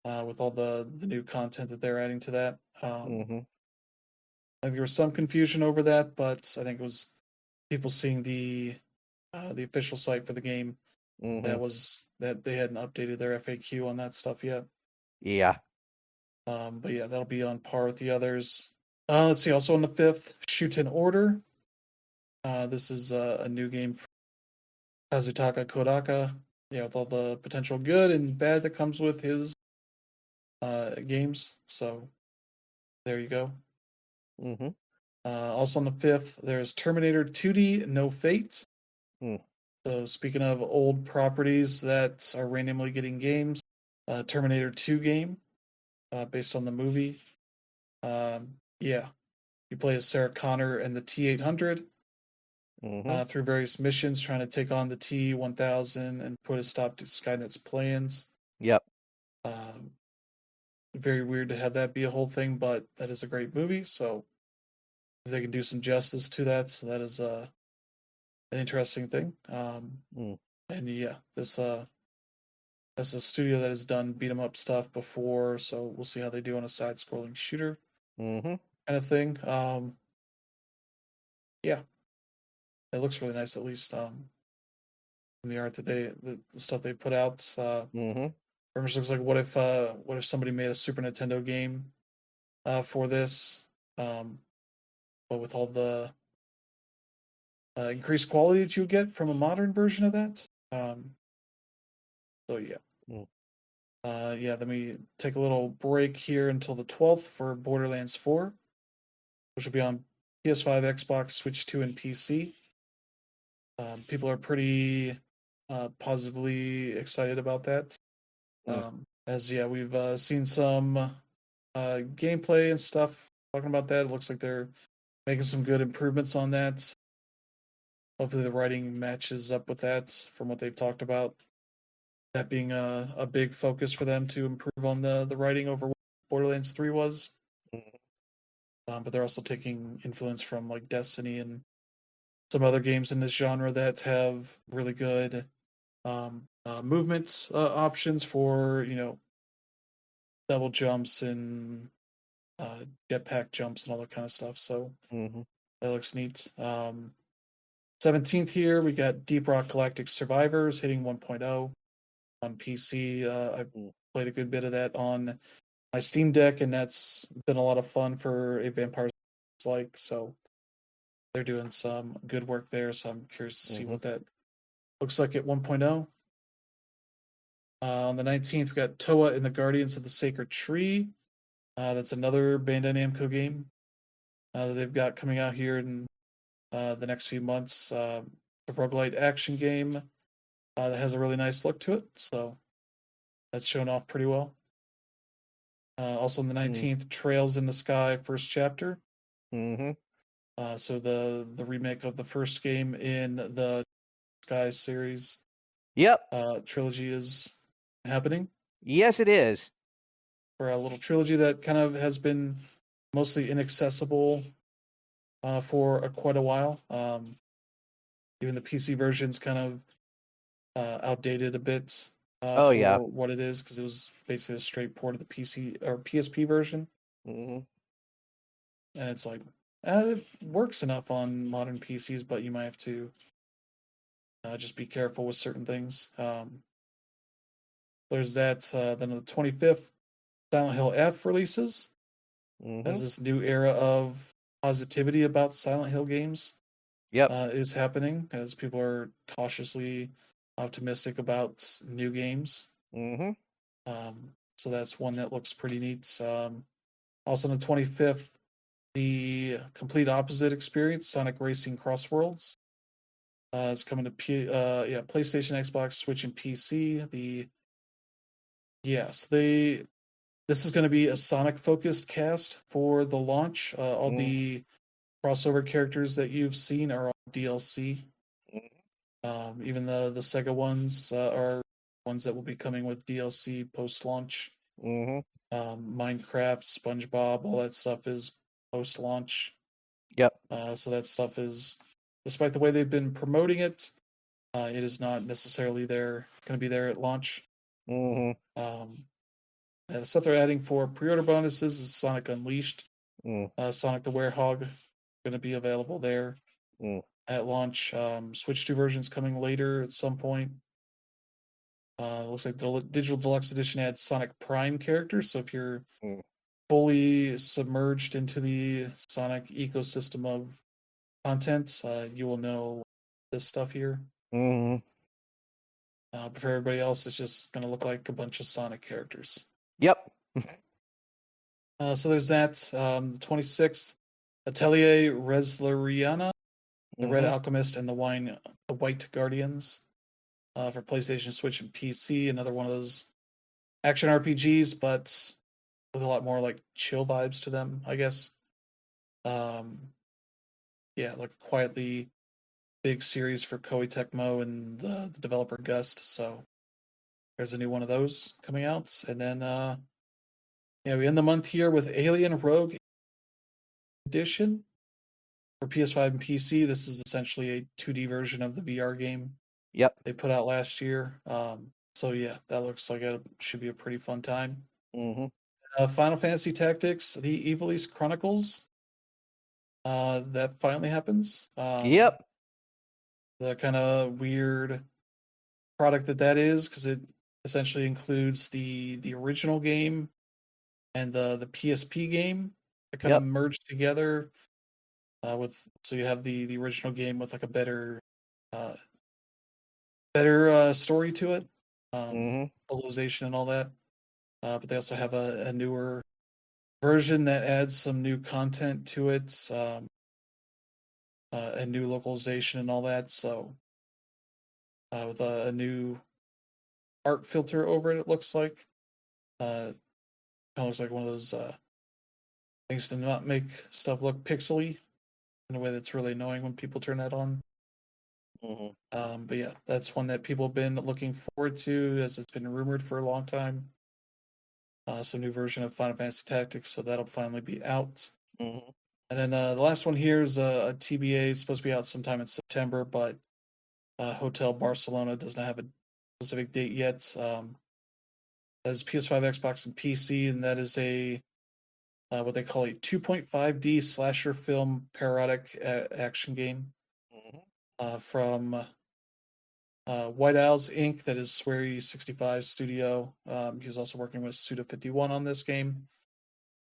with all the new content that they're adding to that. I think there was some confusion over that, but I think it was people seeing the official site for the game that they hadn't updated their FAQ on that stuff yet. Yeah. But yeah, that'll be on par with the others. Let's see. Also on the 5th, Shoot in Order This is a new game from Kazutaka Kodaka. Yeah, with all the potential good and bad that comes with his games. So there you go. Mm-hmm. Also on the 5th, there's Terminator 2D No Fate. Mm. So speaking of old properties that are randomly getting games, Terminator 2 game based on the movie. Yeah, you play as Sarah Connor and the T-800 Mm-hmm. through various missions, trying to take on the T-1000 and put a stop to Skynet's plans. Yep. Very weird to have that be a whole thing, but that is a great movie. So if they can do some justice to that, so that is an interesting thing. And yeah, this that's a studio that has done beat 'em up stuff before, so we'll see how they do on a side-scrolling shooter Mm-hmm. kind of thing. Yeah, it looks really nice, at least from the art that the stuff they put out. Mm-hmm. Very much looks like what if somebody made a Super Nintendo game for this, but with all the increased quality that you would get from a modern version of that. So yeah. Yeah, then we take a little break here until the 12th for Borderlands 4, which will be on PS5, Xbox, Switch 2, and PC. People are pretty positively excited about that. As yeah, we've seen some gameplay and stuff talking about that. It looks like they're making some good improvements on that. Hopefully, the writing matches up with that from what they've talked about. That being a big focus for them to improve on the writing over what Borderlands 3 was. But they're also taking influence from like Destiny and some other games in this genre that have really good movement options for, double jumps and jetpack jumps and all that kind of stuff. So that looks neat. 17th here, we got Deep Rock Galactic Survivors hitting 1.0 on PC. I've played a good bit of that on my Steam Deck, and that's been a lot of fun for a Vampire like. So they're doing some good work there. So I'm curious to see what that looks like at 1.0. On the 19th, we got Toa and the Guardians of the Sacred Tree. That's another Bandai Namco game that they've got coming out here in the next few months. A roguelite action game that has a really nice look to it. So that's shown off pretty well. Also on the 19th, Trails in the Sky first chapter. So the remake of the first game in the Sky series. Yep. Trilogy is happening. Yes, it is. For a little trilogy that kind of has been mostly inaccessible for quite a while. Even the PC version's kind of outdated a bit for what it is, because it was basically a straight port of the PC or PSP version. And it's like, it works enough on modern PCs, but you might have to just be careful with certain things. There's that. Then on the 25th, Silent Hill F releases. As this new era of positivity about Silent Hill games is happening, as people are cautiously optimistic about new games. So that's one that looks pretty neat. Also on the 25th, the complete opposite experience, Sonic Racing Cross Worlds. It's coming to PlayStation, Xbox, Switch, and PC. This is going to be a Sonic-focused cast for the launch. All the crossover characters that you've seen are all DLC. Even the Sega ones are ones that will be coming with DLC post-launch. Minecraft, SpongeBob, all that stuff is post-launch. So that stuff is, despite the way they've been promoting it, it is not necessarily going to be there at launch. The stuff they're adding for pre-order bonuses is Sonic Unleashed. Sonic the Werehog going to be available there at launch. Switch 2 versions coming later at some point. Looks like the Digital Deluxe Edition adds Sonic Prime characters. So if you're fully submerged into the Sonic ecosystem of content, you will know this stuff here. Hmm. But for everybody else, it's just going to look like a bunch of Sonic characters. Yep. So there's that. The 26th, Atelier Resleriana, The Red Mhm. Alchemist, and the White Guardians for PlayStation, Switch, and PC. Another one of those action RPGs, but with a lot more like chill vibes to them, I guess. Yeah, like a quietly big series for Koei Tecmo and the developer Gust. So there's a new one of those coming out, and then yeah, we end the month here with Alien Rogue Edition for PS5 and PC. This is essentially a 2D version of the VR game Yep. they put out last year. So yeah, that looks like it should be a pretty fun time. Hmm. Final Fantasy Tactics: The Evil East Chronicles. That finally happens. Yep. The kind of weird product that is, because it essentially includes the original game and the PSP game that kind of Yep. merged together. So you have the original game with like a better story to it, Hmm. localization and all that. But they also have a newer version that adds some new content to it, and new localization and all that. So with a new art filter over it, it looks like. Kind of looks like one of those things to not make stuff look pixely in a way that's really annoying when people turn that on. Hmm. But yeah, that's one that people have been looking forward to, as it's been rumored for a long time. Some new version of Final Fantasy Tactics, so that'll finally be out. Hmm. And then the last one here is a TBA. It's supposed to be out sometime in September, but Hotel Barcelona does not have a specific date yet. That is PS5, Xbox, and PC, and that is a what they call a 2.5D slasher film parodic action game from White Owls Inc. That is Swery 65 Studio. He's also working with Suda51 on this game,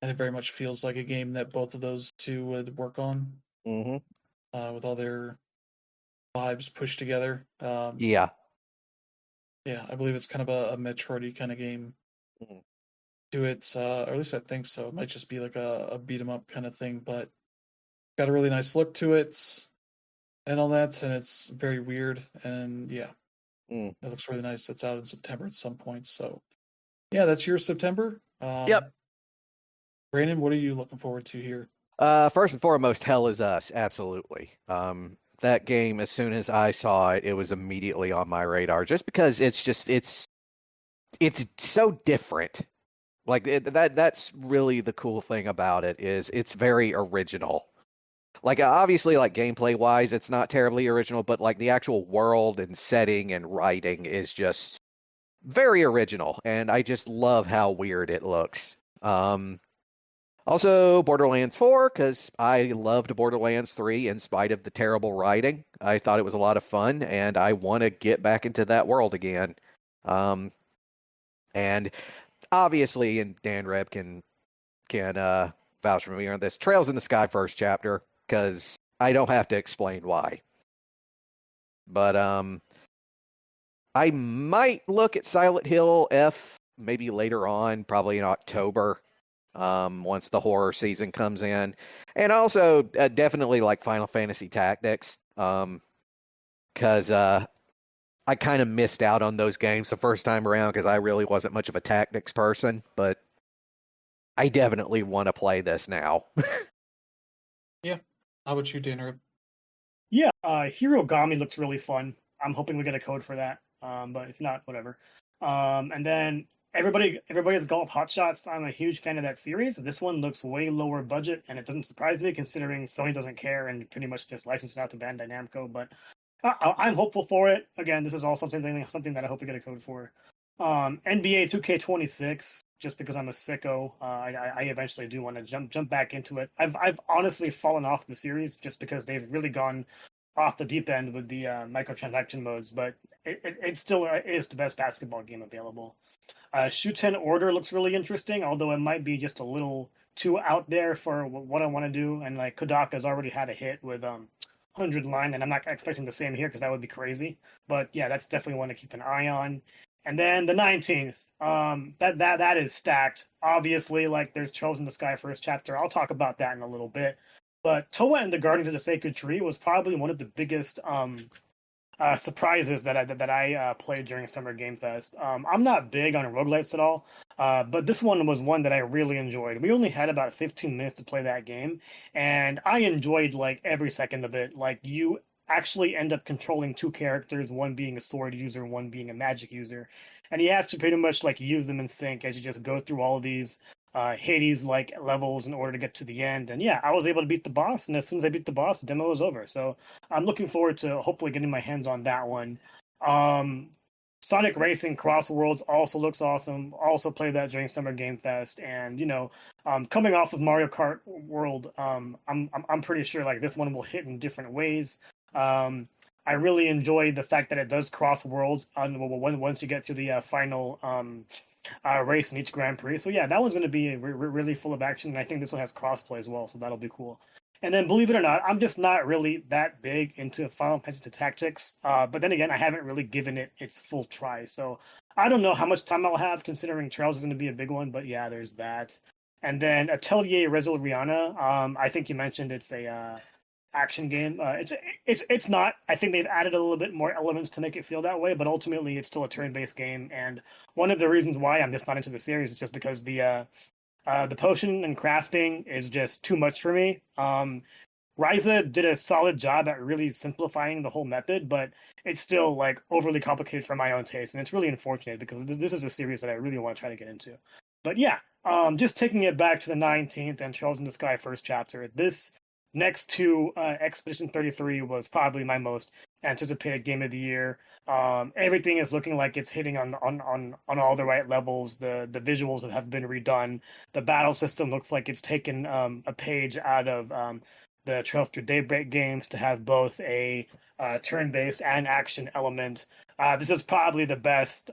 and it very much feels like a game that both of those two would work on, Hmm. with all their vibes pushed together. Yeah. Yeah, I believe it's kind of a Metroid kind of game Mhm. to it, or at least I think so. It might just be like a beat 'em up kind of thing, but got a really nice look to it and all that, and it's very weird. And yeah, Mm. it looks really nice. That's out in September at some point. So yeah, that's your September. Yep. Brandon, what are you looking forward to here? First and foremost, Hell is Us, absolutely. That game, as soon as I saw it, it was immediately on my radar, just because it's so different. Like that's really the cool thing about it, is it's very original. Like obviously, like gameplay wise, it's not terribly original, but like the actual world and setting and writing is just very original, and I just love how weird it looks. Also, Borderlands 4, because I loved Borderlands 3 in spite of the terrible writing. I thought it was a lot of fun, and I want to get back into that world again. And obviously, and Dan Reb can vouch for me on this, Trails in the Sky first chapter, because I don't have to explain why. But I might look at Silent Hill F maybe later on, probably in October, once the horror season comes in. And also definitely like Final Fantasy Tactics, because I kind of missed out on those games the first time around because I really wasn't much of a tactics person, but I definitely want to play this now. Yeah, how about you, Danner? Yeah, Hirogami looks really fun. I'm hoping we get a code for that. But if not, whatever. And then everybody's golf hotshots. I'm a huge fan of that series. This one looks way lower budget, and it doesn't surprise me considering Sony doesn't care and pretty much just licensed it out to Bandai Namco. But I'm hopeful for it. Again, this is all something that I hope we get a code for. NBA 2K26, just because I'm a sicko, I eventually do want to jump back into it. I've honestly fallen off the series just because they've really gone off the deep end with the microtransaction modes, but it still is the best basketball game available. Shuten Order looks really interesting, although it might be just a little too out there for what I want to do. And like Kodaka's already had a hit with 100 line, and I'm not expecting the same here because that would be crazy. But yeah, that's definitely one to keep an eye on. And then the 19th, that is stacked. Obviously, like there's Trails in the Sky first chapter. I'll talk about that in a little bit. But Toa and the Guardians of the Sacred Tree was probably one of the biggest surprises that I played during Summer Game Fest. I'm not big on roguelites at all, but this one was one that I really enjoyed. We only had about 15 minutes to play that game, and I enjoyed like every second of it. Like you actually end up controlling two characters, one being a sword user, one being a magic user, and you have to pretty much like use them in sync as you just go through all of these Hades like levels in order to get to the end. And yeah, I was able to beat the boss, and as soon as I beat the boss, the demo was over. So I'm looking forward to hopefully getting my hands on that one. Um, Sonic Racing Cross Worlds also looks awesome. Also played that during Summer Game Fest, and coming off of Mario Kart World, I'm pretty sure like this one will hit in different ways. I really enjoy the fact that it does cross worlds once you get to the final race in each Grand Prix. So yeah, that one's going to be really full of action, and I think this one has crossplay as well, so that'll be cool. And then, believe it or not, I'm just not really that big into Final Fantasy Tactics. But then again, I haven't really given it its full try, so I don't know how much time I'll have, considering Trails is going to be a big one. But yeah, there's that. And then Atelier Resiliana. I think you mentioned it's a action game. It's not. I think they've added a little bit more elements to make it feel that way, but ultimately it's still a turn-based game. And one of the reasons why I'm just not into the series is just because the potion and crafting is just too much for me. Ryza did a solid job at really simplifying the whole method, but it's still like overly complicated for my own taste, and it's really unfortunate because this is a series that I really want to try to get into. But yeah, just taking it back to the 19th and Trails in the Sky first chapter. This next to Expedition 33 was probably my most anticipated game of the year. Everything is looking like it's hitting on all the right levels. The visuals have been redone. The battle system looks like it's taken a page out of the Trails Through Daybreak games to have both a turn-based and action element. This is probably the best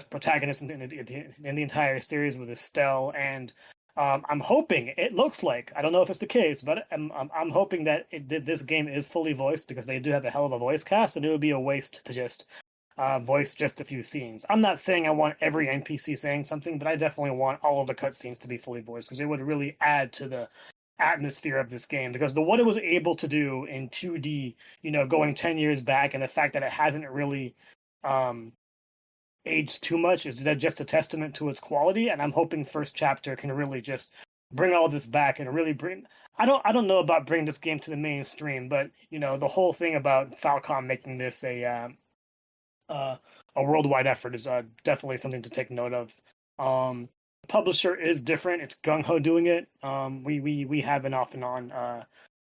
protagonist in the entire series with Estelle, and I'm hoping it looks like, I don't know if it's the case, but I'm hoping that this game is fully voiced because they do have a hell of a voice cast, and it would be a waste to just voice just a few scenes. I'm not saying I want every NPC saying something, but I definitely want all of the cutscenes to be fully voiced because it would really add to the atmosphere of this game, because what it was able to do in 2D, going 10 years back, and the fact that it hasn't really aged too much is that just a testament to its quality. And I'm hoping first chapter can really just bring all this back and really bring, I don't know about bringing this game to the mainstream, but the whole thing about Falcom making this a worldwide effort is definitely something to take note of. The publisher is different. It's Gung Ho doing it. We have an off and on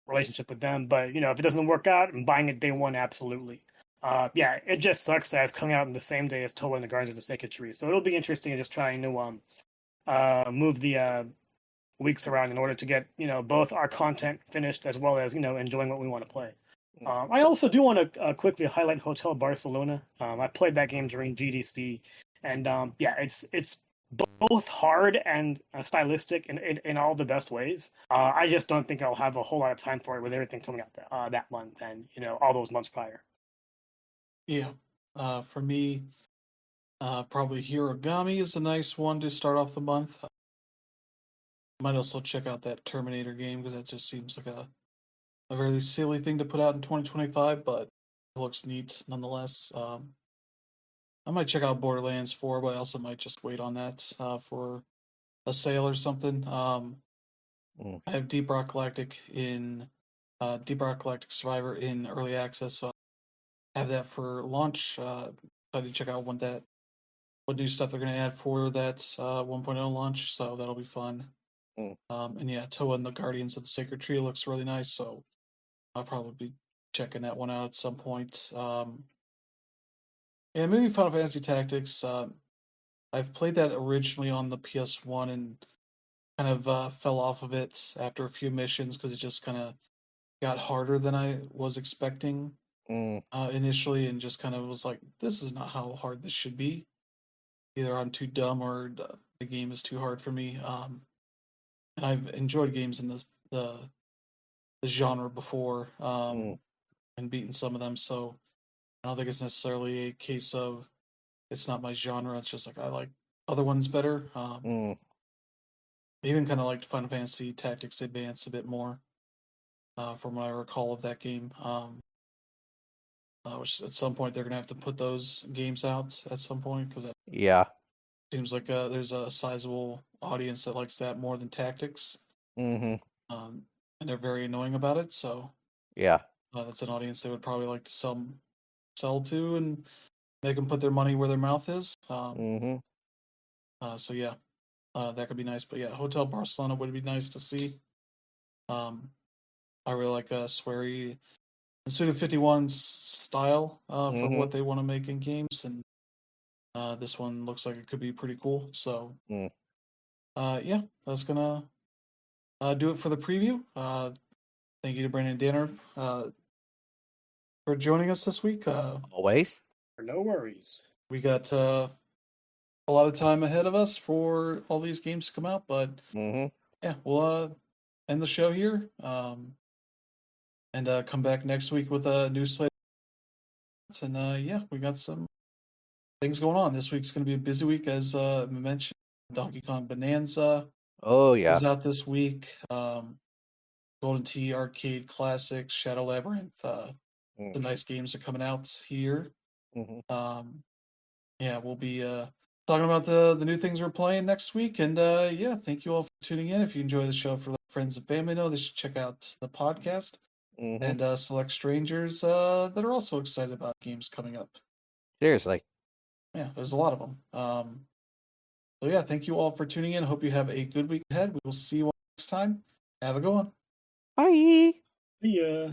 relationship with them, but if it doesn't work out, I'm buying it day one absolutely. Yeah, it just sucks that it's coming out on the same day as Toa and the Guardians of the Sacred Tree. So it'll be interesting just trying to move the weeks around in order to get both our content finished as well as enjoying what we want to play. I also do want to quickly highlight Hotel Barcelona. I played that game during GDC, and yeah, it's both hard and stylistic in all the best ways. I just don't think I'll have a whole lot of time for it with everything coming out that month and all those months prior. Yeah. For me, probably Hirogami is a nice one to start off the month. Might also check out that Terminator game because that just seems like a very silly thing to put out in 2025, but it looks neat nonetheless. I might check out Borderlands 4, but I also might just wait on that for a sale or something. I have Deep Rock Galactic Survivor in early access, so I have that for launch. I need to check out what new stuff they're going to add for that 1.0 launch, so that'll be fun. And yeah, Toa and the Guardians of the Sacred Tree looks really nice, so I'll probably be checking that one out at some point. Yeah, maybe Final Fantasy Tactics. I've played that originally on the PS1 and kind of fell off of it after a few missions because it just kind of got harder than I was expecting initially, and just kind of was like, this is not how hard this should be. Either I'm too dumb or the game is too hard for me. And I've enjoyed games in the genre before, and beaten some of them. So I don't think it's necessarily a case of it's not my genre. It's just like I like other ones better. I even kind of liked Final Fantasy Tactics Advance a bit more, from what I recall of that game. Which at some point they're gonna have to put those games out at some point because it Yeah. seems like there's a sizable audience that likes that more than Tactics. Mm-hmm. And they're very annoying about it. So Yeah. that's an audience they would probably like to sell to and make them put their money where their mouth is. So yeah, that could be nice. But yeah, Hotel Barcelona would be nice to see. I really like Swery and Suda 51's style for what they want to make in games, and this one looks like it could be pretty cool. So yeah, that's gonna do it for the preview. Thank you to Brandon Danner for joining us this week. Always. No worries. We got a lot of time ahead of us for all these games to come out, but yeah, we'll end the show here and come back next week with a new slate. And yeah, we got some things going on. This week's going to be a busy week, as I mentioned. Donkey Kong Bonanza is out this week. Golden Tee Arcade Classics, Shadow Labyrinth. The nice games are coming out here. Yeah, we'll be talking about the new things we're playing next week. And yeah, thank you all for tuning in. If you enjoy the show, for friends and family know, they should check out the podcast and select strangers that are also excited about games coming up. Seriously. Yeah, there's a lot of them. So yeah, thank you all for tuning in. Hope you have a good week ahead. We will see you all next time. Have a good one. Bye. See ya.